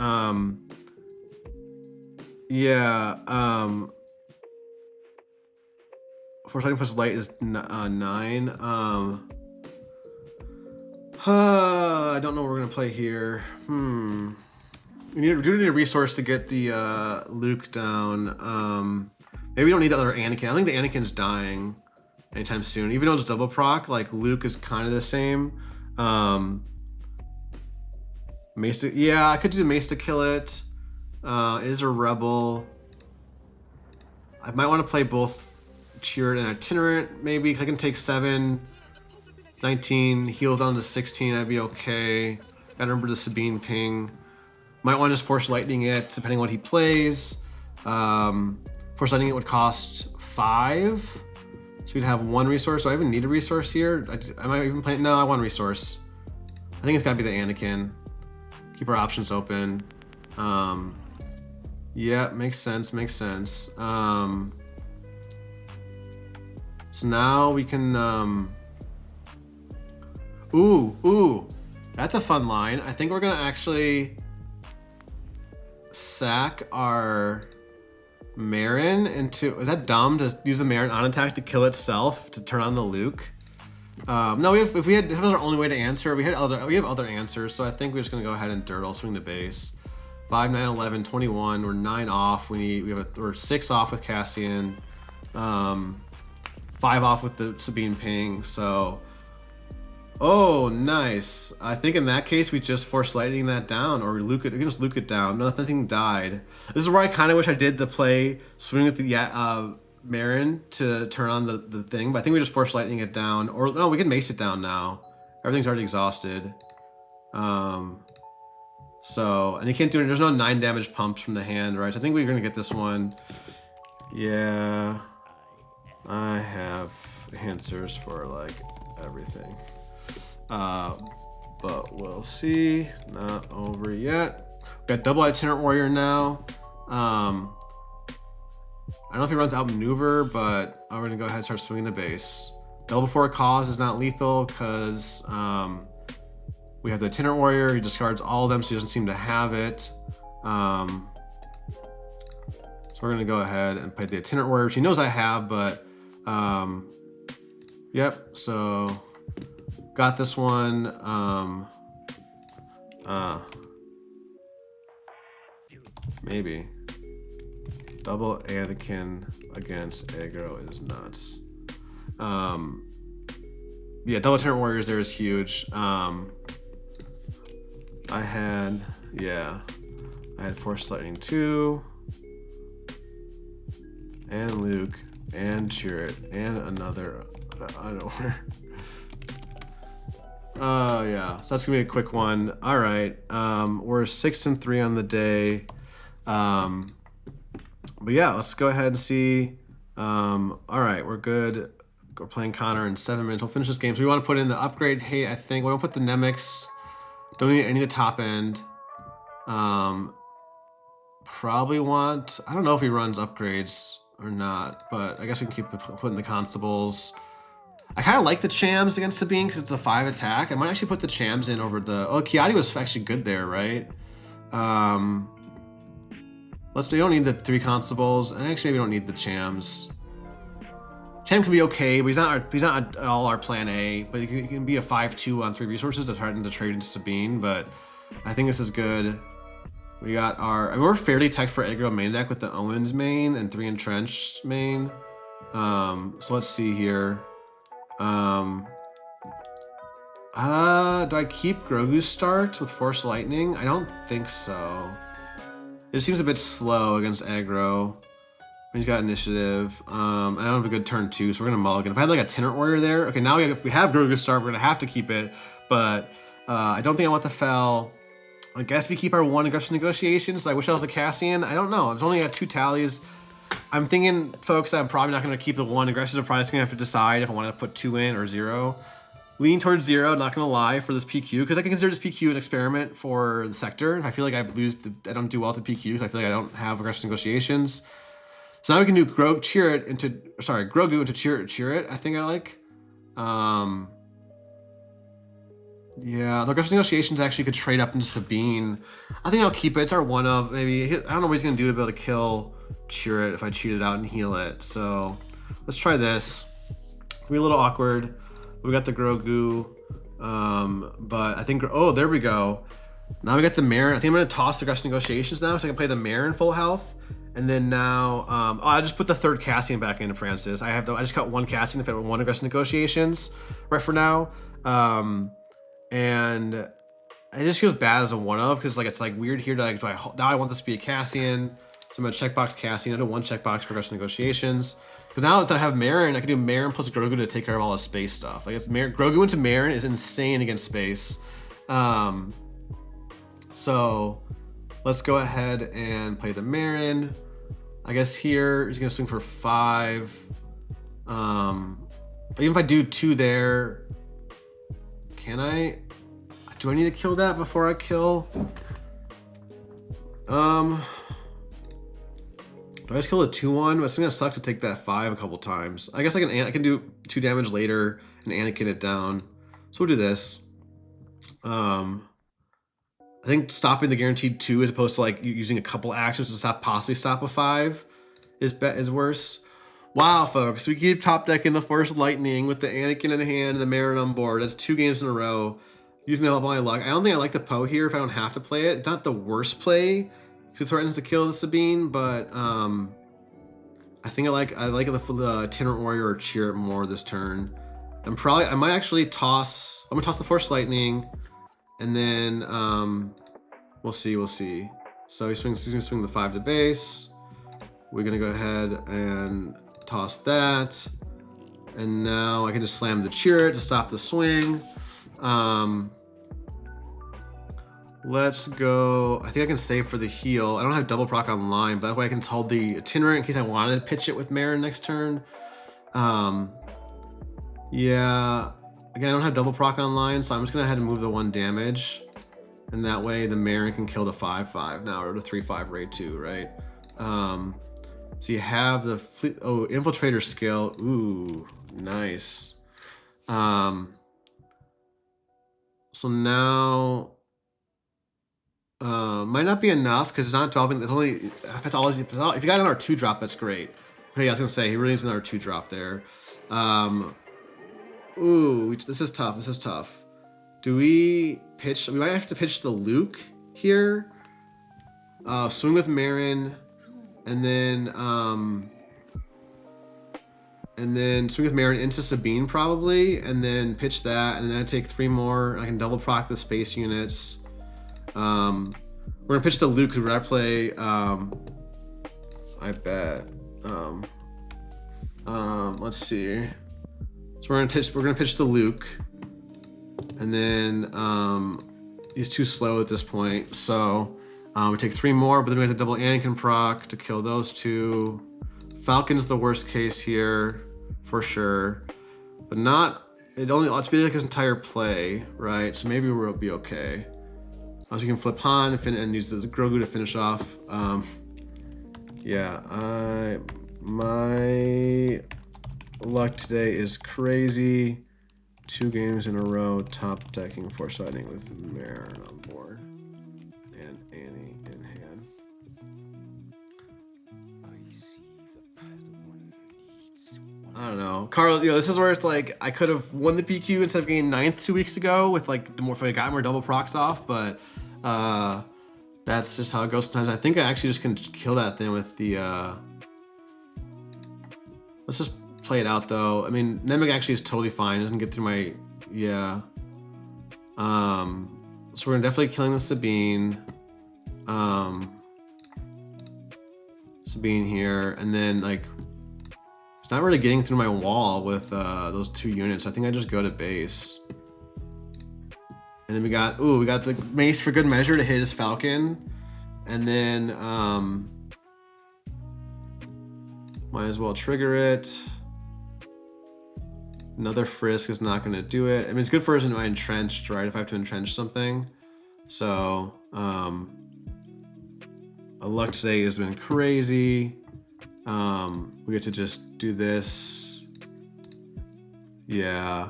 Force Lightning plus Light is 9. I don't know what we're gonna play here. We do need a resource to get the Luke down. Maybe we don't need that other Anakin. I think the Anakin's dying anytime soon. Even though it's double proc, like Luke is kind of the same. Mace to, yeah, I could do Mace to kill it. It is a rebel. I might want to play both Qi'Ra and Itinerant, maybe. I can take 7, 19, heal down to 16, I'd be okay. Gotta remember the Sabine ping. Might want to just Force Lightning it, depending on what he plays. Force Lightning it would cost 5. So we'd have 1 resource. Do I even need a resource here? Am I even playing? No, I want a resource. I think it's gotta be the Anakin. Keep our options open. Yeah, makes sense, makes sense. So now we can, ooh, that's a fun line. I think we're gonna actually sack our Marin into, is that dumb to use the Marin on attack to kill itself to turn on the Luke? No, if that was our only way to answer. We have other answers, so I think we're just gonna go ahead and Dirtle, swing the base. 5, 9, 11, 21. We're 9 off. We're 6 off with Cassian. 5 off with the Sabine ping. So, oh, nice. I think in that case we just Force Lightning that down, or we can just Luke it down. No, nothing died. This is where I kind of wish I did the play swing with the Marin to turn on the thing, but I think we just Force Lightning it down, or no, we can Mace it down now. Everything's already exhausted. So, and you can't do it. There's no 9 damage pumps from the hand, right? So I think we're gonna get this one. Yeah, I have answers for like everything. But we'll see. Not over yet. We got double Itinerant Warrior now. I don't know if he runs Outmaneuver, but I'm gonna go ahead and start swinging the base. Double Before a Cause is not lethal because we have the Itinerant Warrior. He discards all of them, so he doesn't seem to have it. So we're gonna go ahead and play the Itinerant Warrior, which he knows I have, but yep. So got this one. Maybe. Double Anakin against aggro is nuts. Yeah, double Itinerant Warriors there is huge. I had Force Lightning 2, and Luke, and Qi'Ra, and another, I don't know where. Yeah, so that's gonna be a quick one. All right, we're 6 and 3 on the day. But yeah, let's go ahead and see. All right, we're good. We're playing Connor in 7 minutes. We'll finish this game. So we want to put in the upgrade. Hey, I think we'll put the Nemix. Don't need any of the top end. Probably want, I don't know if he runs upgrades or not, but I guess we can keep putting the Constables. I kind of like the Chams against Sabine because it's a 5 attack. I might actually put the Chams in over the, oh, Qi'Ra was actually good there, right? We don't need the 3 Constables, and actually maybe we don't need the Chams. Cham can be okay, but he's not at all our plan A, but he can be a 5-2 on 3 resources to threaten to trade into Sabine, but I think this is good. We got our, I mean, we're fairly tech for aggro main deck with the Owens main and 3 entrenched main. So let's see here. Do I keep Grogu's start with Force Lightning? I don't think so. It seems a bit slow against aggro. He's got initiative. I don't have a good turn 2, so we're gonna mulligan. If I had like a Itinerant Warrior there, okay, now if we have Grogu's start, we're gonna have to keep it, but I don't think I want the Fel. I guess we keep our 1 aggressive negotiation, so I wish I was a Cassian. I don't know, I've only got 2 tallies. I'm thinking, folks, that I'm probably not gonna keep the 1 aggressive. I'm probably just gonna have to decide if I want to put 2 in or 0. Lean towards 0, not gonna lie, for this PQ, because I can consider this PQ an experiment for the sector. If I feel like I don't do well to PQ, because I feel like I don't have aggressive negotiations. So now we can do Grogu into Qi'Ra, I think I like. Yeah, the aggressive negotiations actually could trade up into Sabine. I think I'll keep it. It's our 1 of, maybe, I don't know what he's gonna do to be able to kill Qi'Ra if I cheat it out and heal it. So let's try this. It'll be a little awkward. We got the Grogu, but I think, oh, there we go. Now we got the Marin. I think I'm gonna toss the aggressive negotiations now, so I can play the Marin full health. And then now, oh, I just put the 3rd Cassian back into Francis. I just cut 1 Cassian if I have 1 aggressive negotiations right for now. And it just feels bad as a 1 of, because like it's like weird here to like, now I want this to be a Cassian, so I'm gonna checkbox Cassian. I do 1 checkbox for aggressive negotiations. Because now that I have Marin, I can do Marin plus Grogu to take care of all the space stuff. I guess Grogu into Marin is insane against space. So Let's go ahead and play the Marin. I guess here he's gonna swing for 5. But even if I do 2 there, can I? Do I need to kill that before I kill? Do I just kill a 2/1? It's gonna suck to take that 5 a couple times. I guess I can do 2 damage later and Anakin it down. So we'll do this. I think stopping the guaranteed 2 as opposed to like using a couple actions to possibly stop a 5 is worse. Wow, folks, we keep top decking the Force Lightning with the Anakin in hand and the Marin on board. That's 2 games in a row. Using all my luck. I don't think I like the Poe here if I don't have to play it. It's not the worst play because it threatens to kill the Sabine, but I think I like the Itinerant Warrior or Qi'Ra more this turn. I might actually toss. I'm gonna toss the Force Lightning, and then we'll see. So he's gonna swing the 5 to base. We're gonna go ahead and toss that, and now I can just slam the Qi'Ra to stop the swing. Let's go. I think I can save for the heal. I don't have double proc online, but that way I can hold the Itinerant in case I wanted to pitch it with Marin next turn. Yeah, again, I don't have double proc online, so I'm just gonna go ahead and move the 1 damage, and that way the Marin can kill the 5/5 now, or the 3/5 raid 2, right? So you have the Infiltrator skill. Ooh, nice. So now might not be enough because it's not developing. It's only if you got another 2 drop, that's great. Okay, I was gonna say he really needs another 2 drop there. Ooh, this is tough. This is tough. Do we pitch? We might have to pitch the Luke here. Swing with Marin, and then swing with Marin into Sabine probably, and then pitch that, and then I take 3 more. And I can double proc the space units. We're gonna pitch to Luke because we're gonna play. I bet. Let's see. So we're gonna pitch to Luke, and then he's too slow at this point. So we take 3 more, but then we have to double Anakin proc to kill those 2. Falcon's the worst case here for sure, but not. It's be like his entire play, right? So maybe we'll be okay. Also, you can flip Han and use the Grogu to finish off. Yeah, my luck today is crazy. 2 games in a row, top decking Force Lightning with Marin on board and Annie in hand. I don't know, Carl. This is where it's like I could have won the PQ instead of getting 9th 2 weeks ago with like if I got more double procs off, but that's just how it goes sometimes. I think I actually just can kill that thing with the. Let's just play it out though. I mean, Nemec actually is totally fine. It doesn't get through my So we're definitely killing the Sabine. Sabine here, and then like. It's not really getting through my wall with those 2 units. I think I just go to base. And then we got the mace for good measure to hit his Falcon. And then might as well trigger it. Another Frisk is not gonna do it. I mean, it's good for us in my entrenched, right? If I have to entrench something. So our luck today has been crazy. We get to just do this. Yeah.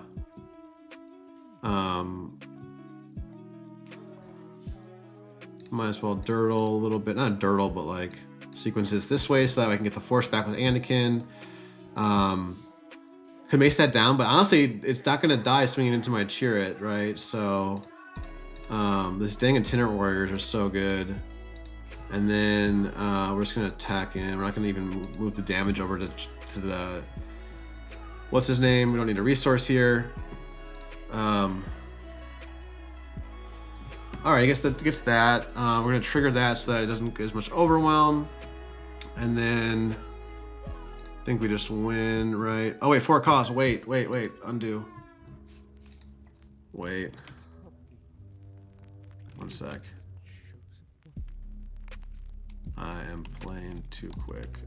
Might as well dirtle a little bit. Not dirtle, but like sequence this this way so that I can get the Force back with Anakin. Could mace that down, but honestly, it's not gonna die swinging into my Qi'Ra, right? So, this dang Itinerant Warriors are so good. And then we're just gonna attack in. We're not gonna even move the damage over to the what's his name. We don't need a resource here. All right, I guess that gets that. We're gonna trigger that so that it doesn't get as much overwhelm. And then I think we just win, right? Oh wait, 4 cost. Wait, undo. Wait. 1 sec. I am playing too quick.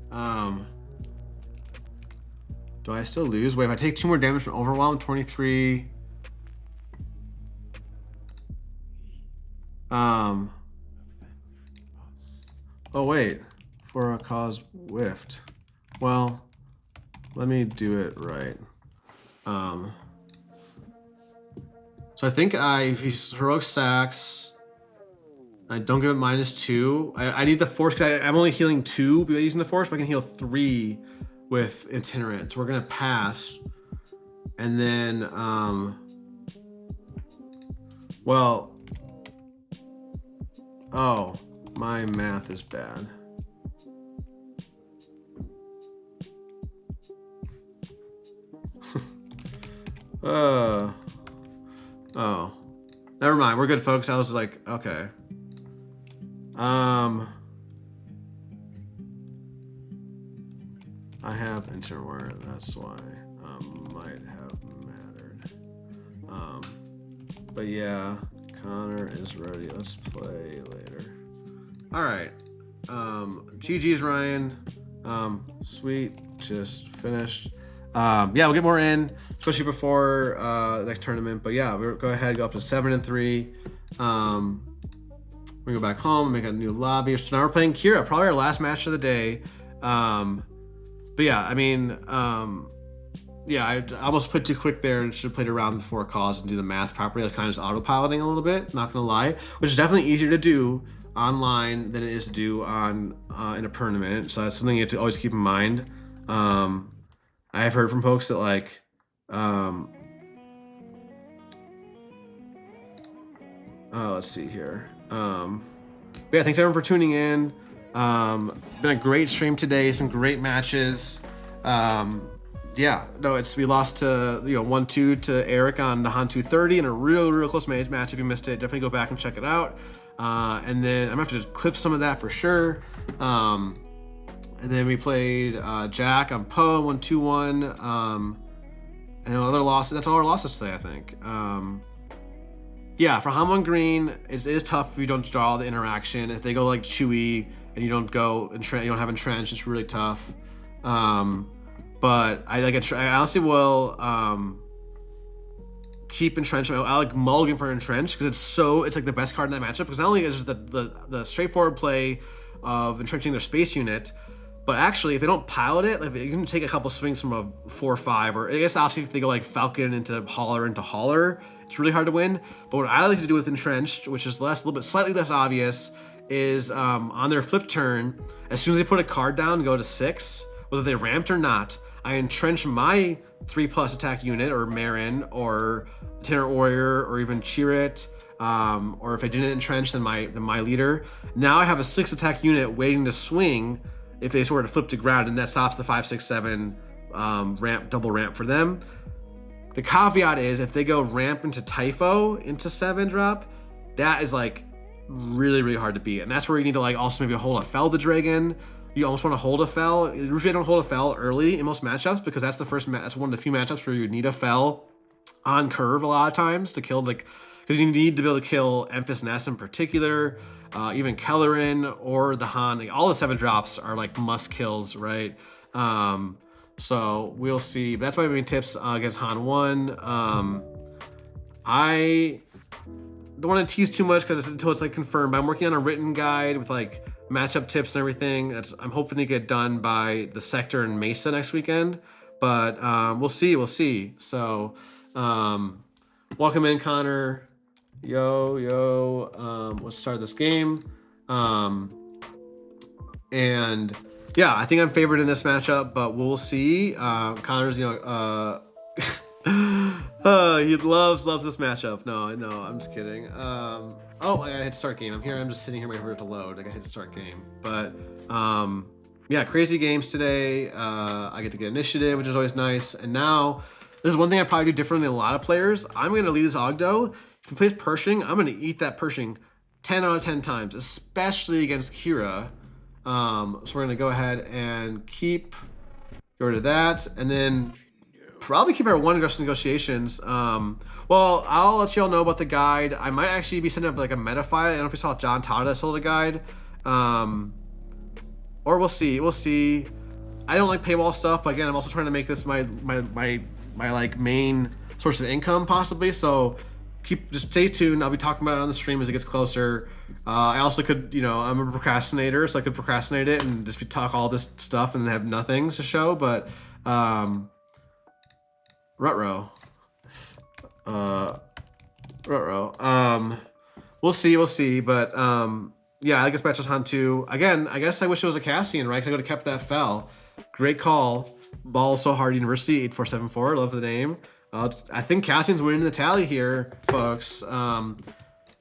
Do I still lose? Wait, if I take 2 more damage from overwhelm, 23. Oh wait, for a cause whiffed. Well, let me do it right. So I think if he heroic stacks, I don't give it -2. I need the force because I'm only healing 2 by using the force, but I can heal 3 with itinerant. So we're gonna pass, and then well, oh, my math is bad. Oh, never mind. We're good, folks. I was like, okay. I have interware. That's why might have mattered. But yeah, Connor is ready. Let's play later. All right. GG's Ryan. Sweet. Just finished. Yeah, we'll get more in, especially before the next tournament. But yeah, we'll go ahead, go up to 7-3. We go back home, make a new lobby. So now we're playing Qi'Ra, probably our last match of the day. But yeah, I mean, yeah, I almost put too quick there and should have played around before cause and do the math properly. I was kind of just autopiloting a little bit, not gonna lie, which is definitely easier to do online than it is to do on in a tournament. So that's something you have to always keep in mind. I've heard from folks that like, let's see here. But yeah, thanks everyone for tuning in. Been a great stream today, some great matches. Yeah, no, we lost to 1-2 to Eric on the Han2 30 in a real close match. If you missed it, definitely go back and check it out. And then I'm gonna have to just clip some of that for sure. And then we played Jack on Poe 1-2-1. And other losses. That's all our losses today, I think. Yeah, for Han1 Green, it is tough if you don't draw the interaction. If they go like Chewy and you don't go you don't have entrench, it's really tough. But I honestly will keep entrench. I like mulligan for entrench because it's like the best card in that matchup. Because not only is the straightforward play of entrenching their space unit, but actually if they don't pilot it, like you can take a couple swings from a 4-5, or I guess obviously if they go like Falcon into Hauler, it's really hard to win. But what I like to do with entrenched, which is slightly less obvious, is on their flip turn, as soon as they put a card down and go to 6, whether they ramped or not, I entrench my 3+ attack unit, or Marin, or Tenor Warrior, or even Qi'Ra, or if I didn't entrench, then my leader. Now I have a 6 attack unit waiting to swing if they sort of flip to ground, and that stops the 5, 6, 7 double ramp for them. The caveat is if they go ramp into Typho into 7 drop, that is like really hard to beat, and that's where you need to like also maybe hold a Fel the Dragon. You almost want to hold a Fel. Usually I don't hold a Fel early in most matchups because that's that's one of the few matchups where you need a Fel on curve a lot of times to kill, like, because you need to be able to kill Emphas Ness in particular, even Kellerin or the Han. Like, all the 7 drops are like must kills, right? So we'll see. That's my main tips against Han 1. I don't want to tease too much until it's like confirmed, but I'm working on a written guide with like matchup tips and everything. I'm hoping to get done by the Sector and Mesa next weekend, but we'll see. So welcome in, Connor. Yo, let's start this game. And yeah, I think I'm favored in this matchup, but we'll see. Connor's, he loves this matchup. No, I'm just kidding. Oh, I gotta hit start game. I'm just sitting here waiting for it to load. I gotta hit start game. But yeah, crazy games today. I get to get initiative, which is always nice. And now, this is one thing I probably do different than a lot of players. I'm gonna lead this Ogdo. If he plays Pershing, I'm gonna eat that Pershing 10 out of 10 times, especially against Qi'Ra. So we're gonna go ahead and get rid of that, and then probably keep our 1 aggressive negotiations. Well, I'll let y'all know about the guide. I might actually be sending up like a meta file. I don't know if you saw John Todd sold a guide. Or we'll see. We'll see. I don't like paywall stuff, but again, I'm also trying to make this my like main source of income possibly. So just stay tuned. I'll be talking about it on the stream as it gets closer. I also could, you know, I'm a procrastinator, so I could procrastinate it and just talk all this stuff and have nothing to show. But Rutro. We'll see. But yeah, I guess matches Han2. Again, I guess I wish it was a Cassian, right? 'Cause I would have kept that fell. Great call. Ball So Hard University 8474. Love the name. I think Cassian's winning the tally here, folks.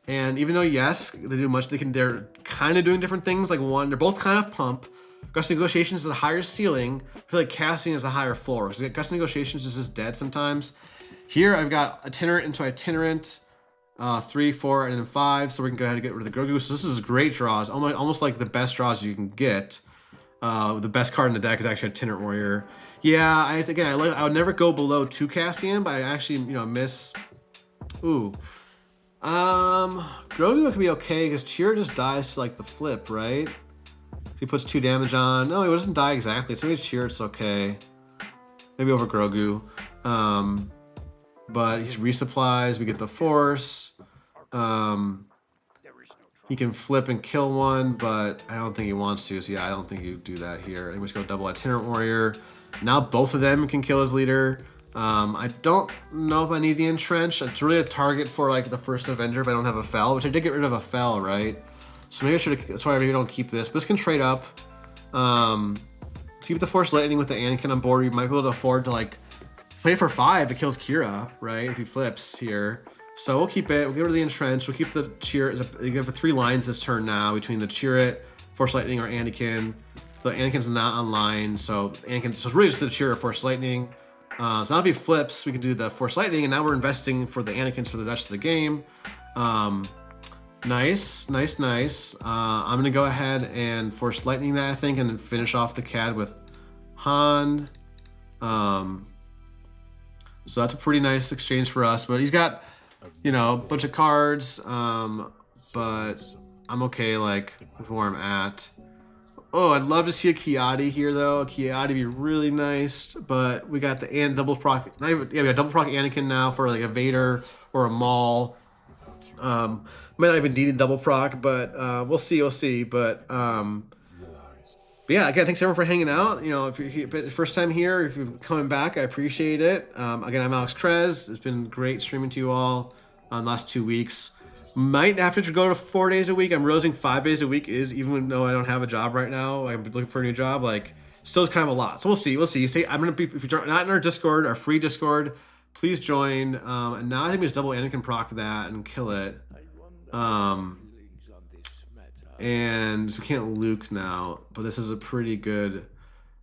And even though yes, they do much, they're kind of doing different things. Like they're both kind of pump. Gust Negotiations is a higher ceiling. I feel like Cassian is a higher floor. Because Gust Negotiations is just dead sometimes. Here I've got itinerant into itinerant, 3, 4, and then 5. So we can go ahead and get rid of the Grogu. So this is great draws, almost like the best draws you can get. The best card in the deck is actually Itinerant Warrior. Yeah, I would never go below 2 Cassian, but I actually, you know, miss. Ooh. Grogu could be okay because Qi'Ra just dies to like the flip, right? He puts 2 damage on. No, he doesn't die exactly. So maybe Qi'Ra, it's okay. Maybe over Grogu. But he resupplies. We get the Force. He can flip and kill one, but I don't think he wants to. So yeah, I don't think he would do that here. I think we just go double Itinerant Warrior. Now both of them can kill his leader. I don't know if I need the Entrench. It's really a target for like the first Avenger if I don't have a Fell, which I did get rid of a Fell, right? So maybe I should. That's why I maybe don't keep this. But this can trade up. Let's keep the Force Lightning with the Anakin on board. We might be able to afford to like play for 5. It kills Qi'Ra, right? If he flips here. So we'll keep it. We'll get rid of the Entrench. We'll keep the Qi'Ra. You have 3 lines this turn now between the Qi'Ra, Force Lightning, or Anakin. But Anakin's not online, so Anakin. So it's really just the Qi'Ra, Force Lightning. So now if he flips, we can do the Force Lightning, and now we're investing for the Anakins for the rest of the game. Nice. I'm gonna go ahead and Force Lightning that, I think, and then finish off the CAD with Han. So that's a pretty nice exchange for us, but he's got, you know, a bunch of cards, but I'm okay, like, with where I'm at. Oh, I'd love to see a Qi'Ra here, though. A Qi'Ra would be really nice, but we got the double proc. We got double proc Anakin now for like a Vader or a Maul. Might not even need a double proc, but we'll see. But yeah, again, thanks everyone for hanging out. You know, if you're here, first time here, if you're coming back, I appreciate it. Again, I'm alexkrez. It's been great streaming to you all on the last 2 weeks. Might have to go to 4 days a week. I'm realizing 5 days a week is, even though I don't have a job right now, I'm looking for a new job, like, still is kind of a lot. So we'll see. Say, I'm gonna be, if you're not in our Discord, our free Discord, please join. And now I think we just double Anakin proc that and kill it. And we can't Luke now, but this is a pretty good.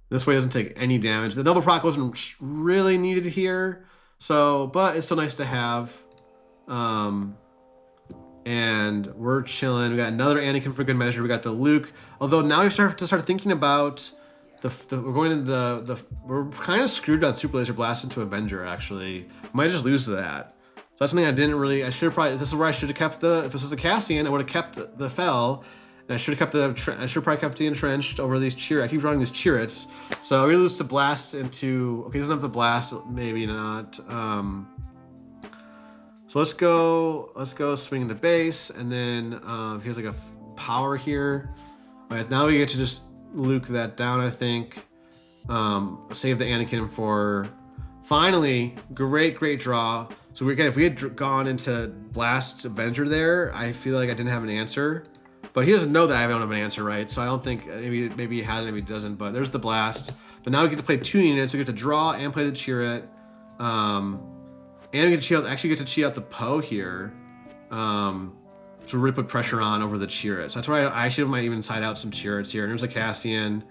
This way doesn't take any damage. The double proc wasn't really needed here, so, but it's still nice to have. And we're chilling. We got another Anakin for good measure. We got the Luke. Although now we start thinking about we're going to we're kind of screwed on Super Laser Blast into Avenger. Actually, might just lose to that. So that's something I didn't really. I should have probably. This is where I should have kept the. If this was a Cassian, I would have kept the Fell. And I should have kept the. I should have probably kept the Entrenched over these Qi'Ra. I keep drawing these Qi'Rats. So we lose to Blast into. Okay, he doesn't have the Blast. Maybe not. So let's go swing the base, and then here's like a power here. All right, now we get to just Luke that down, I think. Save the Anakin for finally great draw. So we again, if we had gone into Blast Avenger there, I feel like I didn't have an answer. But he doesn't know that I don't have an answer, right? So I don't think maybe he has, maybe he doesn't. But there's the Blast. But now we get to play 2 units. So we get to draw and play the Qi'Ra. And we can actually get to cheat out the Poe here. To really put pressure on over the Qi'Rats. So that's why I actually might even side out some Qi'Rats here. And there's a Cassian.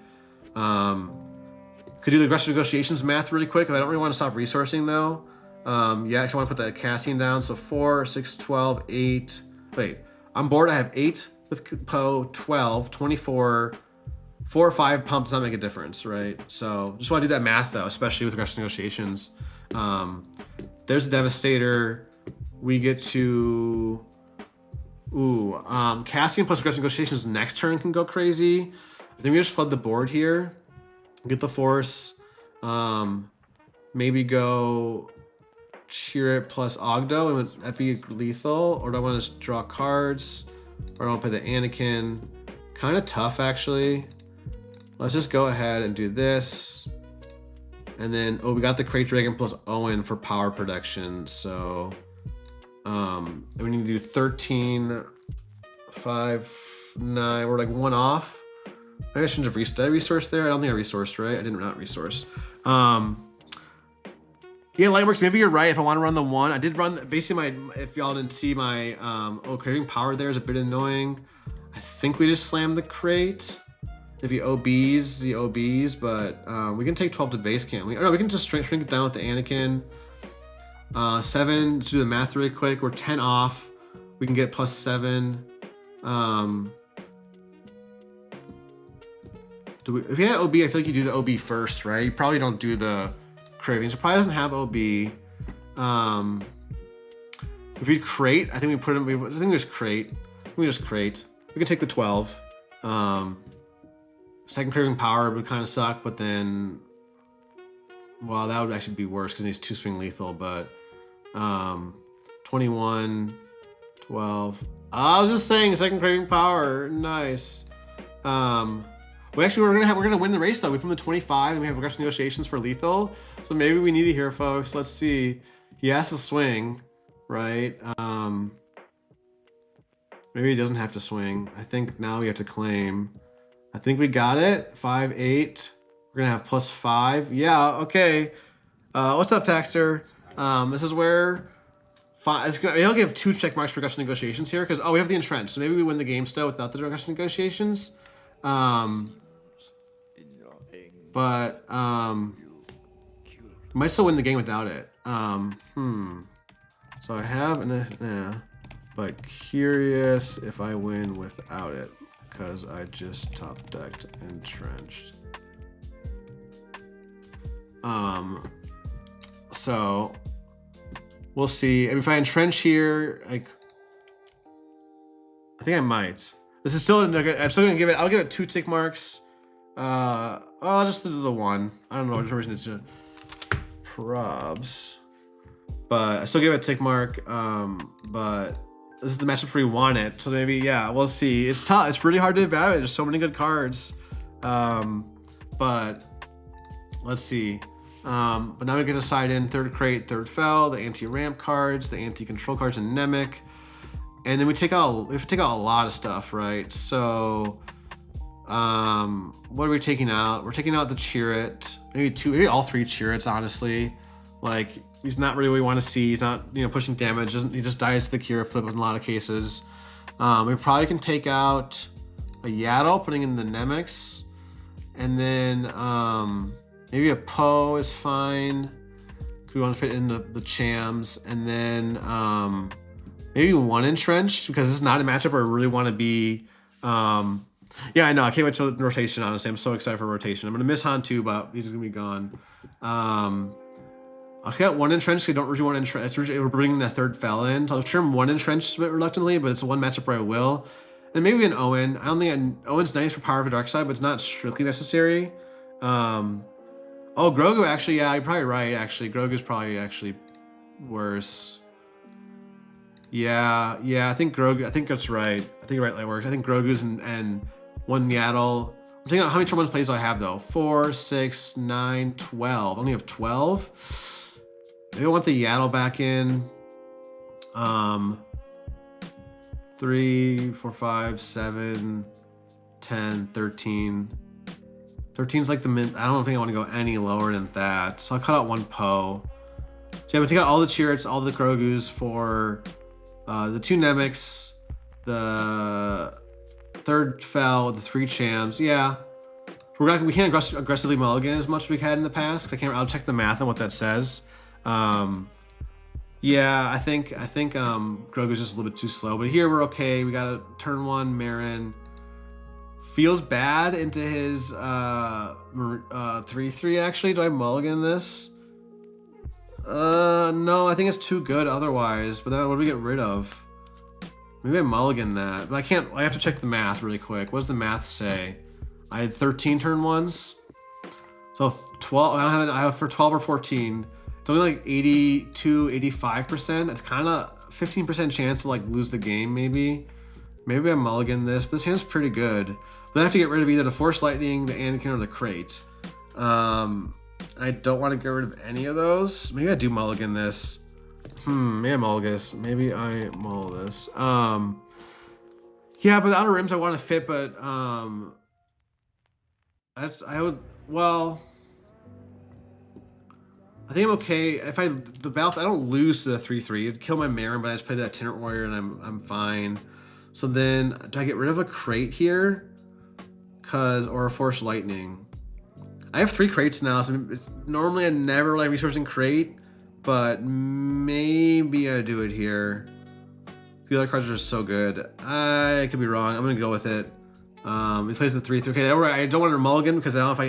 Could do the aggressive negotiations math really quick. I don't really want to stop resourcing though. Yeah, actually I want to put the Cassian down. So 4, 6, 12, 8. Wait, on board I have 8 with Poe, 12, 24, 4 or 5 pumps does not make a difference, right? So just want to do that math though, especially with aggressive negotiations. There's a Devastator. We get to Ooh, Cassian plus aggressive negotiations next turn can go crazy. I think we just flood the board here. Get the force. Maybe go Qi'Ra plus Ogdo, and that'd be lethal. Or do I want to draw cards? Or do I want to play the Anakin? Kind of tough, actually. Let's just go ahead and do this. And then, oh, we got the Crate Dragon plus Owen for power production. So, we need to do 13, 5, 9. We're like 1 off. Maybe I shouldn't have did I resource there? I don't think I resourced, right? I did not resource. Yeah, Lightworks, maybe you're right. If I want to run the 1, I did run, basically if y'all didn't see my, craving power there is a bit annoying. I think we just slammed the crate. If you OBs, the OBs, but we can take 12 to base, can't we? Or no, we can just shrink it down with the Anakin. 7, let's do the math really quick. We're 10 off. We can get plus 7. If you had OB, I feel like you do the OB first, right? You probably don't do the cravings. It probably doesn't have OB. If we crate, I think we put him. I think we just crate. We just crate. We can take the 12. Second craving power would kind of suck, but then, well, that would actually be worse because it needs 2 swing lethal. But 21, 12. I was just saying, second craving power, nice. We're gonna win the race though. We put him to 25, and we have aggressive negotiations for lethal. So maybe we need it here, folks. Let's see. He has to swing, right? Maybe he doesn't have to swing. I think now we have to claim. I think we got it. 5, 8. We're gonna have plus 5. Yeah. Okay. What's up, Taxter? This is where. We only have 2 check marks for aggressive negotiations here because we have the entrenched. So maybe we win the game still without the aggressive negotiations. But we might still win the game without it. So I have but curious if I win without it because I just top decked entrenched. So we'll see. If I entrench here, like I think I might. This is still. I'm still gonna give it. I'll give it 2 tick marks. I'll just do the 1. I don't know which reason it's to probs, but I still give it a tick mark. But this is the matchup where we want it, so maybe we'll see. It's tough. It's really hard to evaluate. There's so many good cards. But let's see. But now we get to side in 3rd crate, 3rd fell, the anti-ramp cards, the anti-control cards, and Nemec. And then we have to take out a lot of stuff, right? So, what are we taking out? We're taking out the Qi'Ra, maybe all 3 Qi'Ras, honestly. Like, he's not really what we want to see. He's not, pushing damage. He just dies to the Qi'Ra flip in a lot of cases. We probably can take out a Yaddle, putting in the Nemecs. And then, maybe a Poe is fine. We want to fit in the Chams. And then, maybe 1 entrenched, because this is not a matchup where I really want to be. Yeah, I know. I can't wait till the rotation, honestly. I'm so excited for rotation. I'm going to miss Han2, but he's going to be gone. I'll get 1 entrenched. I don't really want entrenched. We're bringing the 3rd fell in. So I'll trim 1 entrenched a bit reluctantly, but it's 1 matchup where I will. And maybe an Owen. I don't think Owen's nice for power of the dark side, but it's not strictly necessary. Oh, Grogu, actually, yeah, you're probably right, actually. Grogu's probably actually worse. Yeah, I think that's right. I think you're right, Lightworks. I think Grogu's and 1 Yaddle. I'm thinking, how many turn 1 plays do I have though? 4, 6, 9, 12. I only have 12. Maybe I want the Yaddle back in. 3, 4, 5, 7, 10, 13. 13's like the min. I don't think I want to go any lower than that. So I'll cut out 1 Poe. So yeah, I'm gonna take out all the Qi'Ras, all the Grogus for the 2 Nemecs, the 3rd fell, the 3 Chams. Yeah, we can't aggressively mulligan as much as we had in the past. Cause I'll check the math on what that says. Yeah, I think Grogu's just a little bit too slow, but here we're okay. We got a turn 1 Marin. Feels bad into his 3/3 actually. Do I mulligan this? No, I think it's too good otherwise. But then what do we get rid of? Maybe I mulligan that, but I can't. I have to check the math really quick. What does the math say? I had 13 turn ones, so 12. I have for 12 or 14. It's only like 82, 85%. It's kind of 15% chance to like lose the game. Maybe I mulligan this, but this hand's pretty good. Then I have to get rid of either the Force Lightning, the Anakin, or the Crate. I don't want to get rid of any of those. Maybe I do mulligan this. Maybe I mulligan this. Maybe I mull this. Yeah, but the outer rims I want to fit, but I would, well, I think I'm okay if I don't lose to the 3/3. It'd kill my Marin, but I just play that Itinerant Warrior and I'm fine. So then, do I get rid of a Crate here? Or a Force Lightning? I have 3 crates now, so it's normally I never like resourcing Crate, but maybe I do it here. The other cards are just so good. I could be wrong. I'm gonna go with it. He plays the 3/3. Okay, I don't want to mulligan because I don't know if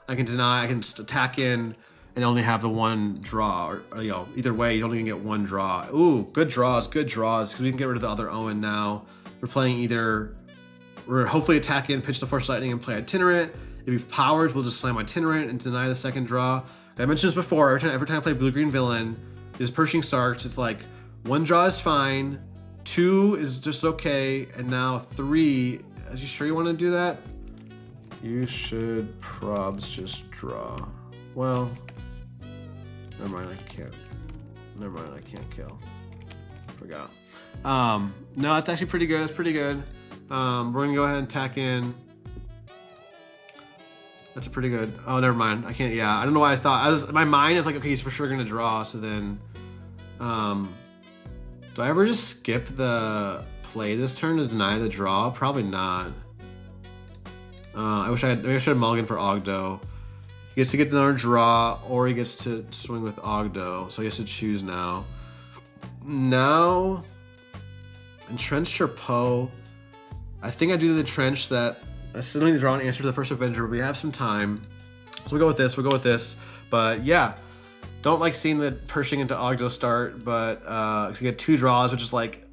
I can deny. I can just attack in and only have the 1 draw, or you know, either way, you only can get 1 draw. Ooh, good draws, because we can get rid of the other Owen now. We're playing either, we're hopefully attack in, pitch the Force Lightning, and play Itinerant. If we have powers, we'll just slam Itinerant and deny the 2nd draw. I mentioned this before. Every time I play blue-green villain, this Pershing starts. It's like 1 draw is fine, 2 is just okay, and now 3. Are you sure you want to do that? You should probs just draw. Well, never mind. I can't. Never mind. I can't kill. Forgot. No, it's actually pretty good. It's pretty good. We're gonna go ahead and tack in. That's a pretty good. Oh, never mind. I can't. Yeah, I don't know why I thought. My mind is like, okay, he's for sure gonna draw. So then, do I ever just skip the play this turn to deny the draw? Probably not. I wish I had. Maybe I should have mulligan for Ogdo. He gets to get another draw, or he gets to swing with Ogdo. So he has to choose now. Now, Entrenched or Poe. I think I do the Trench that. I still need to draw an answer to the first Avenger, but we have some time. So we'll go with this, But yeah, don't like seeing the Pershing into Ogdo start, but to get 2 draws, which is like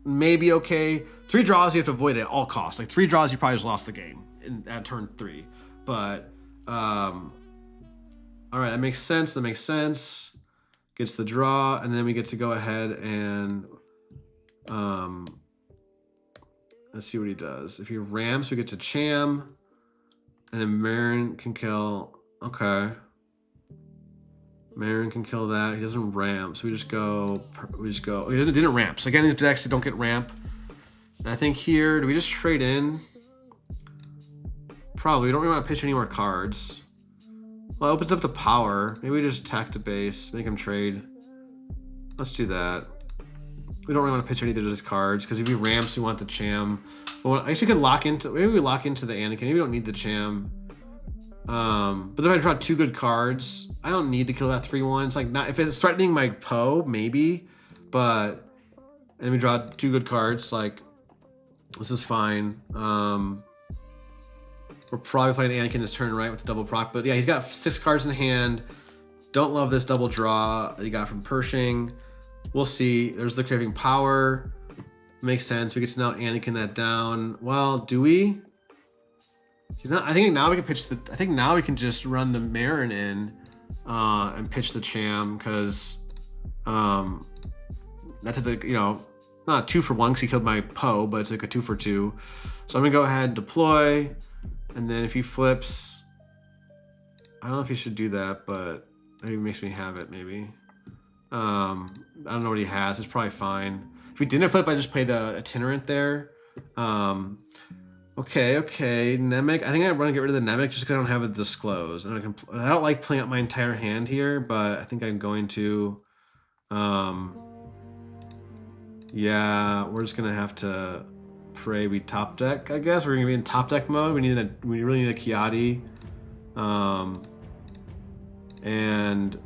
maybe okay. 3 draws you have to avoid at all costs. Like 3 draws, you probably just lost the game at turn 3. But all right, that makes sense. Gets the draw, and then we get to go ahead and let's see what he does. If he ramps, we get to Cham, and then Marin can kill. Okay, Marin can kill that. He doesn't ramp, so we just go. He didn't ramp. So again, these decks don't get ramp. And I think here, do we just trade in? Probably. We don't really want to pitch any more cards. Well, it opens up the power. Maybe we just attack the base, make him trade. Let's do that. We don't really want to pitch any of his cards, because if he ramps, we want the Cham. Well, I guess we could lock into, maybe we lock into the Anakin. Maybe we don't need the Cham. But then I draw 2 good cards. I don't need to kill that 3/1. It's like, not if it's threatening my Poe, maybe. But, and we draw 2 good cards, like, this is fine. We're probably playing Anakin this turn, right, with the double proc. But yeah, he's got 6 cards in hand. Don't love this double draw that he got from Pershing. We'll see. There's the craving power. Makes sense. We get to now Anakin that down. Well, do we? He's not. I think now we can pitch the. I think now we can just run the Marin in and pitch the Cham, because that's a, you know, not a 2-for-1 because he killed my Poe, but it's like a 2-for-2. So I'm gonna go ahead and deploy, and then if he flips, I don't know if he should do that, but maybe it makes me have it. Maybe. I don't know what he has. It's probably fine. If he didn't flip, I just play the Itinerant there. Okay. Nemec. I think I want to get rid of the Nemec just because I don't have it disclosed. And I don't like playing up my entire hand here, but I think I'm going to. Yeah, we're just gonna have to pray we top deck. I guess we're gonna be in top deck mode. We really need a Qi'Ra DV. And.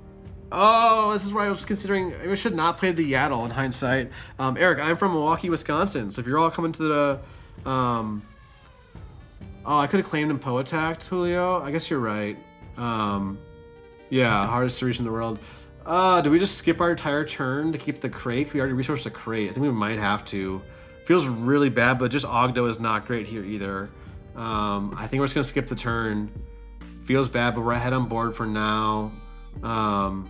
Oh, this is where I was considering I should not play the Yaddle in hindsight. Eric, I'm from Milwaukee, Wisconsin. So if you're all coming to the, oh, I could have claimed him Poe attacked, Julio. I guess you're right. Yeah, hardest to reach in the world. Do we just skip our entire turn to keep the crate? We already resourced a crate. I think we might have to. Feels really bad, but just Ogdo is not great here either. I think we're just gonna skip the turn. Feels bad, but we're ahead on board for now. I'm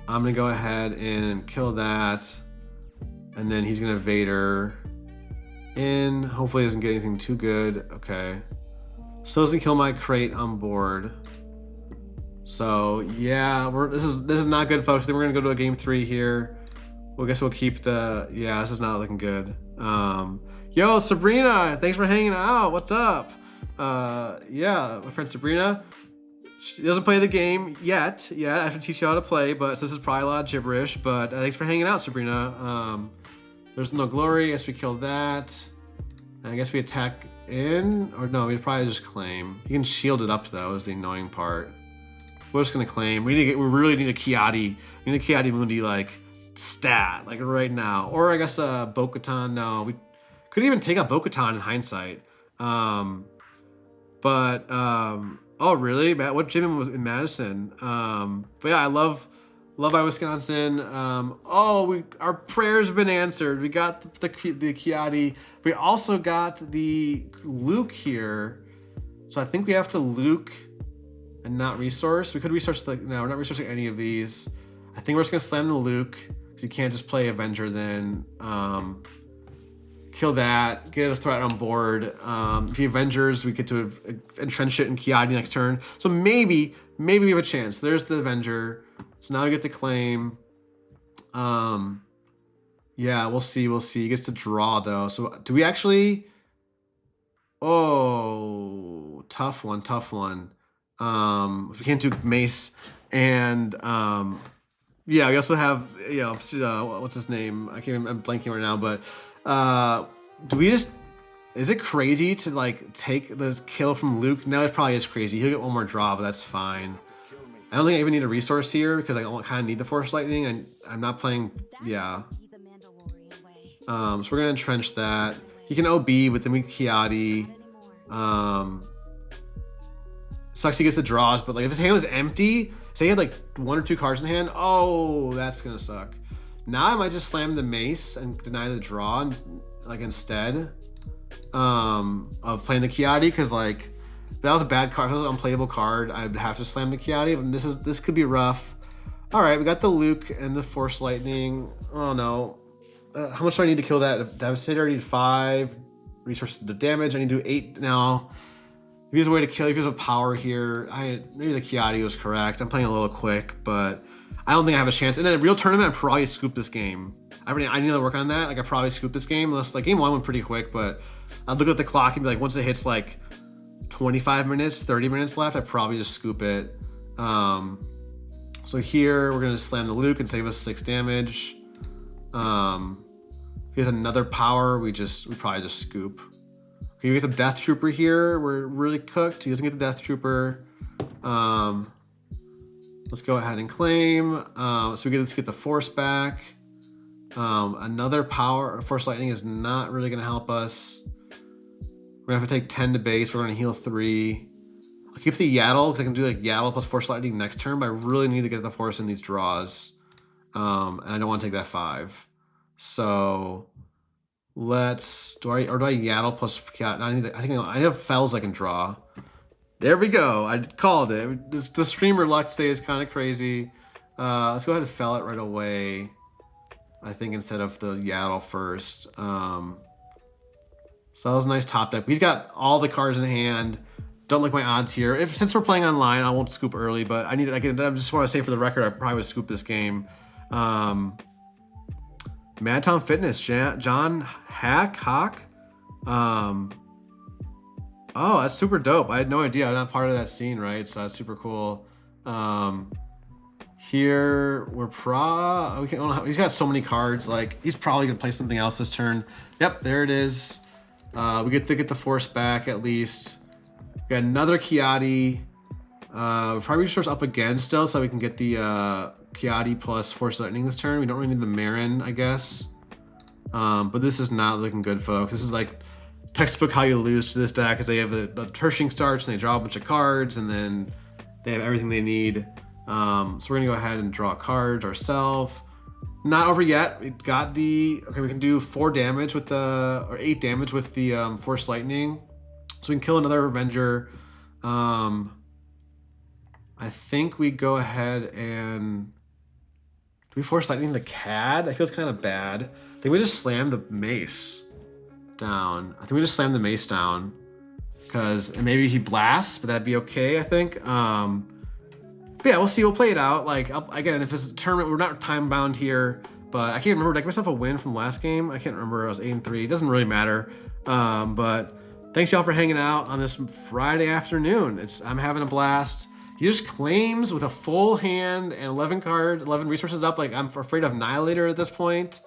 gonna go ahead and kill that. And then he's gonna Vader in. Hopefully he doesn't get anything too good. Okay. Still doesn't kill my crate on board. So yeah, this is not good, folks. I think we're gonna go to a game 3 here. Well, I guess we'll keep the, yeah, this is not looking good. Yo, Sabrina, thanks for hanging out. What's up? Yeah, my friend Sabrina, she doesn't play the game yet. Yeah, I have to teach you how to play, but so this is probably a lot of gibberish, but thanks for hanging out, Sabrina. There's no glory, I guess we killed that. And I guess we attack in, or no, we'd probably just claim. You can shield it up though, is the annoying part. We're just gonna claim. We really need a Qi'Ra. We need a Qi'Ra Mundi like stat, like right now. Or I guess Bo-Katan, no. We could even take out Bo-Katan in hindsight. Oh really? What gym was in Madison? But yeah, I love Wisconsin. Our prayers have been answered. We got the Qi'Ra. We also got the Luke here. So I think we have to Luke and not resource. We could resource no, we're not resourcing any of these. I think we're just gonna slam the Luke, because you can't just play Avenger then. Kill that, get a threat on board. The Avengers, we get to entrench it in Qi'Ra next turn. So maybe we have a chance. There's the Avenger. So now we get to claim. Yeah, we'll see. He gets to draw though. So do we actually? Oh, tough one. We can't do Mace, and yeah, we also have, you know, what's his name? I'm blanking right now, but do we just? Is it crazy to like take the kill from Luke? No, it probably is crazy. He'll get one more draw, but that's fine. I don't think I even need a resource here because I kind of need the Force Lightning, and I'm not playing. Yeah. So we're gonna entrench that. He can OB, but then we Qi'Ra. Sucks he gets the draws, but like if his hand was empty, say he had like 1 or 2 cards in hand, oh, that's gonna suck. Now I might just slam the Mace and deny the draw, and like instead of playing the Qi'Ra, because like if that was a bad card, if it was an unplayable card, I'd have to slam the Qi'Ra, and this could be rough. All right, we got the Luke and the Force Lightning. Oh no, how much do I need to kill that Devastator? I need 5 resources to damage. I need to do 8 now. If he has a way to kill, if he has a power here, maybe the Qi'Ra was correct. I'm playing a little quick, but I don't think I have a chance. And in a real tournament, I'd probably scoop this game. I need to work on that. Like I probably scoop this game, unless like game 1 went pretty quick, but I'd look at the clock and be like, once it hits like 25 minutes, 30 minutes left, I'd probably just scoop it. So here we're gonna slam the Luke and save us 6 damage. If he has another power, we probably just scoop. Okay, we get some Death Trooper here. We're really cooked. He doesn't get the Death Trooper. Let's go ahead and claim. So let's get the Force back. Another power, Force Lightning is not really gonna help us. We're gonna have to take 10 to base. We're gonna heal 3. I'll keep the Yaddle, because I can do like Yaddle plus Force Lightning next turn, but I really need to get the Force in these draws. And I don't want to take that 5. So do I Yaddle plus I have Fells I can draw. There we go. I called it. The streamer luck today is kind of crazy. Let's go ahead and Fell it right away. I think instead of the Yaddle first. So that was a nice top deck. He's got all the cards in hand. Don't like my odds here. Since we're playing online, I won't scoop early, but I just want to say for the record, I probably would scoop this game. Madtown Fitness, John Hawk. Oh, that's super dope. I had no idea. I'm not part of that scene, right? So that's super cool. Here he's got so many cards. Like he's probably gonna play something else this turn. Yep, there it is. We get to get the Force back at least. We got another Qi'Ra. Probably resource up again still, so we can get the Qi'Ra plus Force Lightning this turn. We don't really need the Marin, I guess. But this is not looking good, folks. This is like textbook how you lose to this deck, because they have the Pershing starts and they draw a bunch of cards, and then they have everything they need. So we're gonna go ahead and draw cards ourselves. Not over yet. We got the, okay, we can do 4 damage with the, or 8 damage with the Force Lightning. So we can kill another Avenger. I think we go ahead and, do we Force Lightning the CAD? That feels kind of bad. I think we just slam the mace down. I think we just slam the mace down because maybe he blasts, but that'd be okay, I think. But yeah, we'll see. We'll play it out. Like, again, if it's a tournament, we're not time bound here, but I can't remember. Did I give myself a win from last game? I can't remember. I was 8-3. It doesn't really matter. But thanks y'all for hanging out on this Friday afternoon. I'm having a blast. He just claims with a full hand and 11 resources up. Like, I'm afraid of Annihilator at this point.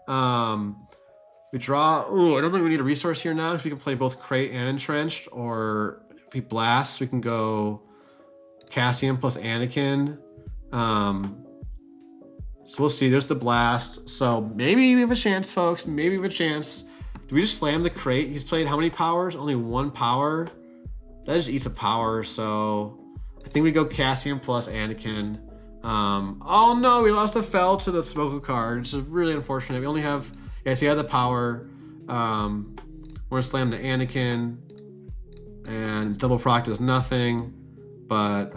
We draw. Ooh, I don't think we need a resource here now because we can play both Crate and Entrenched. Or if he blasts, we can go Cassian plus Anakin. So we'll see. There's the blast. So maybe we have a chance, folks. Maybe we have a chance. Do we just slam the Crate? He's played how many powers? Only 1 power. That just eats a power. So I think we go Cassian plus Anakin. Oh no, we lost a fell to the Smoke card, which is really unfortunate. We only have, yeah, so he had the power. We're gonna slam the Anakin, and double proc does nothing. But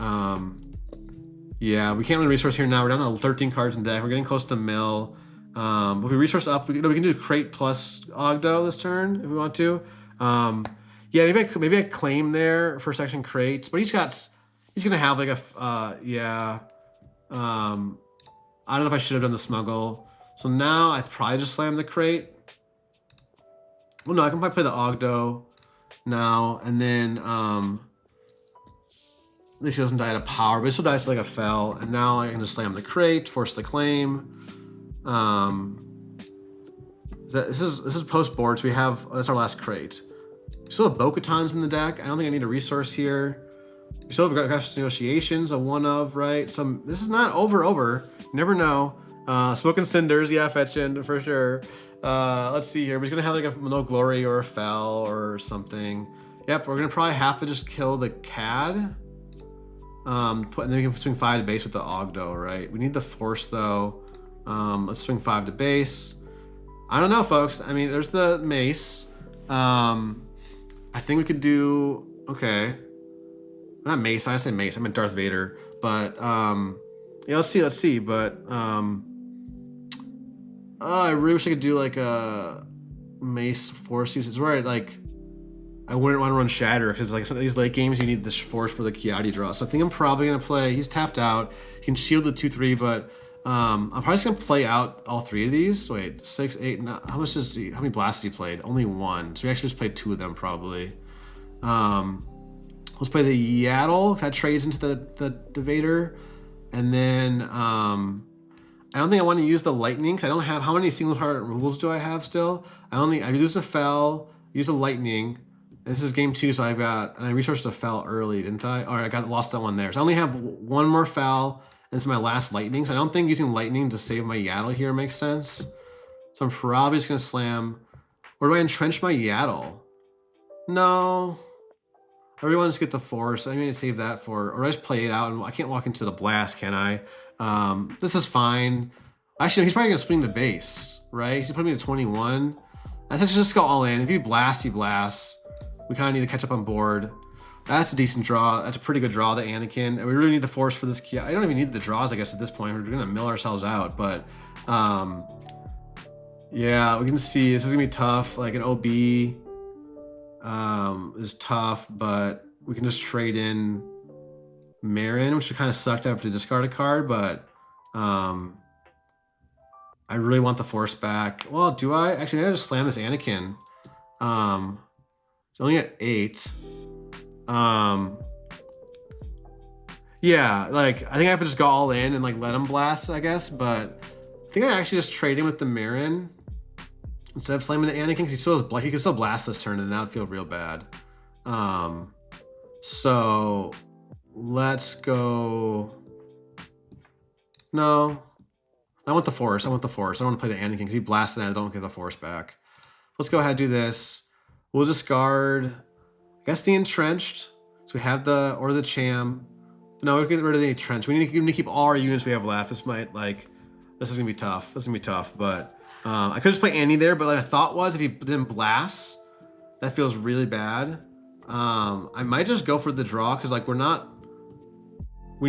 yeah, we can't really resource here now. We're down to 13 cards in deck. We're getting close to mill. If we resource up, we can do Crate plus Ogdo this turn if we want to. Yeah, maybe I claim there for section Crates, but he's gonna have like a yeah. I don't know if I should have done the smuggle. So now I probably just slam the Crate. Well, no, I can probably play the Ogdo now, and then at least he doesn't die at a power, but he still dies to like a fell. And now I can just slam the Crate, force the claim. This is post board, so we have, that's our last Crate. We still have Bo-Katans in the deck. I don't think I need a resource here. We still have Aggressive Negotiations, a 1 of, right? So this is not over. You never know. Smoke and Cinders, yeah, fetching for sure. Let's see here. We're gonna have like a no glory or a fell or something. Yep, we're gonna probably have to just kill the CAD. And then we can swing 5 to base with the Ogdo, right? We need the Force though. Let's swing 5 to base. I don't know, folks. I mean, there's the mace. I think we could do, okay. Not mace, I say mace, I meant Darth Vader. But yeah, let's see. But I really wish I could do like a mace Force use. It's where I wouldn't want to run Shatter because like some of these late games you need this Force for the Qi'Ra draw. So I think I'm probably gonna play. He's tapped out. He can shield the 2/3, but I'm probably just gonna play out all 3 of these. Wait, 6, 8, 9. How many blasts he played? Only 1. So we actually just played 2 of them probably. Let's play the Yaddle because that trades into the Vader, and then I don't think I want to use the Lightning because I don't have, how many single target rules do I have still? I used a fell, use a Lightning. This is game 2, so I resourced a fell early, didn't I? Or I lost that one there. So I only have 1 more fell, and it's my last Lightning. So I don't think using Lightning to save my Yaddle here makes sense. So I'm probably just gonna slam. Or do I entrench my Yaddle? No. I really want to just get the Force. I need to save that for, or I just play it out, and I can't walk into the blast, can I? This is fine. Actually, he's probably gonna swing the base, right? He's putting me to 21. I think just go all in. If he blasts, he blasts. We kind of need to catch up on board. That's a decent draw. That's a pretty good draw, the Anakin. And we really need the Force for this key. I don't even need the draws, I guess, at this point. We're gonna mill ourselves out, but yeah, we can see this is gonna be tough. Like an OB is tough, but we can just trade in Marin, which would kind of suck to have to discard a card, but I really want the Force back. Well, do I? Actually, I gotta just slam this Anakin. It's only at 8. Yeah, like I think I have to just go all in and like let him blast, I guess, but I think I actually just trade him with the Marin instead of slamming the Anakin because he can still blast this turn, and that would feel real bad. So let's go. No, I want the Force. I don't want to play the Anakin because he blasted and I don't get the Force back. Let's go ahead and do this. We'll discard, I guess, the Entrenched. So we have the Cham. No, we get rid of the trench. We need to keep all our units we have left. This might, like, this is gonna be tough. This is gonna be tough, but I could just play Annie there, but like, the thought was if he didn't blast, that feels really bad. I might just go for the draw, because like we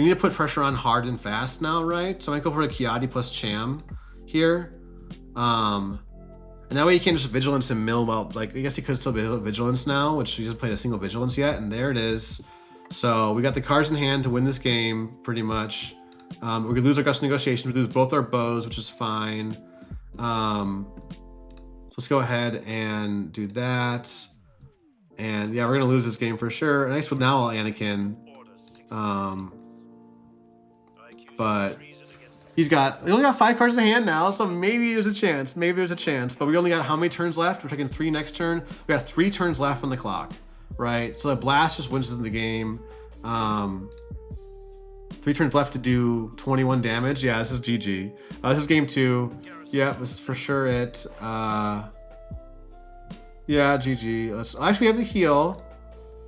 need to put pressure on hard and fast now, right? So I might go for a Qi'Ra DV plus Cham here. And that way you can't just vigilance and mill. Well, like, I guess he could still be vigilance now, which he hasn't played a single vigilance yet, and there it is. So we got the cards in hand to win this game, pretty much. We could lose our Gust Negotiation, we lose both our bows, which is fine. So let's go ahead and do that. And yeah, we're gonna lose this game for sure. And I guess now I'll Anakin. But we only got 5 cards in the hand now, so maybe there's a chance. Maybe there's a chance. But we only got how many turns left? We're taking 3 next turn. We got 3 turns left on the clock, right? So the blast just wins us in the game. 3 turns left to do 21 damage. Yeah, this is GG. This is game 2. Yeah, this is for sure it. Yeah, GG. Actually, we have the heal.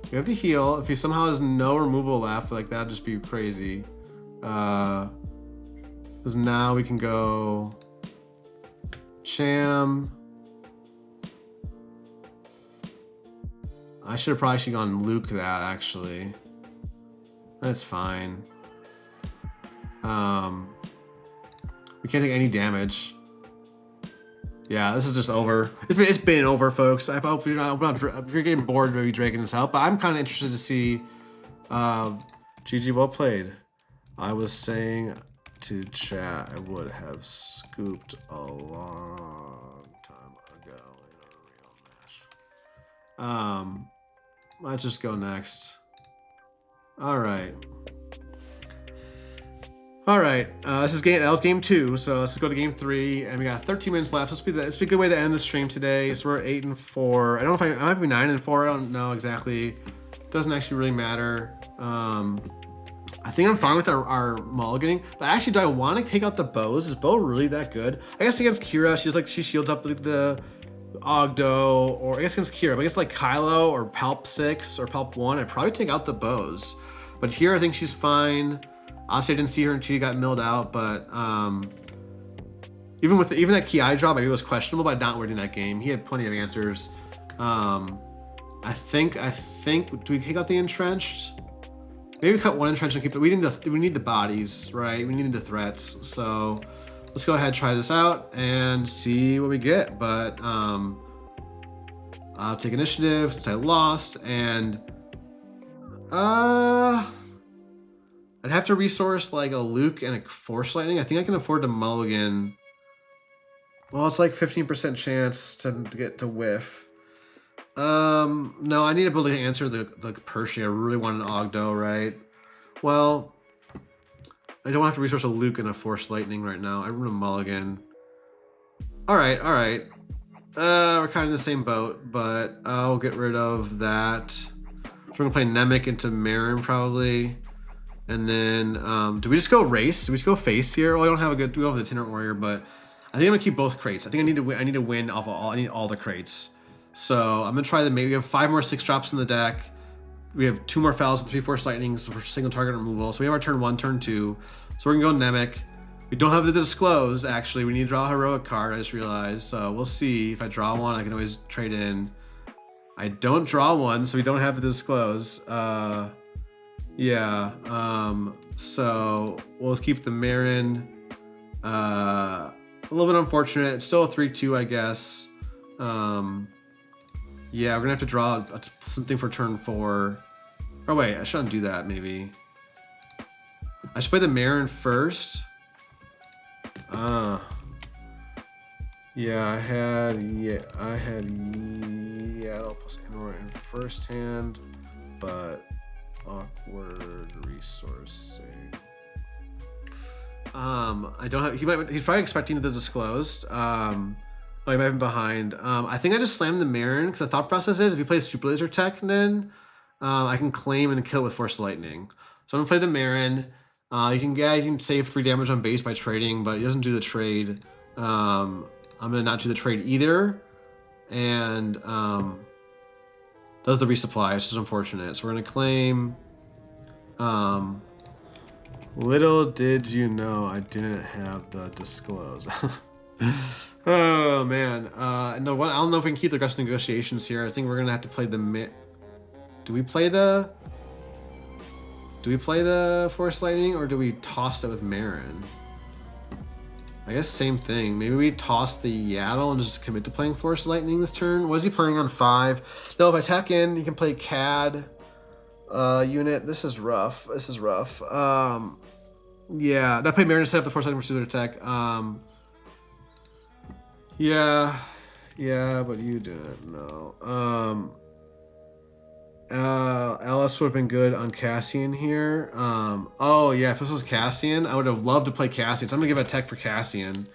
We have the heal. If he somehow has no removal left, like that'd just be crazy. Because now we can go Cham. I should have probably gone Luke that actually. That's fine. We can't take any damage. Yeah, this is just over. It's been over, folks. I hope you're not, if you're getting bored, maybe dragging this out. But I'm kind of interested to see. GG, well played. I was saying to chat, I would have scooped a long time ago in a real match. Let's just go next. All right. All right, that was game 2, so let's go to game 3, and we got 13 minutes left. This will be a good way to end the stream today. So we're 8-4. I don't know if I might be 9-4. I don't know exactly. Doesn't actually really matter. I think I'm fine with our mulliganing, but actually, do I want to take out the bows? Is bow really that good? I guess against Qi'Ra, she shields up the Ogdo, or I guess against Qi'Ra, but I guess like Kylo or Palp 6 or Palp 1, I'd probably take out the bows. But here, I think she's fine. Obviously, I didn't see her and she got milled out, but even that Ki drop, maybe it was questionable, but not winning that game. He had plenty of answers. I think. Do we take out the entrenched? Maybe cut one entrenched and keep it. We need the bodies, right? We need the threats. So let's go ahead and try this out and see what we get. But I'll take initiative since I lost, and I'd have to resource like a Luke and a Force Lightning. I think I can afford to mulligan. Well, it's like 15% chance to get to whiff. No, I need to be able to answer the Pershing. I really want an Ogdo, right? Well, I don't have to resource a Luke and a Force Lightning right now. I run a mulligan. All right. We're kind of in the same boat, but I'll get rid of that. So we're gonna play Nemec into Marin probably. And then, do we just go race? Do we just go face here? Well, we don't have the Itinerant Warrior, but I think I'm gonna keep both crates. I think I need to win off of all. I need all the crates. So I'm gonna try maybe we have 5 more 6-drops in the deck. We have 2 more Fells and 3 Force Lightnings for single target removal. So we have our turn 1, turn 2. So we're gonna go Nemec. We don't have the Disclose. Actually, we need to draw a heroic card. I just realized. So we'll see. If I draw one, I can always trade in. I don't draw one, so we don't have the Disclose. Yeah, so we'll keep the Marin. A little bit unfortunate. It's still a 3-2, I guess. Yeah, we're gonna have to draw something for turn 4. Oh wait, I shouldn't do that. Maybe I should play the Marin first. Yeah, I had Yaddle plus Enroy in first hand, but awkward resourcing. I don't have. He's probably expecting the Disclosed. Oh, he might have been behind. I think I just slammed the Marin because the thought process is if he plays Super Laser Tech, then I can claim and kill with Force Lightning. So I'm gonna play the Marin. You can save 3 damage on base by trading, but he doesn't do the trade. I'm gonna not do the trade either, and does the resupply, which is unfortunate. So we're gonna claim. Little did you know I didn't have the disclose. Oh man. No, I don't know if we can keep the aggressive negotiations here. I think we're gonna have to play the Do we play the Force Lightning, or do we toss it with Marin? I guess same thing. Maybe we toss the Yaddle and just commit to playing Force Lightning this turn. What is he playing on 5? No, if I attack in, he can play CAD unit. This is rough. This is rough. Yeah, I played Marin to set up the Force Lightning for their attack. Yeah, but you didn't know. LS would have been good on Cassian here. Oh yeah, if this was Cassian, I would have loved to play Cassian. So I'm gonna give a tech for Cassian.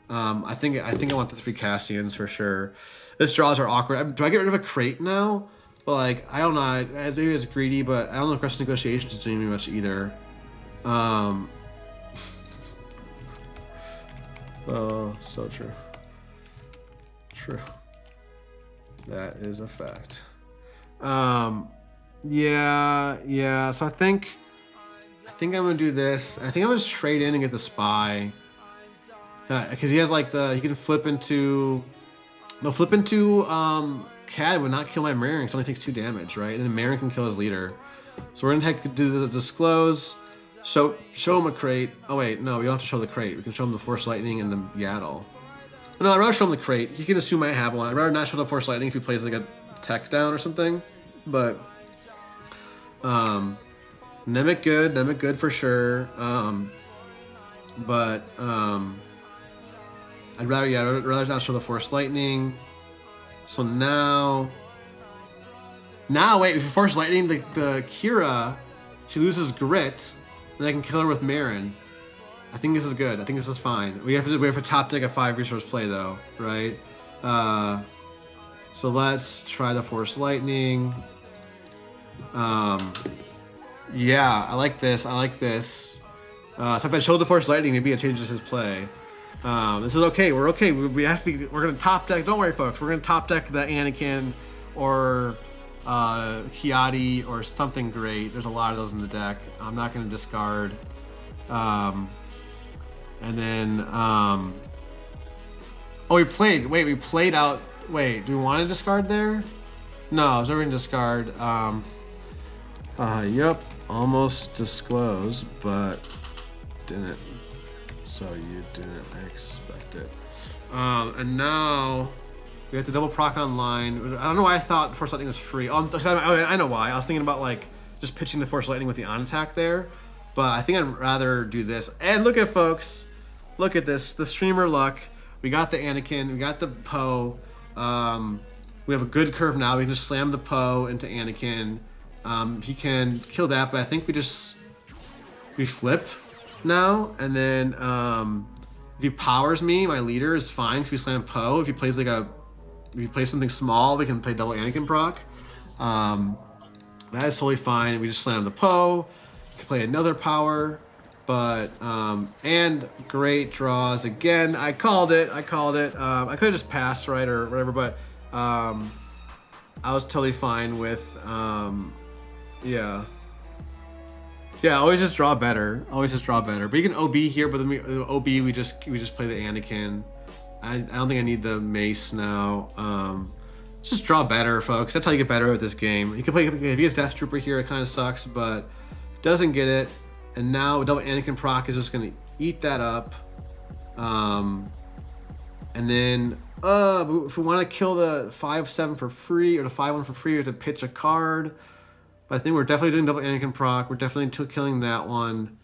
I think I want the 3 Cassians for sure. This draws are awkward. Do I get rid of a crate now? But like, I don't know. Maybe it's greedy, but I don't know if aggressive negotiations is doing me much either. Oh, so true. True. That is a fact. Yeah. So I think I'm gonna do this. I think I'm gonna just trade in and get the spy, because he has like he can flip into CAD would not kill my Marin. It only takes 2 damage, right? And then Marin can kill his leader. So we're gonna do the disclose. Show him a crate. Oh wait, no, we don't have to show the crate. We can show him the Force Lightning and the Yaddle. No, I'd rather show him the crate. He can assume I have one. I'd rather not show the Force Lightning if he plays like a tech down or something. But Nemec good for sure. I'd rather not show the Force Lightning. So now wait, if you Force Lightning the Qi'Ra, she loses grit, and I can kill her with Marin. I think this is good. I think this is fine. We have to top deck a 5 resource play though, right? So let's try the Force Lightning. Yeah, I like this. So if I showed the Force Lightning, maybe it changes his play. This is okay. We're okay. We're gonna top deck. Don't worry, folks. We're gonna top deck the Anakin or Qi'Ra DV or something great. There's a lot of those in the deck. I'm not gonna discard. And then oh, we played out. Wait, do we want to discard there? No, there's never gonna discard. Yep, almost disclosed, but didn't. So you didn't expect it. And now we have to double proc online. I don't know why I thought Force Lightning was free. I know why. I was thinking about like just pitching the Force Lightning with the on attack there, but I think I'd rather do this. And look at folks, look at this. The streamer luck. We got the Anakin. We got the Poe. We have a good curve now. We can just slam the Poe into Anakin. He can kill that, but I think we flip now, and then if he powers me, my leader is fine. If we slam Poe, if he plays something small, we can play double Anakin proc. That is totally fine. We just slam the Poe, can play another power, but and great draws again. I called it. I could have just passed, right, or whatever, but I was totally fine with yeah, always just draw better. But you can OB here, but then we just play the Anakin. I don't think I need the mace now. Just draw better, folks. That's how you get better at this game. You can play, if he gets Death Trooper here, it kind of sucks, but doesn't get it. And now double Anakin proc is just gonna eat that up. And then if we want to kill the 5/7 for free or the 5/1 for free, we have to pitch a card. But I think we're definitely doing double Anakin proc. We're definitely killing that one.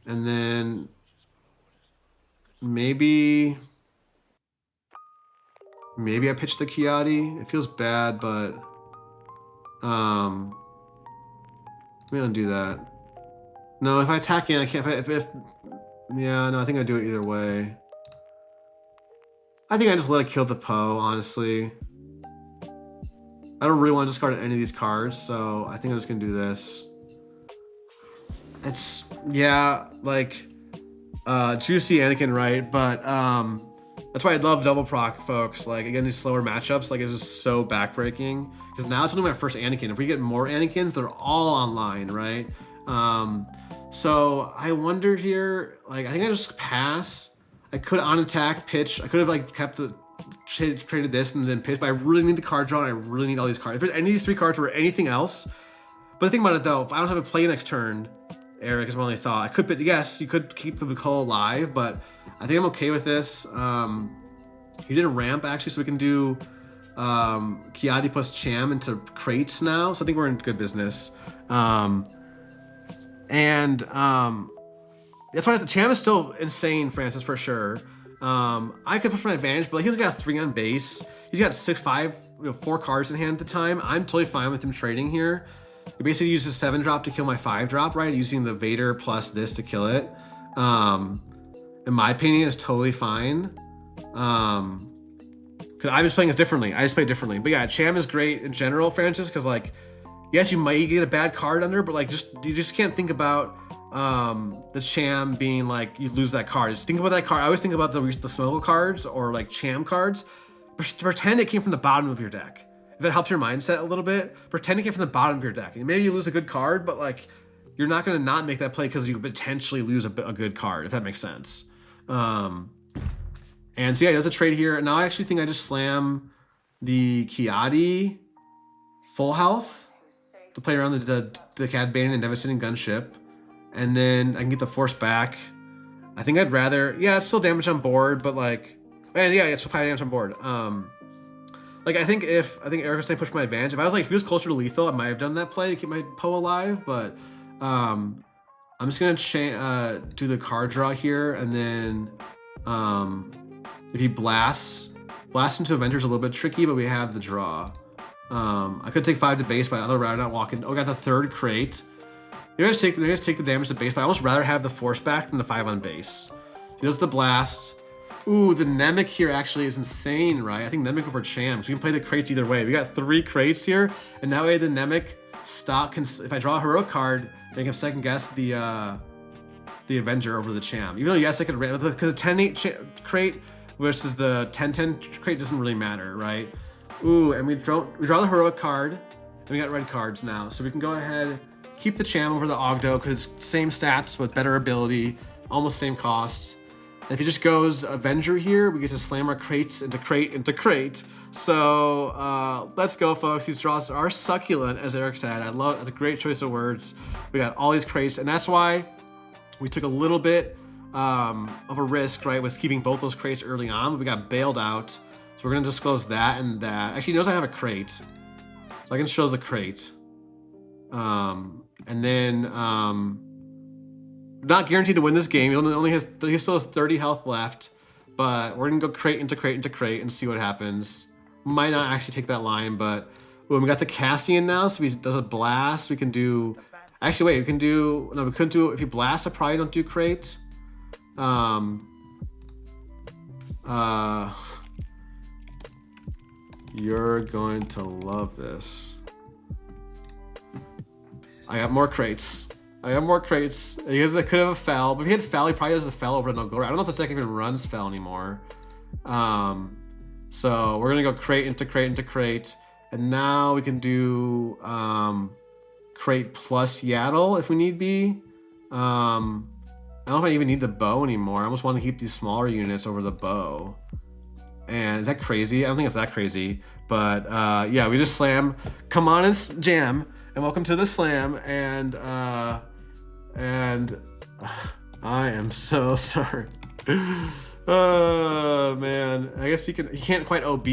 And then maybe I pitch the Qi'Ra DV. It feels bad, but we don't do that. No, if I attack in, I can't. Yeah, no, I think I do it either way. I think I just let it kill the Poe, honestly. I don't really want to discard any of these cards, so I think I'm just gonna do this. It's, yeah, like, juicy Anakin, right? But that's why I love double proc, folks. Like, again, these slower matchups, like, it's just so backbreaking. Because now it's only my first Anakin. If we get more Anakins, they're all online, right? So I wonder here, like, I think I just pass. I could on attack pitch. I could have like kept the traded this and then pitch, but I really need the card draw and I really need all these cards. If there's any of these 3 cards or anything else, but think about it though, if I don't have a play next turn, Eric is my only thought. I could, but yes, you could keep the call alive, but I think I'm okay with this. He did a ramp actually, so we can do Qi'Ra DV plus Cham into crates now. So I think we're in good business. That's why the Cham is still insane, Francis, for sure. I could push my advantage, but like, he's got 3 on base. He's got 6/5, 4 cards in hand at the time. I'm totally fine with him trading here. He basically uses 7-drop to kill my 5-drop, right? Using the Vader plus this to kill it. In my opinion, is totally fine. Cause I'm just playing this differently. I just play differently. But yeah, Cham is great in general, Francis, because like, yes, you might get a bad card under, but like, you just can't think about the Cham being like you lose that card. Just think about that card. I always think about the smuggle cards or like Cham cards. Pretend it came from the bottom of your deck. If it helps your mindset a little bit, pretend it came from the bottom of your deck. And maybe you lose a good card, but like you're not going to not make that play because you potentially lose a good card, if that makes sense. And so yeah, he does a trade here. And now I actually think I just slam the Qi'Ra DV full health to play around the Cad Bane and Devastating Gunship. And then I can get the Force back. I think I'd rather, yeah, it's still damage on board, but like, and yeah, it's 5 damage on board. Like I think Eric was saying push my advantage. If he was closer to lethal, I might have done that play to keep my Poe alive, but I'm just gonna do the card draw here, and then if he blasts into Avengers a little bit tricky, but we have the draw. I could take 5 to base, but I'd rather not walk in. Oh, I got the 3rd crate. You're gonna take the damage to base, but I almost rather have the Force back than the 5 on base. He does the blast. Ooh, the Nemec here actually is insane, right? I think Nemec over Cham. So we can play the crates either way. We got 3 crates here, and now we have the Nemec stock. If I draw a heroic card, they can second guess the Avenger over the Cham. Even though yes, I could because the 10-8 crate versus the 10-10 crate doesn't really matter, right? Ooh, and we draw the heroic card, and we got red cards now, so we can go ahead keep the Cham over the Ogdo because it's same stats but better ability, almost same cost. And if he just goes Avenger here, we get to slam our crates into crate. So let's go, folks. These draws are succulent, as Eric said. I love it. That's a great choice of words. We got all these crates, and that's why we took a little bit of a risk, right, was keeping both those crates early on, but we got bailed out. So we're gonna disclose that and that. Actually, he knows I have a crate, so I can show the crate. And then not guaranteed to win this game. He still has 30 health left, but we're gonna go crate into crate and see what happens. Might not actually take that line, but we got the Cassian now, so if he does a blast, we can do. Actually, wait, we can do. No, we couldn't do. If he blasts, I probably don't do crate. You're going to love this. I have more crates. I could have a Fel, but if he had Fel, he probably has a Fel over no glory. I don't know if this deck even runs Fel anymore. So we're gonna go crate into crate, and now we can do crate plus Yaddle if we need be. I don't know if I even need the bow anymore. I almost want to keep these smaller units over the bow. And is that crazy? I don't think it's that crazy, but yeah, we just slam. Come on and jam, and welcome to the slam. And I am so sorry. Oh man, I guess he can't quite OB.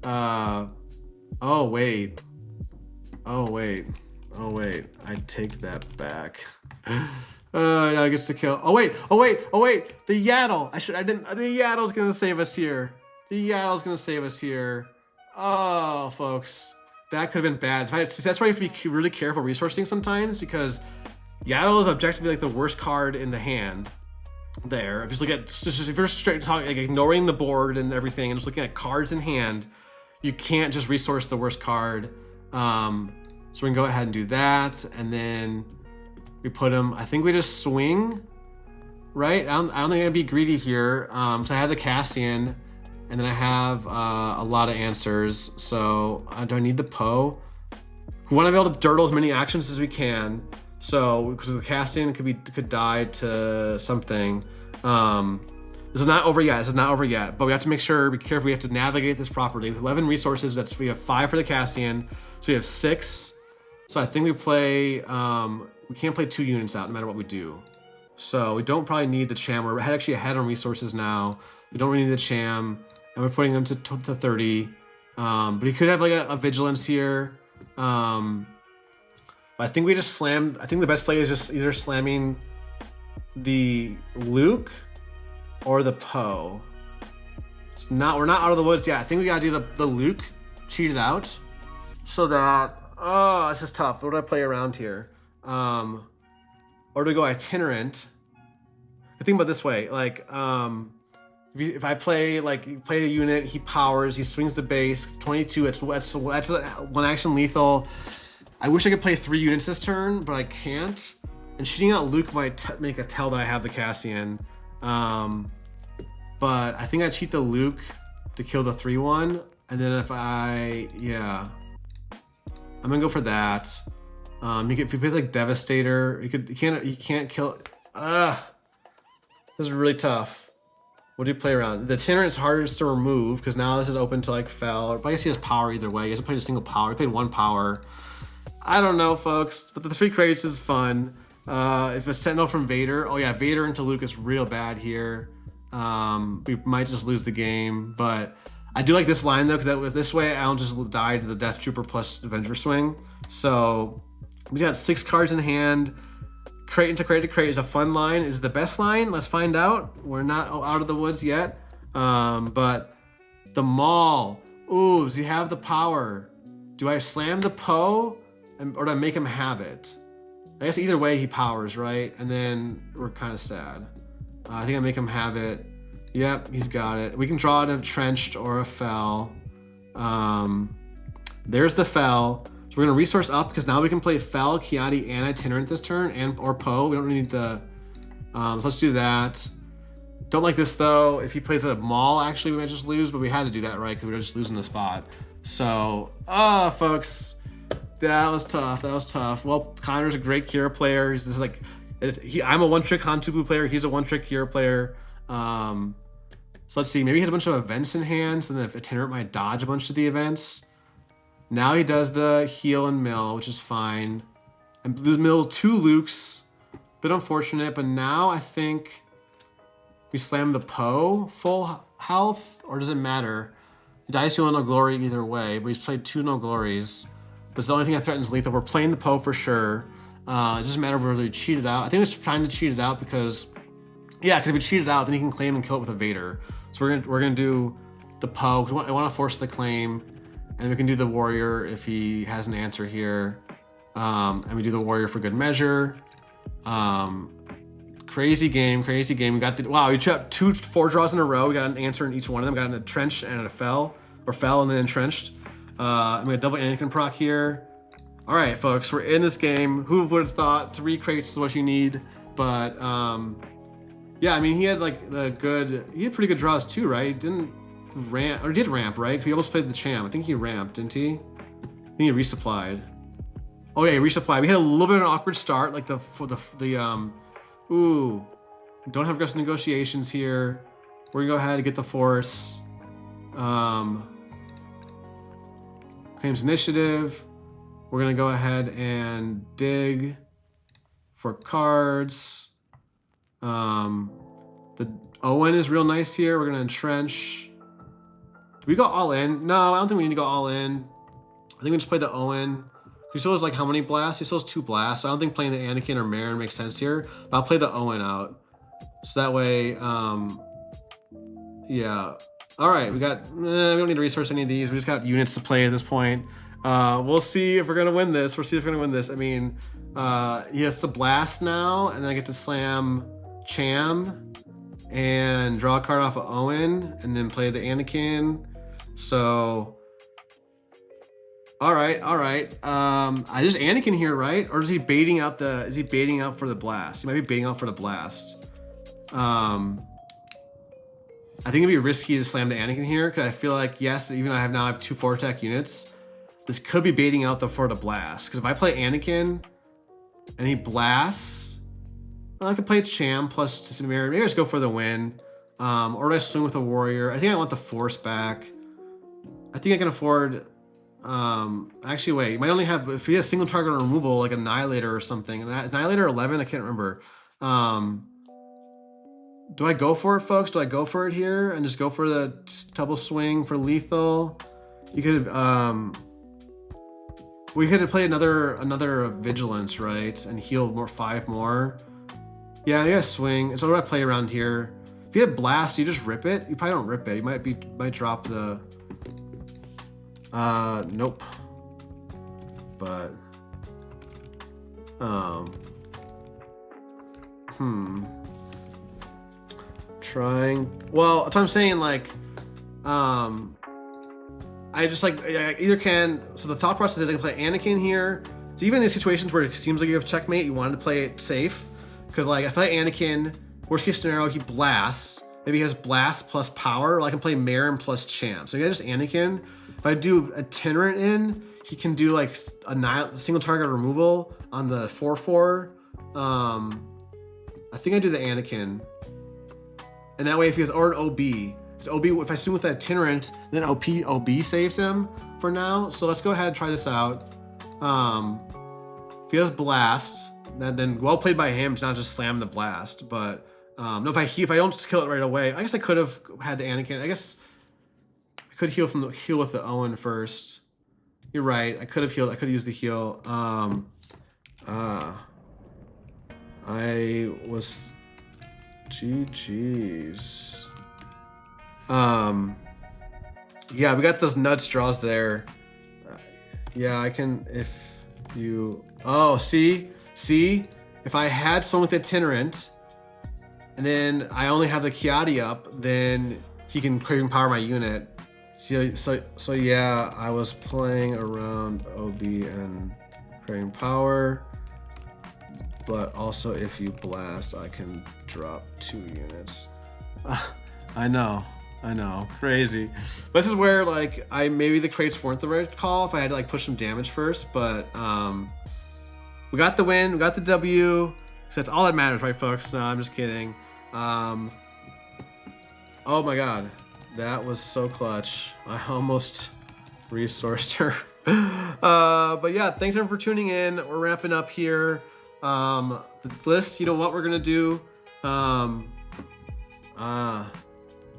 Oh wait, I take that back. Yeah, I gets to kill. Oh wait, the Yaddle. The Yaddle's gonna save us here. Oh, folks, that could have been bad. That's why you have to be really careful resourcing sometimes, because Yaddle is objectively like the worst card in the hand. There, if you look at if you're straight talking, like ignoring the board and everything, and just looking at cards in hand, you can't just resource the worst card. So we can go ahead and do that, and then we put him. I think we just swing, right? I don't think I'm gonna be greedy here. So I have the Cassian, and then I have a lot of answers. So do I need the Poe? We want to be able to dirtle as many actions as we can. So because the Cassian could die to something. This is not over yet. This is not over yet. But we have to make sure, be careful. We have to navigate this properly. 11 resources. We have 5 for the Cassian. So we have 6. So I think we play. We can't play 2 units out no matter what we do. So we don't probably need the Cham. We're actually ahead on resources now. We don't really need the Cham, and we're putting them to 30. But he could have like a vigilance here. But I think we just slammed. I think the best play is just either slamming the Luke or the Poe. We're not out of the woods yet. I think we gotta do the Luke, cheat it out, so that this is tough. What do I play around here? Or to go itinerant. Think about it this way, like if I play a unit, he powers, he swings the base 22. That's one action lethal. I wish I could play 3 units this turn, but I can't. And cheating out Luke might make a tell that I have the Cassian. But I think I cheat the Luke to kill the 3/1, and then if I'm gonna go for that. If he plays like Devastator, he can't kill. This is really tough. What do you play around? The Itinerant's hardest to remove because now this is open to like Fel. But I guess he has power either way. He hasn't played a single power. He played 1 power. I don't know, folks. But the 3 crates is fun. If a Sentinel from Vader, oh yeah, Vader into Luke is real bad here. We might just lose the game, but I do like this line though, because this way I don't just die to the Death Trooper plus Avenger Swing. So we got 6 cards in hand. Crate into crate to crate is a fun line. Is the best line? Let's find out. We're not out of the woods yet. But the Maul. Ooh, does he have the power? Do I slam the Poe or do I make him have it? I guess either way he powers, right? And then we're kind of sad. I think I make him have it. Yep, he's got it. We can draw an Entrenched or a Fel. There's the Fel. So we're gonna resource up because now we can play Fel, Qi'Ra, and Itinerant this turn, or Poe. We don't really need the. So let's do that. Don't like this though. If he plays a Maul, actually we might just lose, but we had to do that, right? Because we were just losing the spot. So, folks, that was tough. That was tough. Well, Connor's a great Qi'Ra player. He's just like, I'm a one-trick Han2 Blue player. He's a one-trick Qi'Ra player. So let's see. Maybe he has a bunch of events in hand, so then if Itinerant might dodge a bunch of the events. Now he does the heal and mill, which is fine. And the mill 2 Lukes, bit unfortunate, but now I think we slam the Poe full health, or does it matter? He dies to no glory either way, but he's played 2 no glories. But it's the only thing that threatens lethal. We're playing the Poe for sure. It doesn't matter whether we cheat it out. I think it's trying to cheat it out because, because if we cheat it out, then he can claim and kill it with a Vader. So we're gonna do the Poe. I want to force the claim. And we can do the Warrior if he has an answer here. And we do the Warrior for good measure. Crazy game, crazy game. We got we got 2 4 draws in a row. We got an answer in each one of them. Got an Entrenched and a Fel, or Fel and then Entrenched. And we got double Anakin proc here. All right, folks, we're in this game. Who would have thought 3 crates is what you need? But yeah, I mean, he had like he had pretty good draws too, right? He didn't ramp, or did ramp, right? He almost played the Cham. I think he ramped, didn't he? I think he resupplied. Oh yeah, he resupplied. We had a little bit of an awkward start, like ooh, don't have aggressive negotiations here. We're gonna go ahead and get the Force. Claims initiative. We're gonna go ahead and dig for cards. The Owen is real nice here. We're gonna entrench. Do we go all in? No, I don't think we need to go all in. I think we just play the Owen. He still has like how many blasts? He still has 2 blasts. So I don't think playing the Anakin or Marin makes sense here. But I'll play the Owen out. So that way, yeah. All right, we don't need to resource any of these. We just got units to play at this point. We'll see if we're gonna win this. We'll see if we're gonna win this. I mean, he has to blast now, and then I get to slam Cham and draw a card off of Owen, and then play the Anakin. So, all right. I just Anakin here, right? Or is he baiting out is he baiting out for the blast? He might be baiting out for the blast. I think it'd be risky to slam the Anakin here, because I feel like, yes, even I have 2 4-attack units. This could be baiting out for the blast. Because if I play Anakin, and he blasts. Well, I could play Cham plus to mirror. Maybe I just go for the win. Or do I swing with a warrior? I think I want the force back. I think I can afford. Actually, wait. You might only have if he has single target removal, like Annihilator or something. Annihilator 11. I can't remember. Do I go for it, folks? Do I go for it here and just go for the double swing for lethal? You could. We could play another vigilance, right, and heal 5 more. Yeah, you gotta swing. So what do I play around here? If you had blast, you just rip it. You probably don't rip it. You might drop the. Nope. But. Trying. Well, that's what I'm saying. Like, I just like I either can. So the thought process is I can play Anakin here. So even in these situations where it seems like you have checkmate, you wanted to play it safe. Because like if I play Anakin, worst case scenario, he blasts. Maybe he has blast plus power. Or I can play Marin plus Cham. So maybe I just Anakin. If I do Itinerant in, he can do like a single target removal on the 4/4. I think I do the Anakin. And that way if he has or an OB. So OB, if I swing with that Itinerant, then OB saves him for now. So let's go ahead and try this out. If he has blast, then well played by him to not just slam the blast. But no, if I don't just kill it right away, I guess I could have had the Anakin. I guess I could heal with the Owen first. You're right. I could have healed. I could have used the heal. I was GG's. Yeah, we got those nuts draws there. Yeah, I can, if you, oh, see, if I had someone with Itinerant, and then I only have the Qi'Ra up, then he can craving power my unit. So yeah, I was playing around OB and craving power, but also if you blast, I can drop 2 units. I know, crazy. But this is where like maybe the crates weren't the right call if I had to like push some damage first, but we got the win, we got the W, because that's all that matters, right, folks? No, I'm just kidding. Oh my god, that was so clutch. I almost resourced her. But yeah, thanks everyone for tuning in. We're wrapping up here. The list, you know what we're gonna do?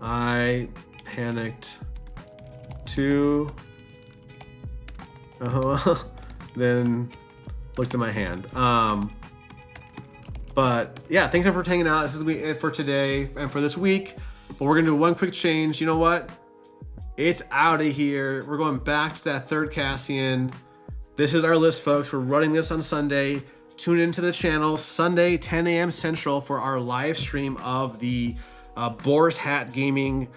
I panicked too. Then looked at my hand. But yeah, thanks everyone for hanging out. This is it for today and for this week. But we're gonna do one quick change. You know what? It's out of here. We're going back to that 3rd Cassian. This is our list, folks. We're running this on Sunday. Tune into the channel Sunday, 10 a.m. Central for our live stream of the Boar's Hat Gaming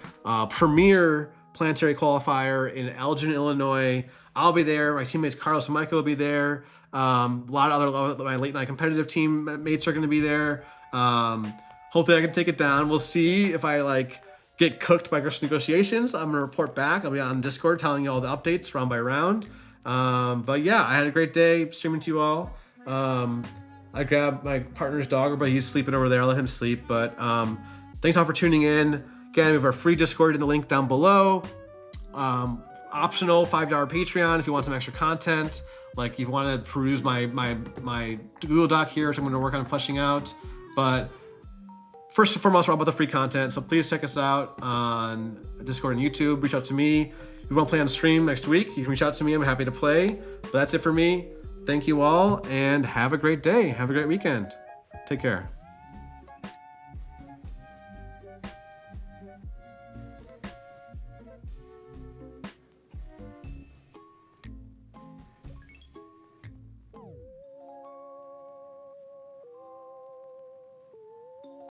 premier planetary qualifier in Elgin, Illinois. I'll be there. My teammates Carlos and Michael will be there. A lot of my late night competitive teammates are going to be there. Hopefully I can take it down. We'll see if I get cooked by negotiations. I'm going to report back. I'll be on Discord telling you all the updates round by round. But yeah, I had a great day streaming to you all. I grabbed my partner's dog, but he's sleeping over there. I'll let him sleep. But thanks all for tuning in. Again, we have our free Discord in the link down below. Optional $5 Patreon if you want some extra content. Like if you want to peruse my Google Doc here, which I'm going to work on fleshing out. But first and foremost, we're all about the free content. So please check us out on Discord and YouTube. Reach out to me. If you want to play on stream next week, you can reach out to me. I'm happy to play. But that's it for me. Thank you all and have a great day. Have a great weekend. Take care.